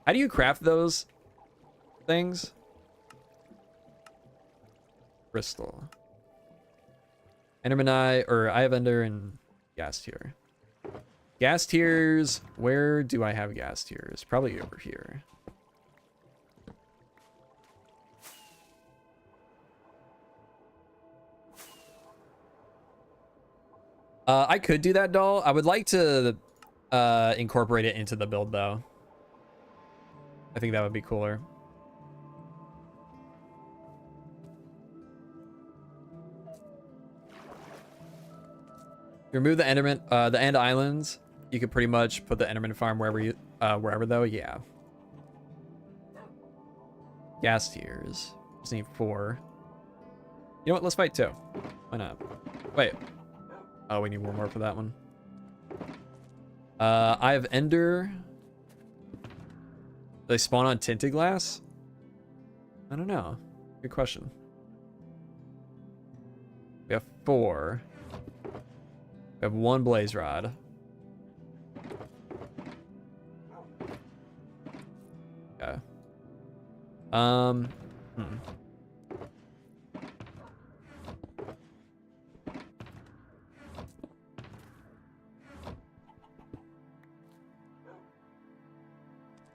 How do you craft those things? Crystal. Enderman Eye, or Eye of Ender and gas tier. Gas tiers, where do I have gas tiers? Probably over here. I could do that, doll. I would like to incorporate it into the build, though. I think that would be cooler. Remove the Enderman, the End Islands. You could pretty much put the Enderman farm wherever though. Yeah. Gas tiers. Just need 4. You know what? Let's fight 2. Why not? Wait. Oh, we need one more for that one. Eye of Ender. Do they spawn on tinted glass? I don't know. Good question. We have 4. We have 1 blaze rod. Okay.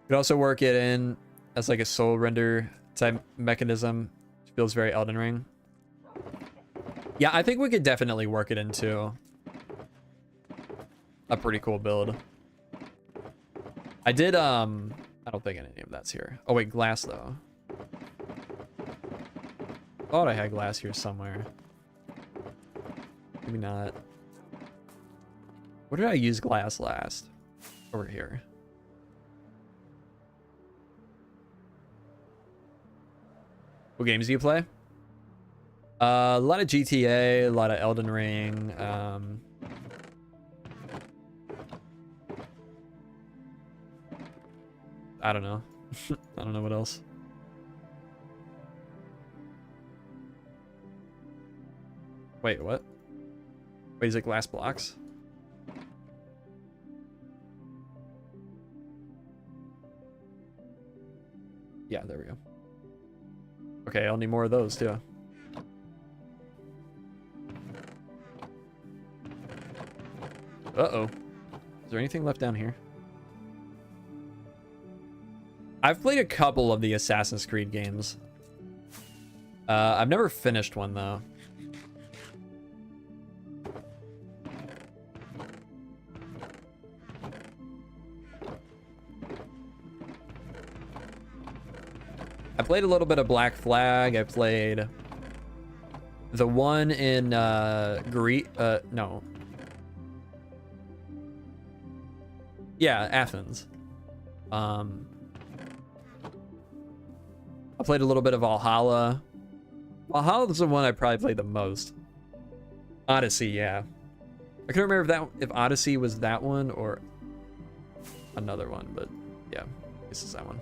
Could also work it in as like a soul render type mechanism. It feels very Elden Ring. Yeah, I think we could definitely work it into a pretty cool build. I did, I don't think any of that's here. Oh wait, glass though. Thought I had glass here somewhere. Maybe not. Where did I use glass last? Over here. What games do you play? A lot of GTA, a lot of Elden Ring. I don't know. I don't know what else. Wait, what? Wait, is it glass blocks? Yeah, there we go. Okay, I'll need more of those too. Uh-oh. Is there anything left down here? I've played a couple of the Assassin's Creed games. I've never finished one though. I played a little bit of Black Flag. I played the one in no. Yeah, Athens. I played a little bit of Valhalla. Valhalla is the one I probably played the most. Odyssey, yeah. I couldn't remember if Odyssey was that one or another one, but yeah, this is that one.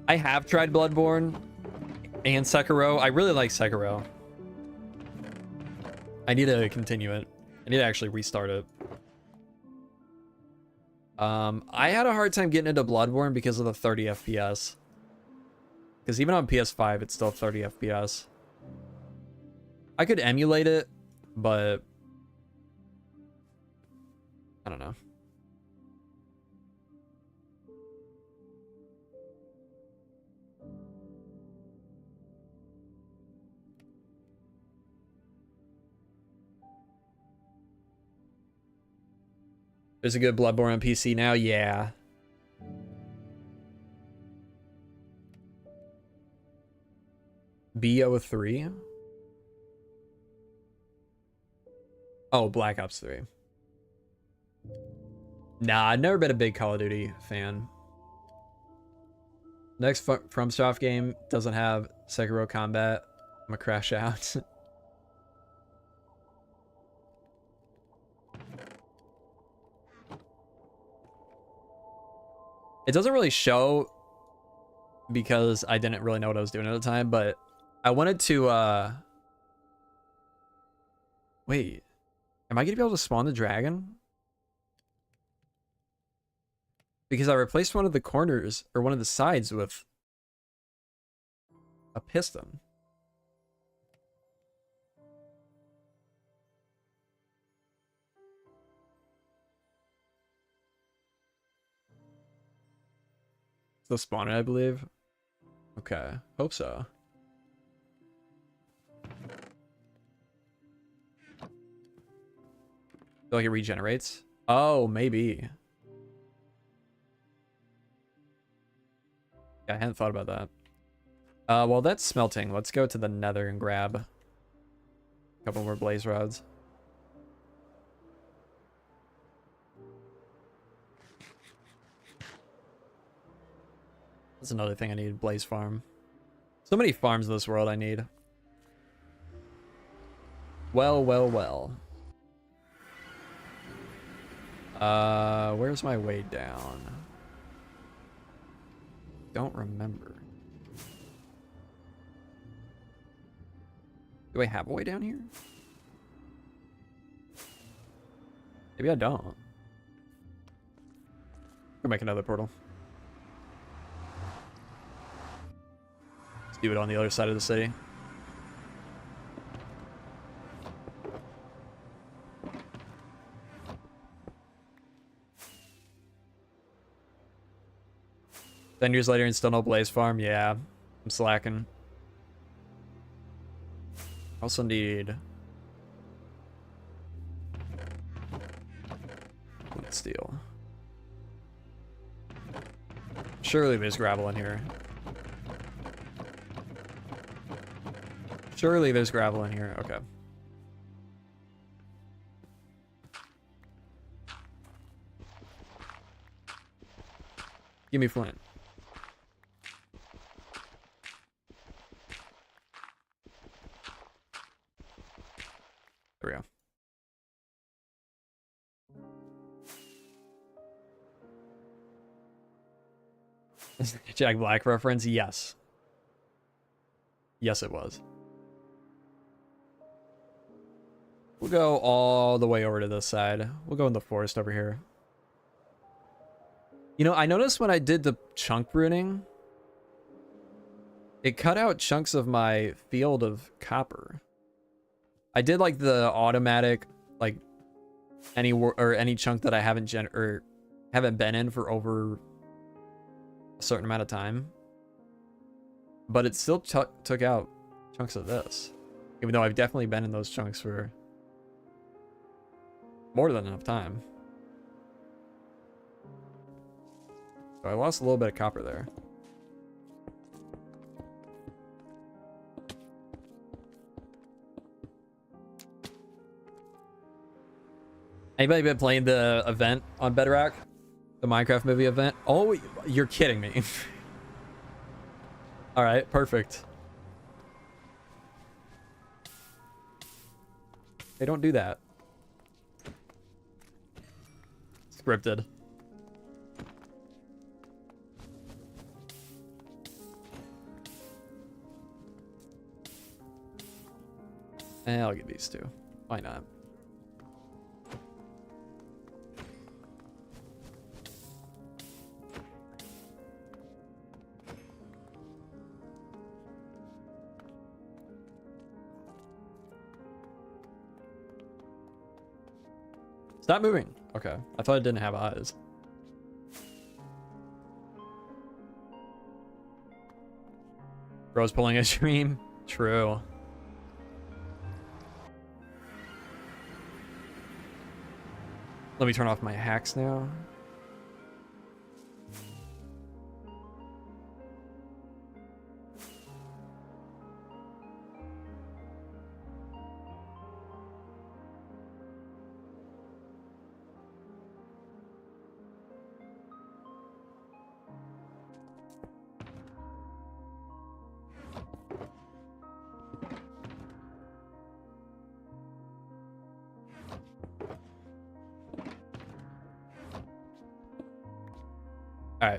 I have tried Bloodborne and Sekiro. I really like Sekiro. I need to continue it. I need to actually restart it. I had a hard time getting into Bloodborne because of the 30 FPS. Because even on PS5, it's still 30 FPS. I could emulate it, but I don't know. There's a good Bloodborne on PC now? Yeah. BO3? Oh, Black Ops 3. Nah, I've never been a big Call of Duty fan. Next FromSoft game doesn't have Sekiro combat. I'm gonna crash out. It doesn't really show because I didn't really know what I was doing at the time, but I wanted to, wait. Am I gonna be able to spawn the dragon? Because I replaced one of the corners, or one of the sides with a piston. The spawner, I believe. Okay, hope so. Feel like it regenerates. Oh, maybe. Yeah, I hadn't thought about that. While that's smelting, let's go to the nether and grab a couple more blaze rods. That's another thing I need, blaze farm. So many farms in this world I need. Well, well, well. Where's my way down? Don't remember. Do I have a way down here? Maybe I don't. We'll make another portal. Let's do it on the other side of the city. Ten years later and still no blaze farm? Yeah, I'm slacking. Also need steel. Surely there's gravel in here. Surely there's gravel in here. Okay. Give me flint. There we go. Jack Black reference? Yes. Yes, it was. We'll go all the way over to this side. We'll go in the forest over here. You know, I noticed when I did the chunk pruning, it cut out chunks of my field of copper. I did like the automatic, like any chunk that I haven't been in for over a certain amount of time, but it still took out chunks of this, even though I've definitely been in those chunks for more than enough time. So I lost a little bit of copper there. Anybody been playing the event on Bedrock? The Minecraft movie event? Oh, you're kidding me. All right, perfect. They don't do that. Scripted. And I'll get these two. Why not? Stop moving. Okay. I thought it didn't have eyes. Bro's pulling a stream. True. Let me turn off my hacks now. All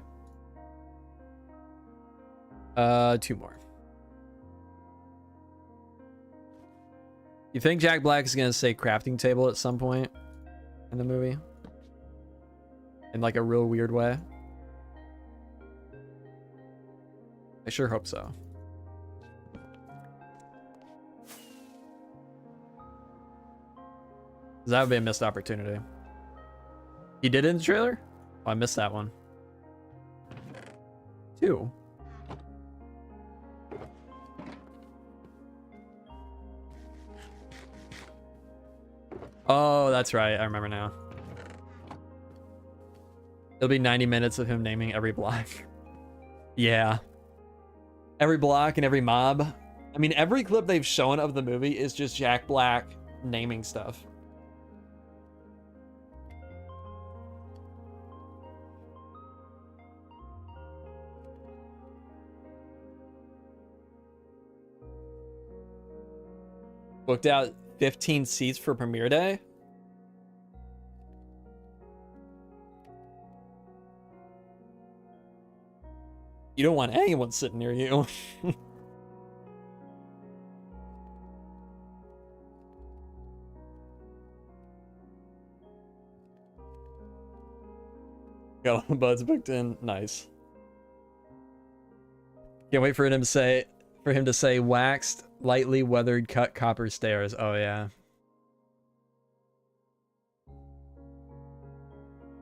right. Two more. You think Jack Black is gonna say crafting table at some point in the movie? In like a real weird way? I sure hope so. That would be a missed opportunity. He did it in the trailer? Oh, I missed that one. Two. Oh, that's right. I remember now. It'll be 90 minutes of him naming every block. Yeah. Every block and every mob. I mean, every clip they've shown of the movie is just Jack Black naming stuff. Booked out 15 seats for premiere day. You don't want anyone sitting near you. Got all the buds booked in. Nice. Can't wait for him to say waxed, lightly weathered cut copper stairs. Oh yeah.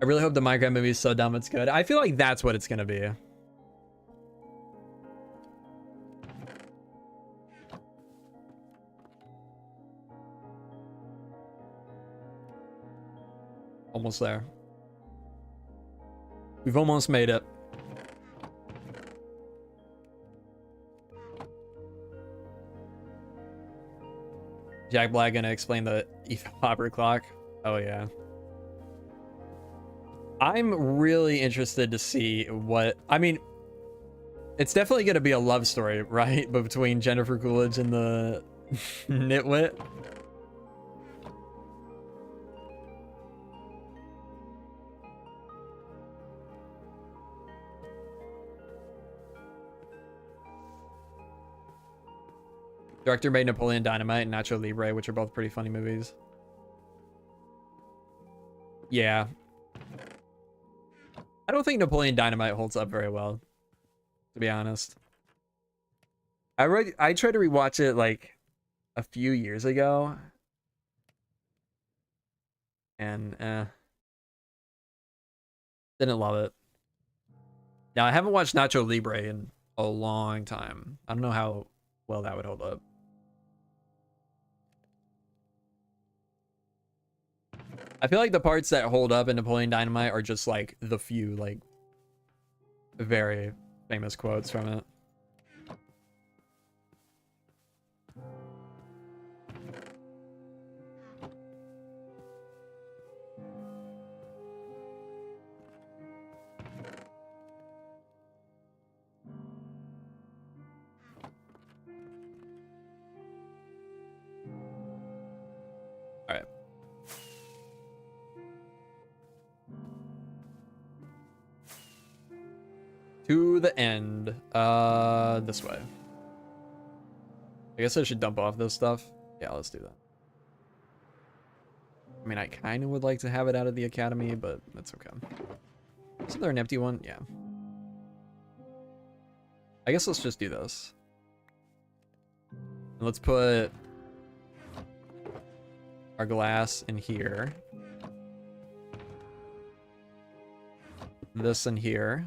I really hope the Minecraft movie is so dumb it's good. I feel like that's what it's gonna be. Almost there. We've almost made it. Jack Black gonna explain the Ethan Hopper clock. Oh yeah. I'm really interested to see what, I mean, it's definitely gonna be a love story, right? But between Jennifer Coolidge and the nitwit. Director made Napoleon Dynamite and Nacho Libre, which are both pretty funny movies. Yeah. I don't think Napoleon Dynamite holds up very well, to be honest. I tried to rewatch it like a few years ago. And didn't love it. Now I haven't watched Nacho Libre in a long time. I don't know how well that would hold up. I feel like the parts that hold up in Napoleon Dynamite are just like the few like very famous quotes from it. All right. To the end. This way. I guess I should dump off this stuff. Yeah, let's do that. I mean, I kind of would like to have it out of the academy, but that's okay. Isn't there an empty one? Yeah. I guess let's just do this. And let's put our glass in here. this in here.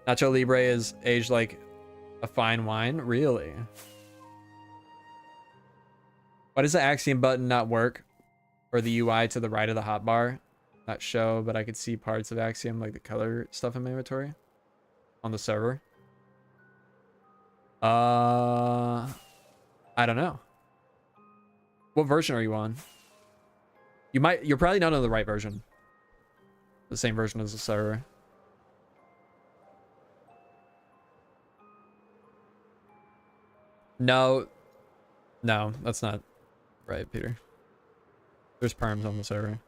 Nacho Libre is aged like a fine wine? Really? Why does the Axiom button not work? Or the UI to the right of the hotbar? Not show, but I could see parts of Axiom, like the color stuff in my inventory. On the server. I don't know. What version are you on? You're probably not on the right version. The same version as the server. No, that's not right, Peter. There's perms on the server.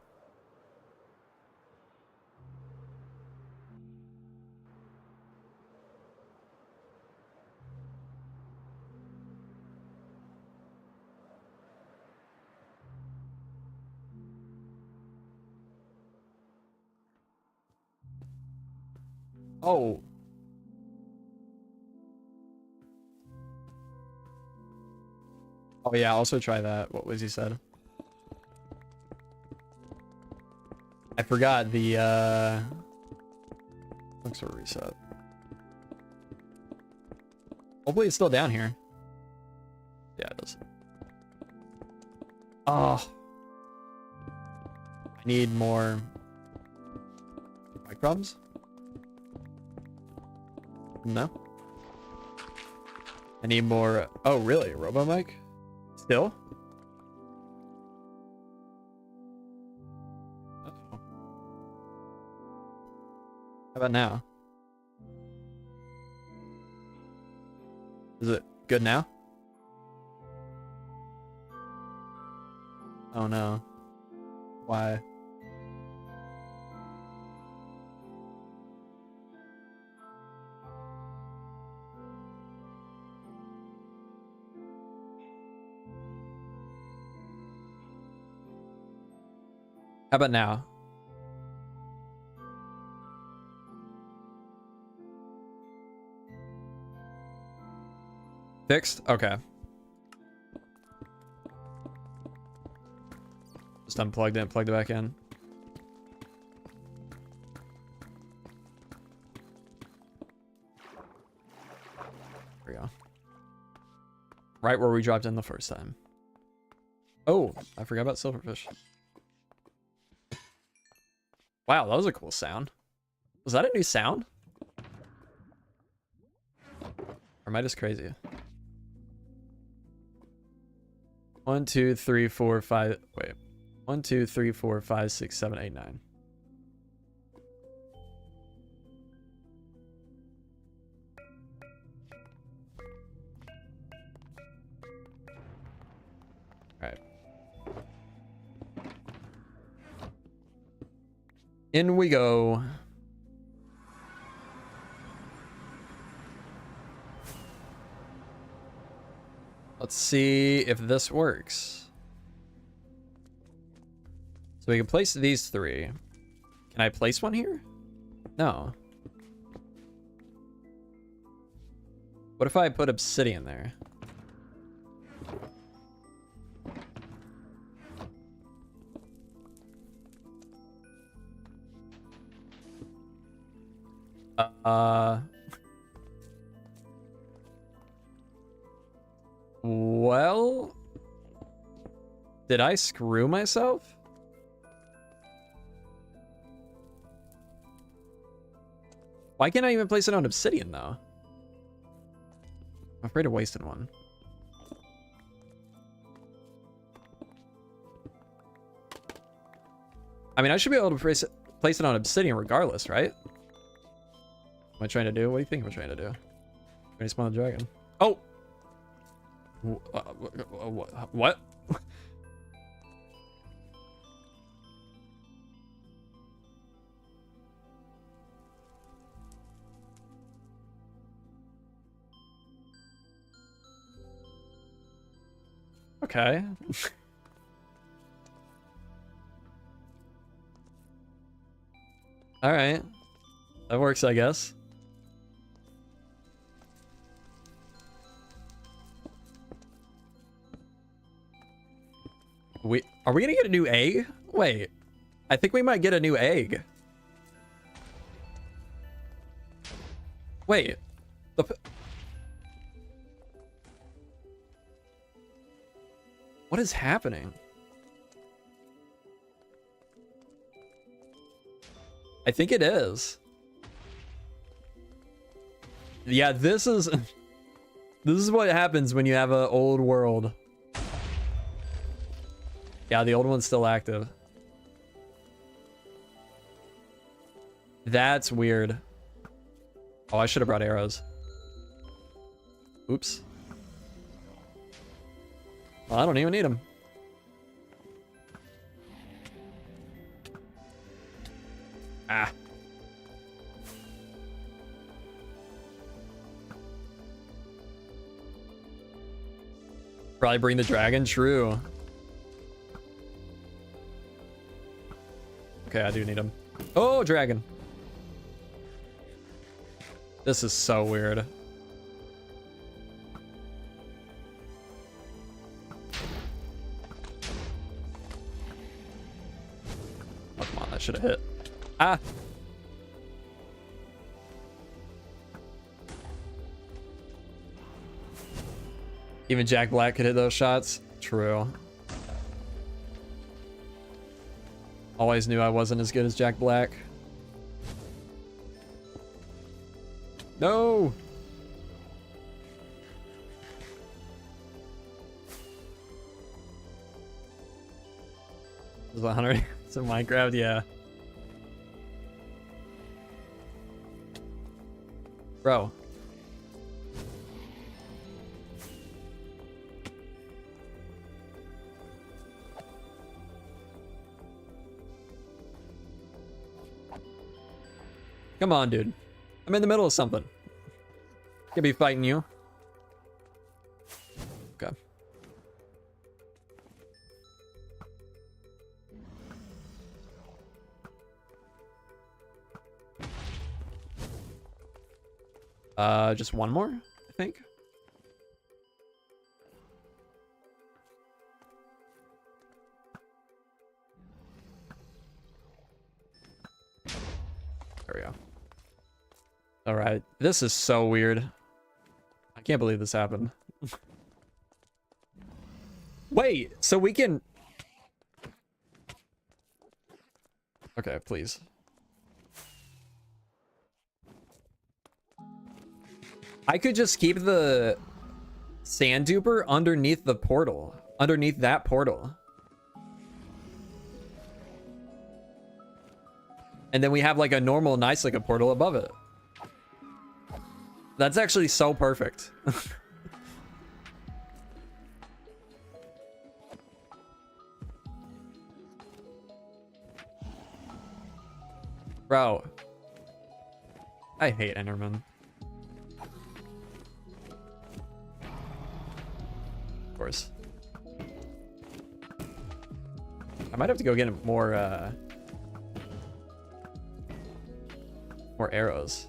Oh. Oh yeah, also try that. What was he said? I forgot the looks for reset. Hopefully it's still down here. Yeah, it does. Oh. I need more mic problems? No. I need more. Oh, really? Robo mic? Still? Uh-oh. How about now? Is it good now? Oh no. Why? How about now? Fixed? Okay. Just unplugged it, plugged it back in. There we go. Right where we dropped in the first time. Oh, I forgot about silverfish. Wow, that was a cool sound. Was that a new sound? Or am I just crazy? 1, 2, 3, 4, 5. Wait. 1, 2, 3, 4, 5, 6, 7, 8, 9. Alright. In we go. Let's see if this works. So we can place these three. Can I place one here? No. What if I put obsidian there? Well, did I screw myself? Why can't I even place it on obsidian though? I'm afraid of wasting one. I mean, I should be able to place it on obsidian regardless, right? What am I trying to do? What do you think I'm trying to do? Trying to spawn a dragon. Oh! What? Okay. All right. That works, I guess. Are we gonna get a new egg? Wait, I think we might get a new egg. Wait, what is happening? I think it is. Yeah, this is what happens when you have an old world. Yeah, the old one's still active. That's weird. Oh, I should have brought arrows. Oops. Well, I don't even need them. Ah. Probably bring the dragon. True. Okay, I do need him. Oh, dragon. This is so weird. Oh, come on, that should have hit. Ah. Even Jack Black could hit those shots. True. Always knew I wasn't as good as Jack Black. No. There's 100 in Minecraft, yeah. Bro. Come on, dude. I'm in the middle of something. Could be fighting you. Okay. Just one more, I think. There we go. All right, this is so weird. I can't believe this happened. Wait, so we can... Okay, please. I could just keep the sand duper underneath the portal. Underneath that portal. And then we have like a normal, nice, like a portal above it. That's actually so perfect. Bro. I hate Enderman. Of course. I might have to go get more arrows.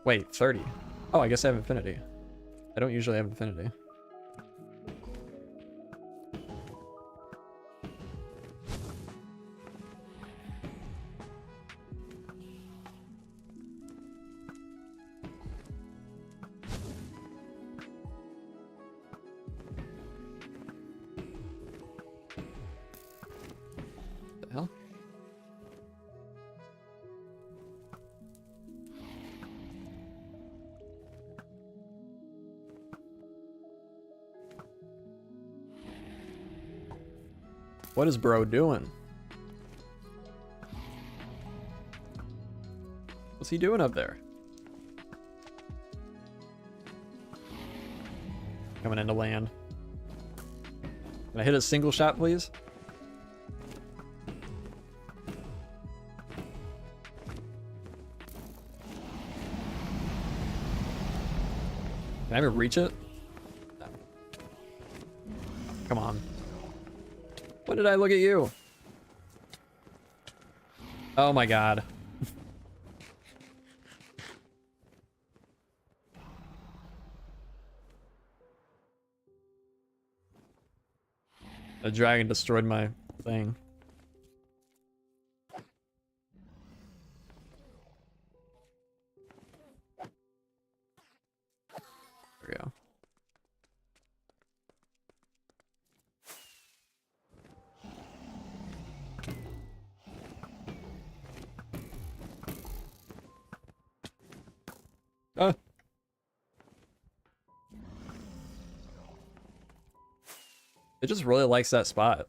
Wait, 30. Oh, I guess I have infinity. I don't usually have infinity. What the hell? What is bro doing? What's he doing up there? Coming into land. Can I hit a single shot, please? Can I even reach it? No. Come on. When did I look at you? Oh my god. A dragon destroyed my thing. There we go. It just really likes that spot.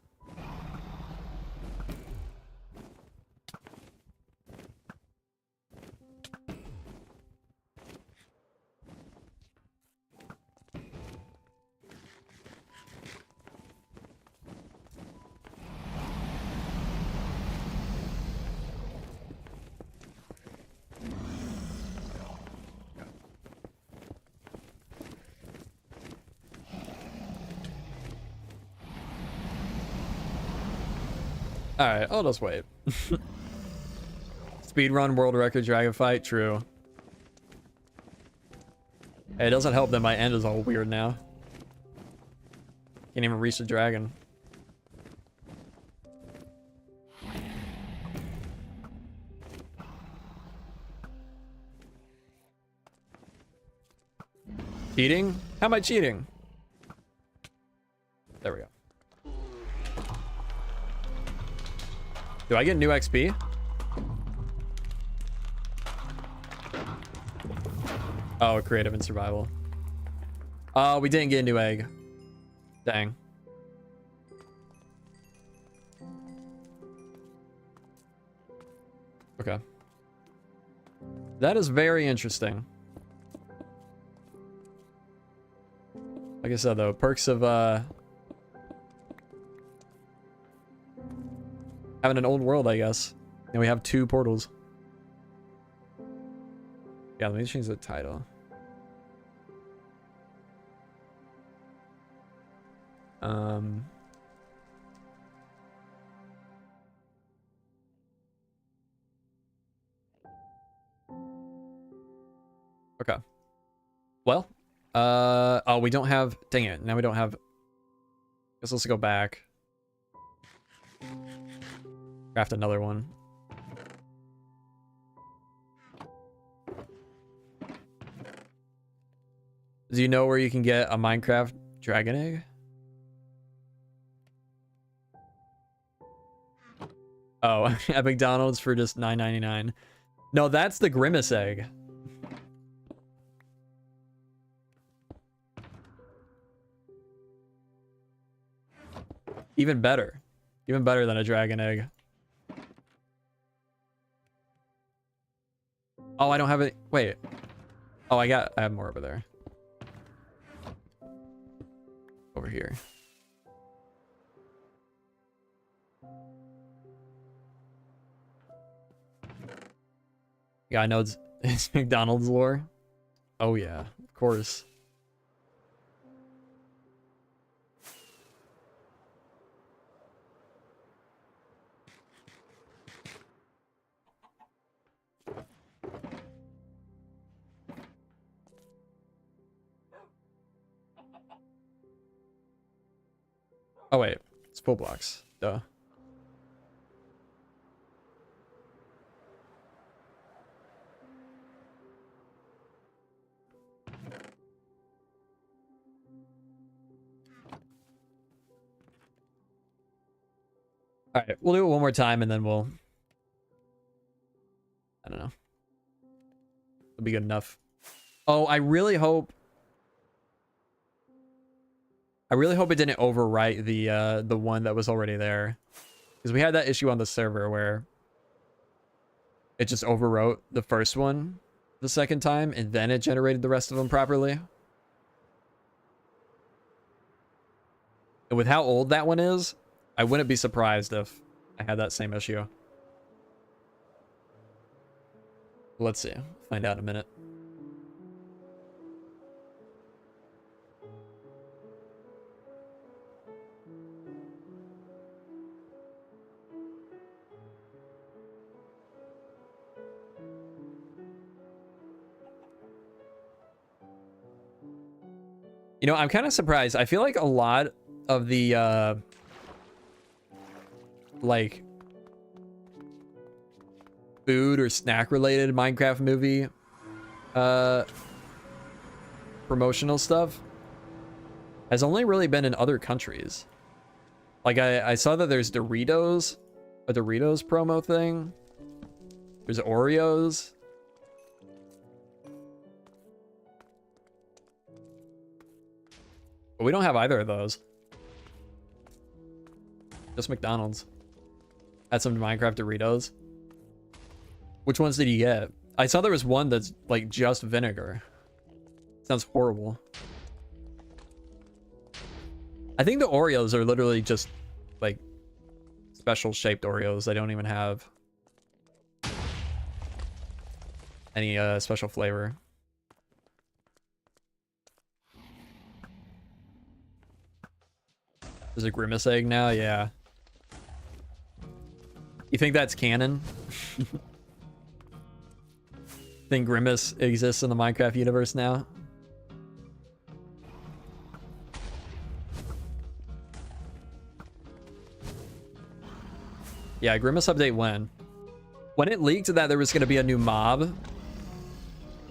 Alright, I'll just wait. Speedrun world record dragon fight, true. Hey, it doesn't help that my end is all weird now. Can't even reach the dragon. Cheating? How am I cheating? There we go. Do I get new XP? Oh, creative and survival. We didn't get a new egg. Dang. Okay. That is very interesting. Like I said, though, perks of having an old world, I guess. And we have 2 portals. Yeah, let me change the title. Okay. Well, oh, we don't have, dang it, now we don't have, guess let's go back. Craft another one. Do you know where you can get a Minecraft dragon egg? Oh, at McDonald's for just $9.99. No, that's the Grimace egg. Even better. Even better than a dragon egg. Oh, I don't have it. Wait. Oh, I have more over there. Over here. Yeah, I know it's McDonald's lore. Oh yeah, of course. Oh wait, it's full blocks. Duh. All right, we'll do it one more time and then we'll, I don't know. It'll be good enough. Oh, I really hope it didn't overwrite the one that was already there. Because we had that issue on the server where it just overwrote the first one the second time and then it generated the rest of them properly. And with how old that one is, I wouldn't be surprised if I had that same issue. Let's see. Find out in a minute. You know, I'm kind of surprised. I feel like a lot of the like food or snack related Minecraft movie promotional stuff has only really been in other countries. Like I saw that there's Doritos, a Doritos promo thing. There's Oreos. But we don't have either of those. Just McDonald's. Had some Minecraft Doritos. Which ones did you get? I saw there was one that's like just vinegar. Sounds horrible. I think the Oreos are literally just like special shaped Oreos. They don't even have any special flavor. There's a Grimace egg now? Yeah. You think that's canon? Think Grimace exists in the Minecraft universe now? Yeah, Grimace update when? When it leaked that there was going to be a new mob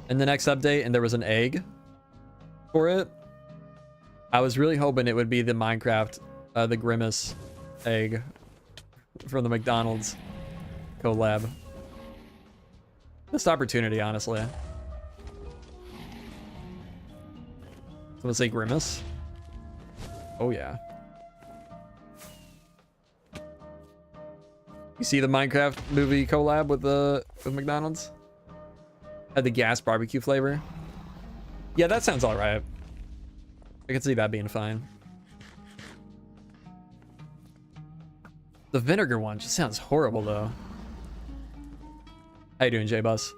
in the next update and there was an egg for it, I was really hoping it would be the Minecraft, the Grimace egg from the McDonald's collab. Missed opportunity, honestly. Someone say Grimace? Oh yeah. You see the Minecraft movie collab with McDonald's? Had the gas barbecue flavor. Yeah, that sounds all right. I can see that being fine. The vinegar one just sounds horrible though. How you doing, J-Bus?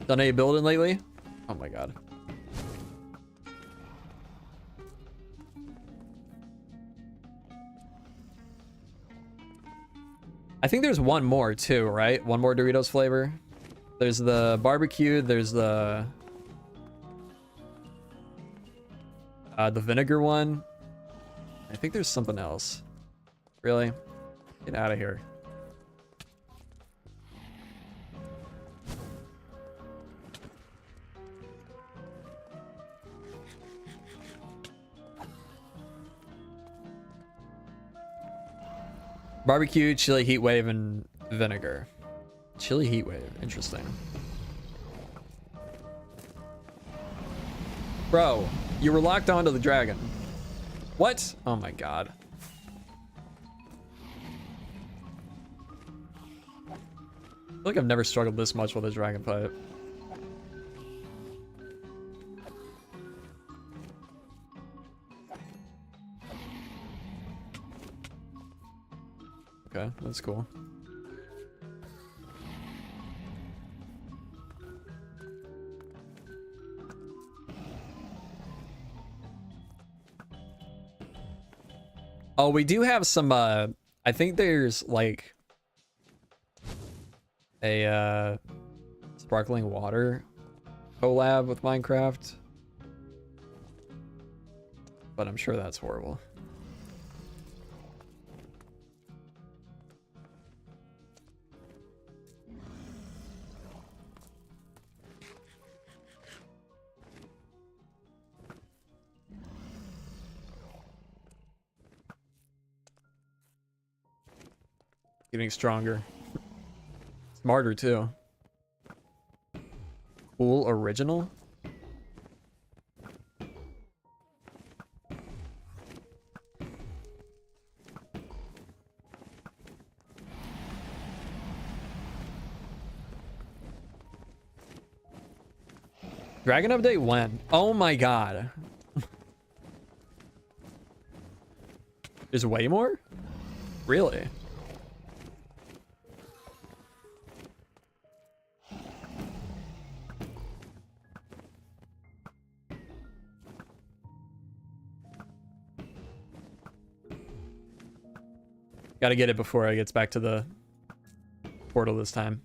Done any building lately? Oh my god. I think there's one more too, right? One more Doritos flavor. There's the barbecue, there's the vinegar one. I think there's something else. Really? Get out of here. Barbecue, chili heat wave, and vinegar. Chili heat wave. Interesting. Bro, you were locked onto the dragon. What? Oh my god. I feel like I've never struggled this much with a dragon pipe. Okay, that's cool. Oh, we do have some, I think there's like a sparkling water collab with Minecraft. But I'm sure that's horrible. Getting stronger. Smarter too. Cool original? Dragon update when? Oh my god. There's way more? Really? Gotta get it before I gets back to the portal this time.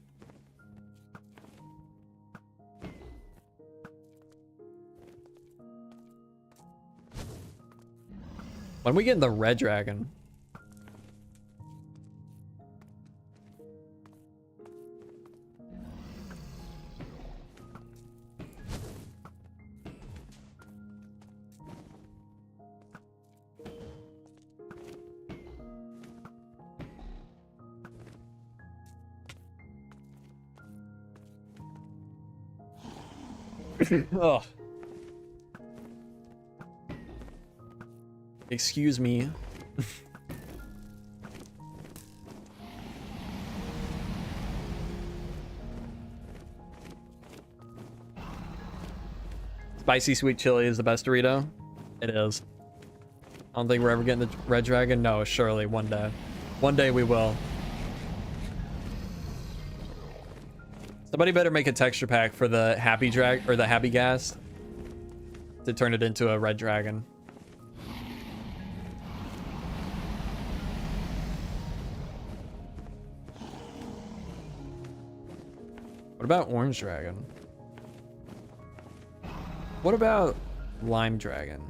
When we get the red dragon? Oh. Excuse me. Spicy sweet chili is the best Dorito. It is. I don't think we're ever getting the red dragon. No, surely one day. One day we will. Somebody better make a texture pack for the happy drag or the happy gas to turn it into a red dragon. What about orange dragon? What about lime dragon?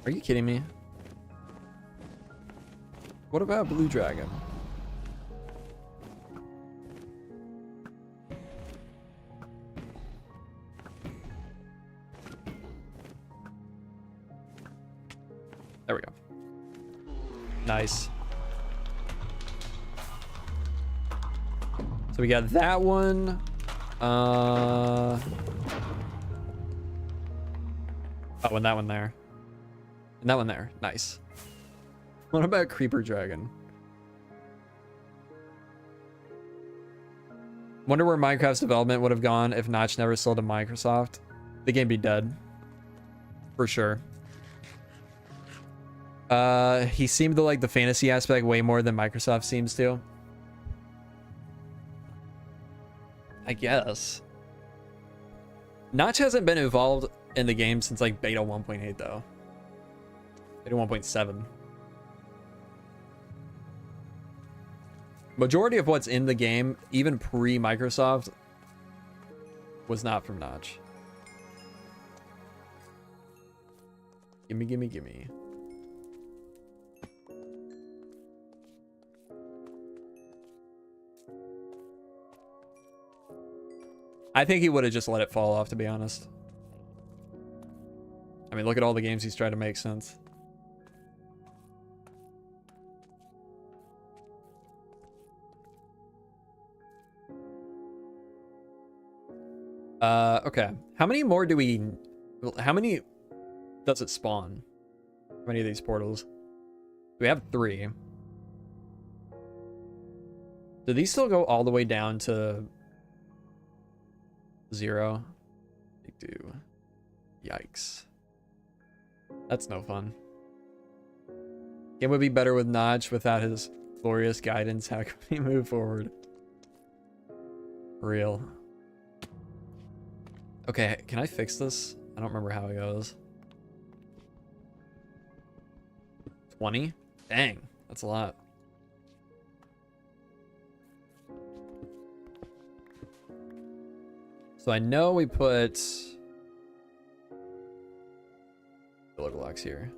Are you kidding me? What about blue dragon? There we go. Nice. So we got that one. Oh, and that one there. And that one there. Nice. What about creeper dragon? Wonder where Minecraft's development would have gone if Notch never sold to Microsoft. The game be dead. For sure. He seemed to like the fantasy aspect way more than Microsoft seems to. I guess. Notch hasn't been involved in the game since like beta 1.8 though. Beta 1.7. Majority of what's in the game, even pre-Microsoft, was not from Notch. Gimme, gimme, gimme. I think he would have just let it fall off, to be honest. I mean, look at all the games he's tried to make since. Okay. How many more do we... How many does it spawn? How many of these portals? We have 3. Do these still go all the way down to 0? They do. Yikes. That's no fun. Game would be better with Notch without his glorious guidance. How can we move forward? Real. Okay, can I fix this? I don't remember how it goes. 20? Dang, that's a lot. So I know we put pillar blocks here.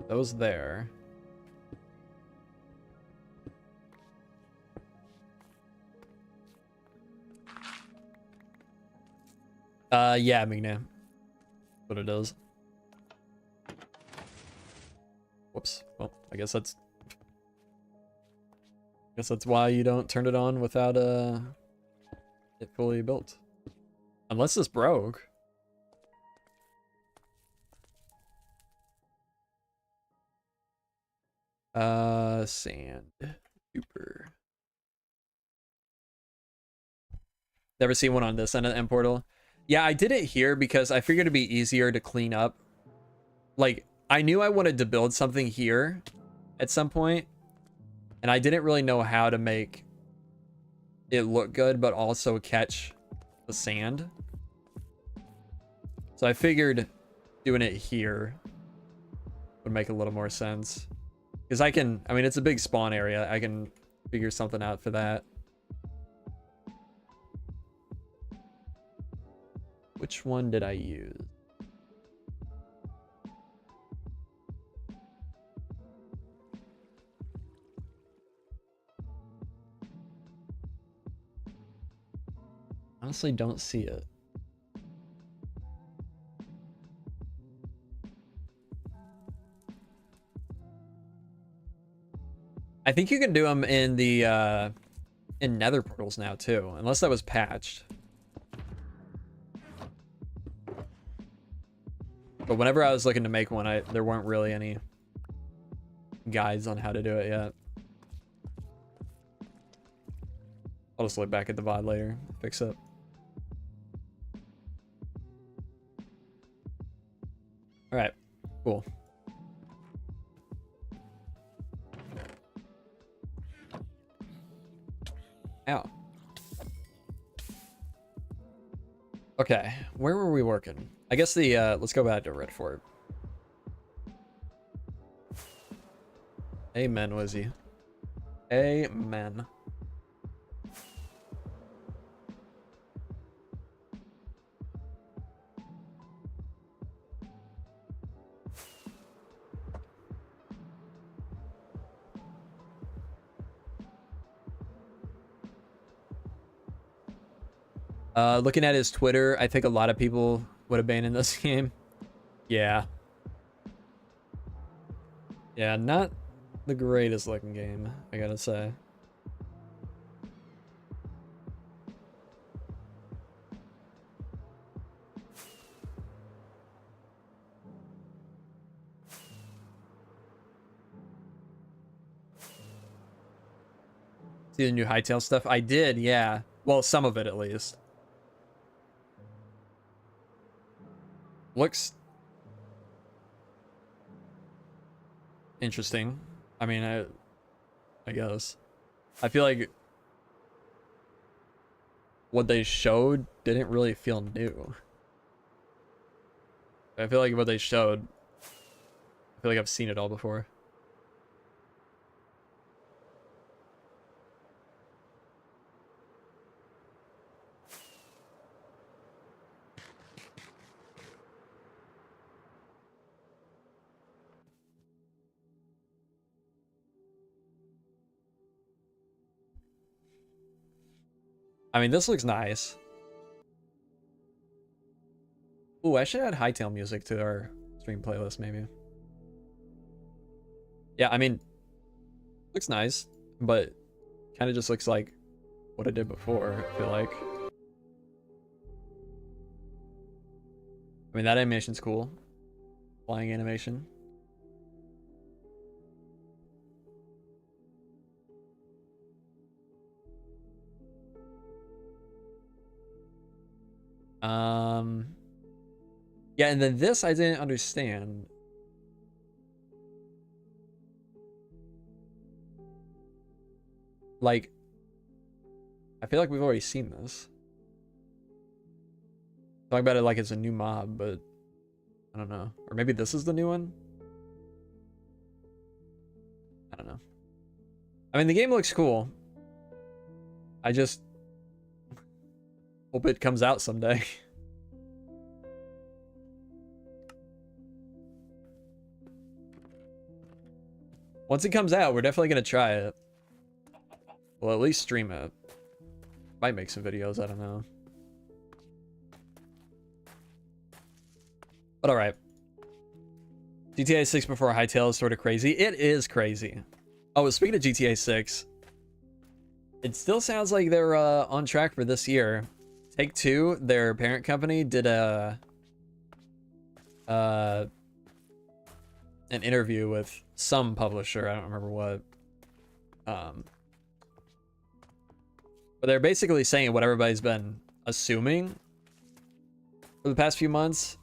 Those there. Yeah, Migna. What it does. Whoops. Well, I guess that's why you don't turn it on without it fully built. Unless it's broke. Sand. Super. Never seen one on this end of the end portal. Yeah, I did it here because I figured it'd be easier to clean up. Like, I knew I wanted to build something here at some point, and I didn't really know how to make it look good, but also catch the sand. So I figured doing it here would make a little more sense. Because I mean, it's a big spawn area. I can figure something out for that. Which one did I use? Honestly, don't see it. I think you can do them in the in nether portals now too, unless that was patched. But whenever I was looking to make one, there weren't really any guides on how to do it yet. I'll just look back at the VOD later, fix it. All right, cool. Ow. Okay, where were we working? I guess the, let's go back to Red Fort. Amen, Wizzy. Amen. Looking at his Twitter, I think a lot of people would have been in this game. Yeah. Yeah, not the greatest looking game, I gotta say. See the new Hytale stuff? I did, yeah. Well, some of it at least. Looks interesting. I mean, I guess. I feel like what they showed didn't really feel new. I feel like what they showed, I feel like I've seen it all before. I mean, this looks nice. Ooh, I should add Hytale music to our stream playlist, maybe. Yeah, I mean, looks nice, but kind of just looks like what I did before, I feel like. I mean, that animation's cool. Flying animation. Yeah, and then this I didn't understand. Like, I feel like we've already seen this. Talk about it like it's a new mob, but I don't know. Or maybe this is the new one? I don't know. I mean, the game looks cool. I just hope it comes out someday. Once it comes out, we're definitely going to try it. Well, at least stream it. Might make some videos, I don't know. But alright. GTA 6 before Hytale is sort of crazy. It is crazy. Oh, speaking of GTA 6, it still sounds like they're on track for this year. Take-Two, their parent company, did an interview with some publisher. I don't remember what. But they're basically saying what everybody's been assuming for the past few months,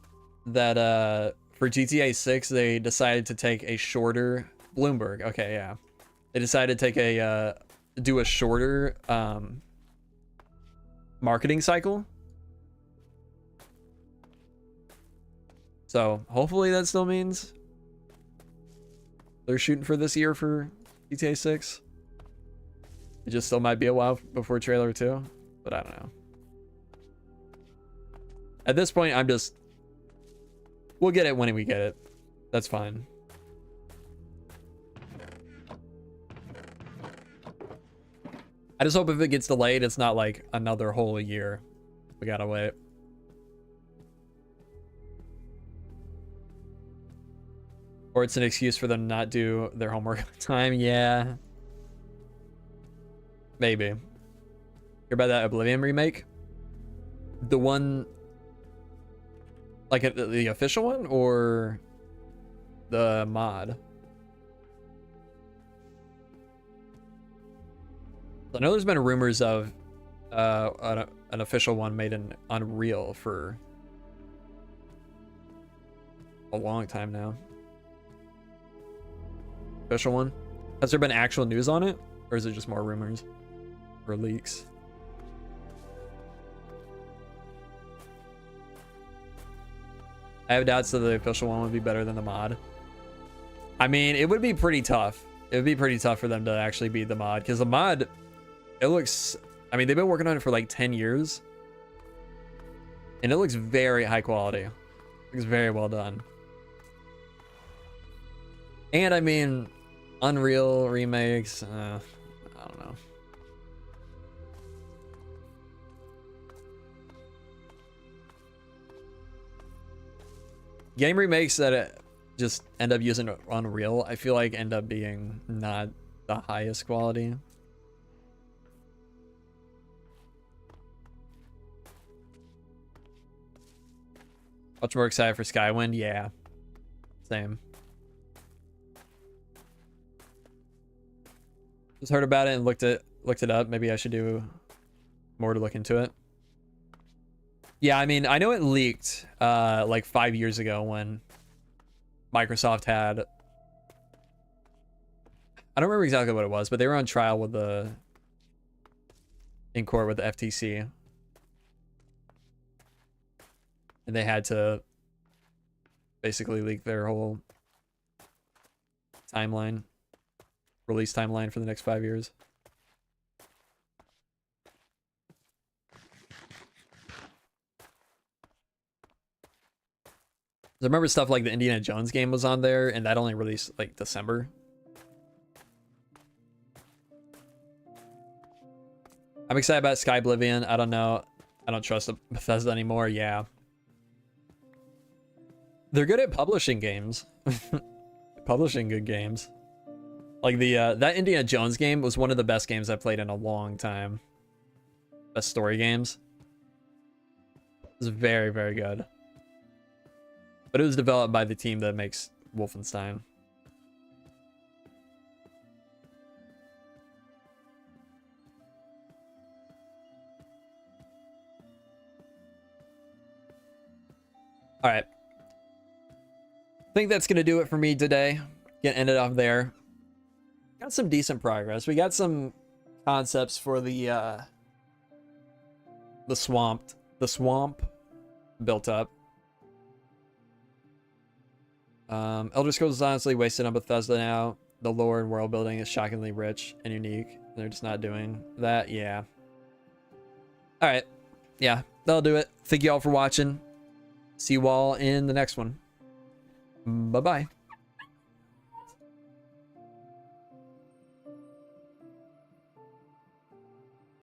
that for GTA 6 they decided to take a shorter Bloomberg. Okay, yeah. They decided to take a do a shorter marketing cycle. So hopefully that still means they're shooting for this year for GTA 6. It just still might be a while before trailer 2, but I don't know. At this point, I'm just... We'll get it when we get it. That's fine. I just hope if it gets delayed, it's not like another whole year. We gotta wait. Or it's an excuse for them to not do their homework on time. Yeah. Maybe. Hear about that Oblivion remake? The one... Like the official one or the mod? I know there's been rumors of an official one made in Unreal for a long time now. Official one? Has there been actual news on it? Or is it just more rumors or leaks? I have doubts that the official one would be better than the mod. I mean, it would be pretty tough. It would be pretty tough for them to actually beat the mod, because the mod, it looks... I mean, they've been working on it for like 10 years. And it looks very high quality. It looks very well done. And I mean, Unreal remakes, I don't know. Game remakes that just end up using Unreal, I feel like end up being not the highest quality. Much more excited for Skywind, yeah. Same. Just heard about it and looked it up. Maybe I should do more to look into it. Yeah, I mean, I know it leaked like 5 years ago when Microsoft had... I don't remember exactly what it was, but they were on trial with in court with the FTC. And they had to basically leak their whole timeline, release timeline for the next 5 years. I remember stuff like the Indiana Jones game was on there, and that only released like December. I'm excited about Sky Oblivion. I don't know. I don't trust Bethesda anymore. Yeah. They're good at publishing games. Publishing good games. Like the that Indiana Jones game was one of the best games I've played in a long time. Best story games. It was very, very good. But it was developed by the team that makes Wolfenstein. All right. I think that's going to do it for me today. Get ended off there. Got some decent progress. We got some concepts for the swamp built up. Elder Scrolls is honestly wasted on Bethesda now. The lore and world building is shockingly rich and unique. They're just not doing that. Yeah. All right. Yeah, that'll do it. Thank you all for watching. See you all in the next one. Bye-bye.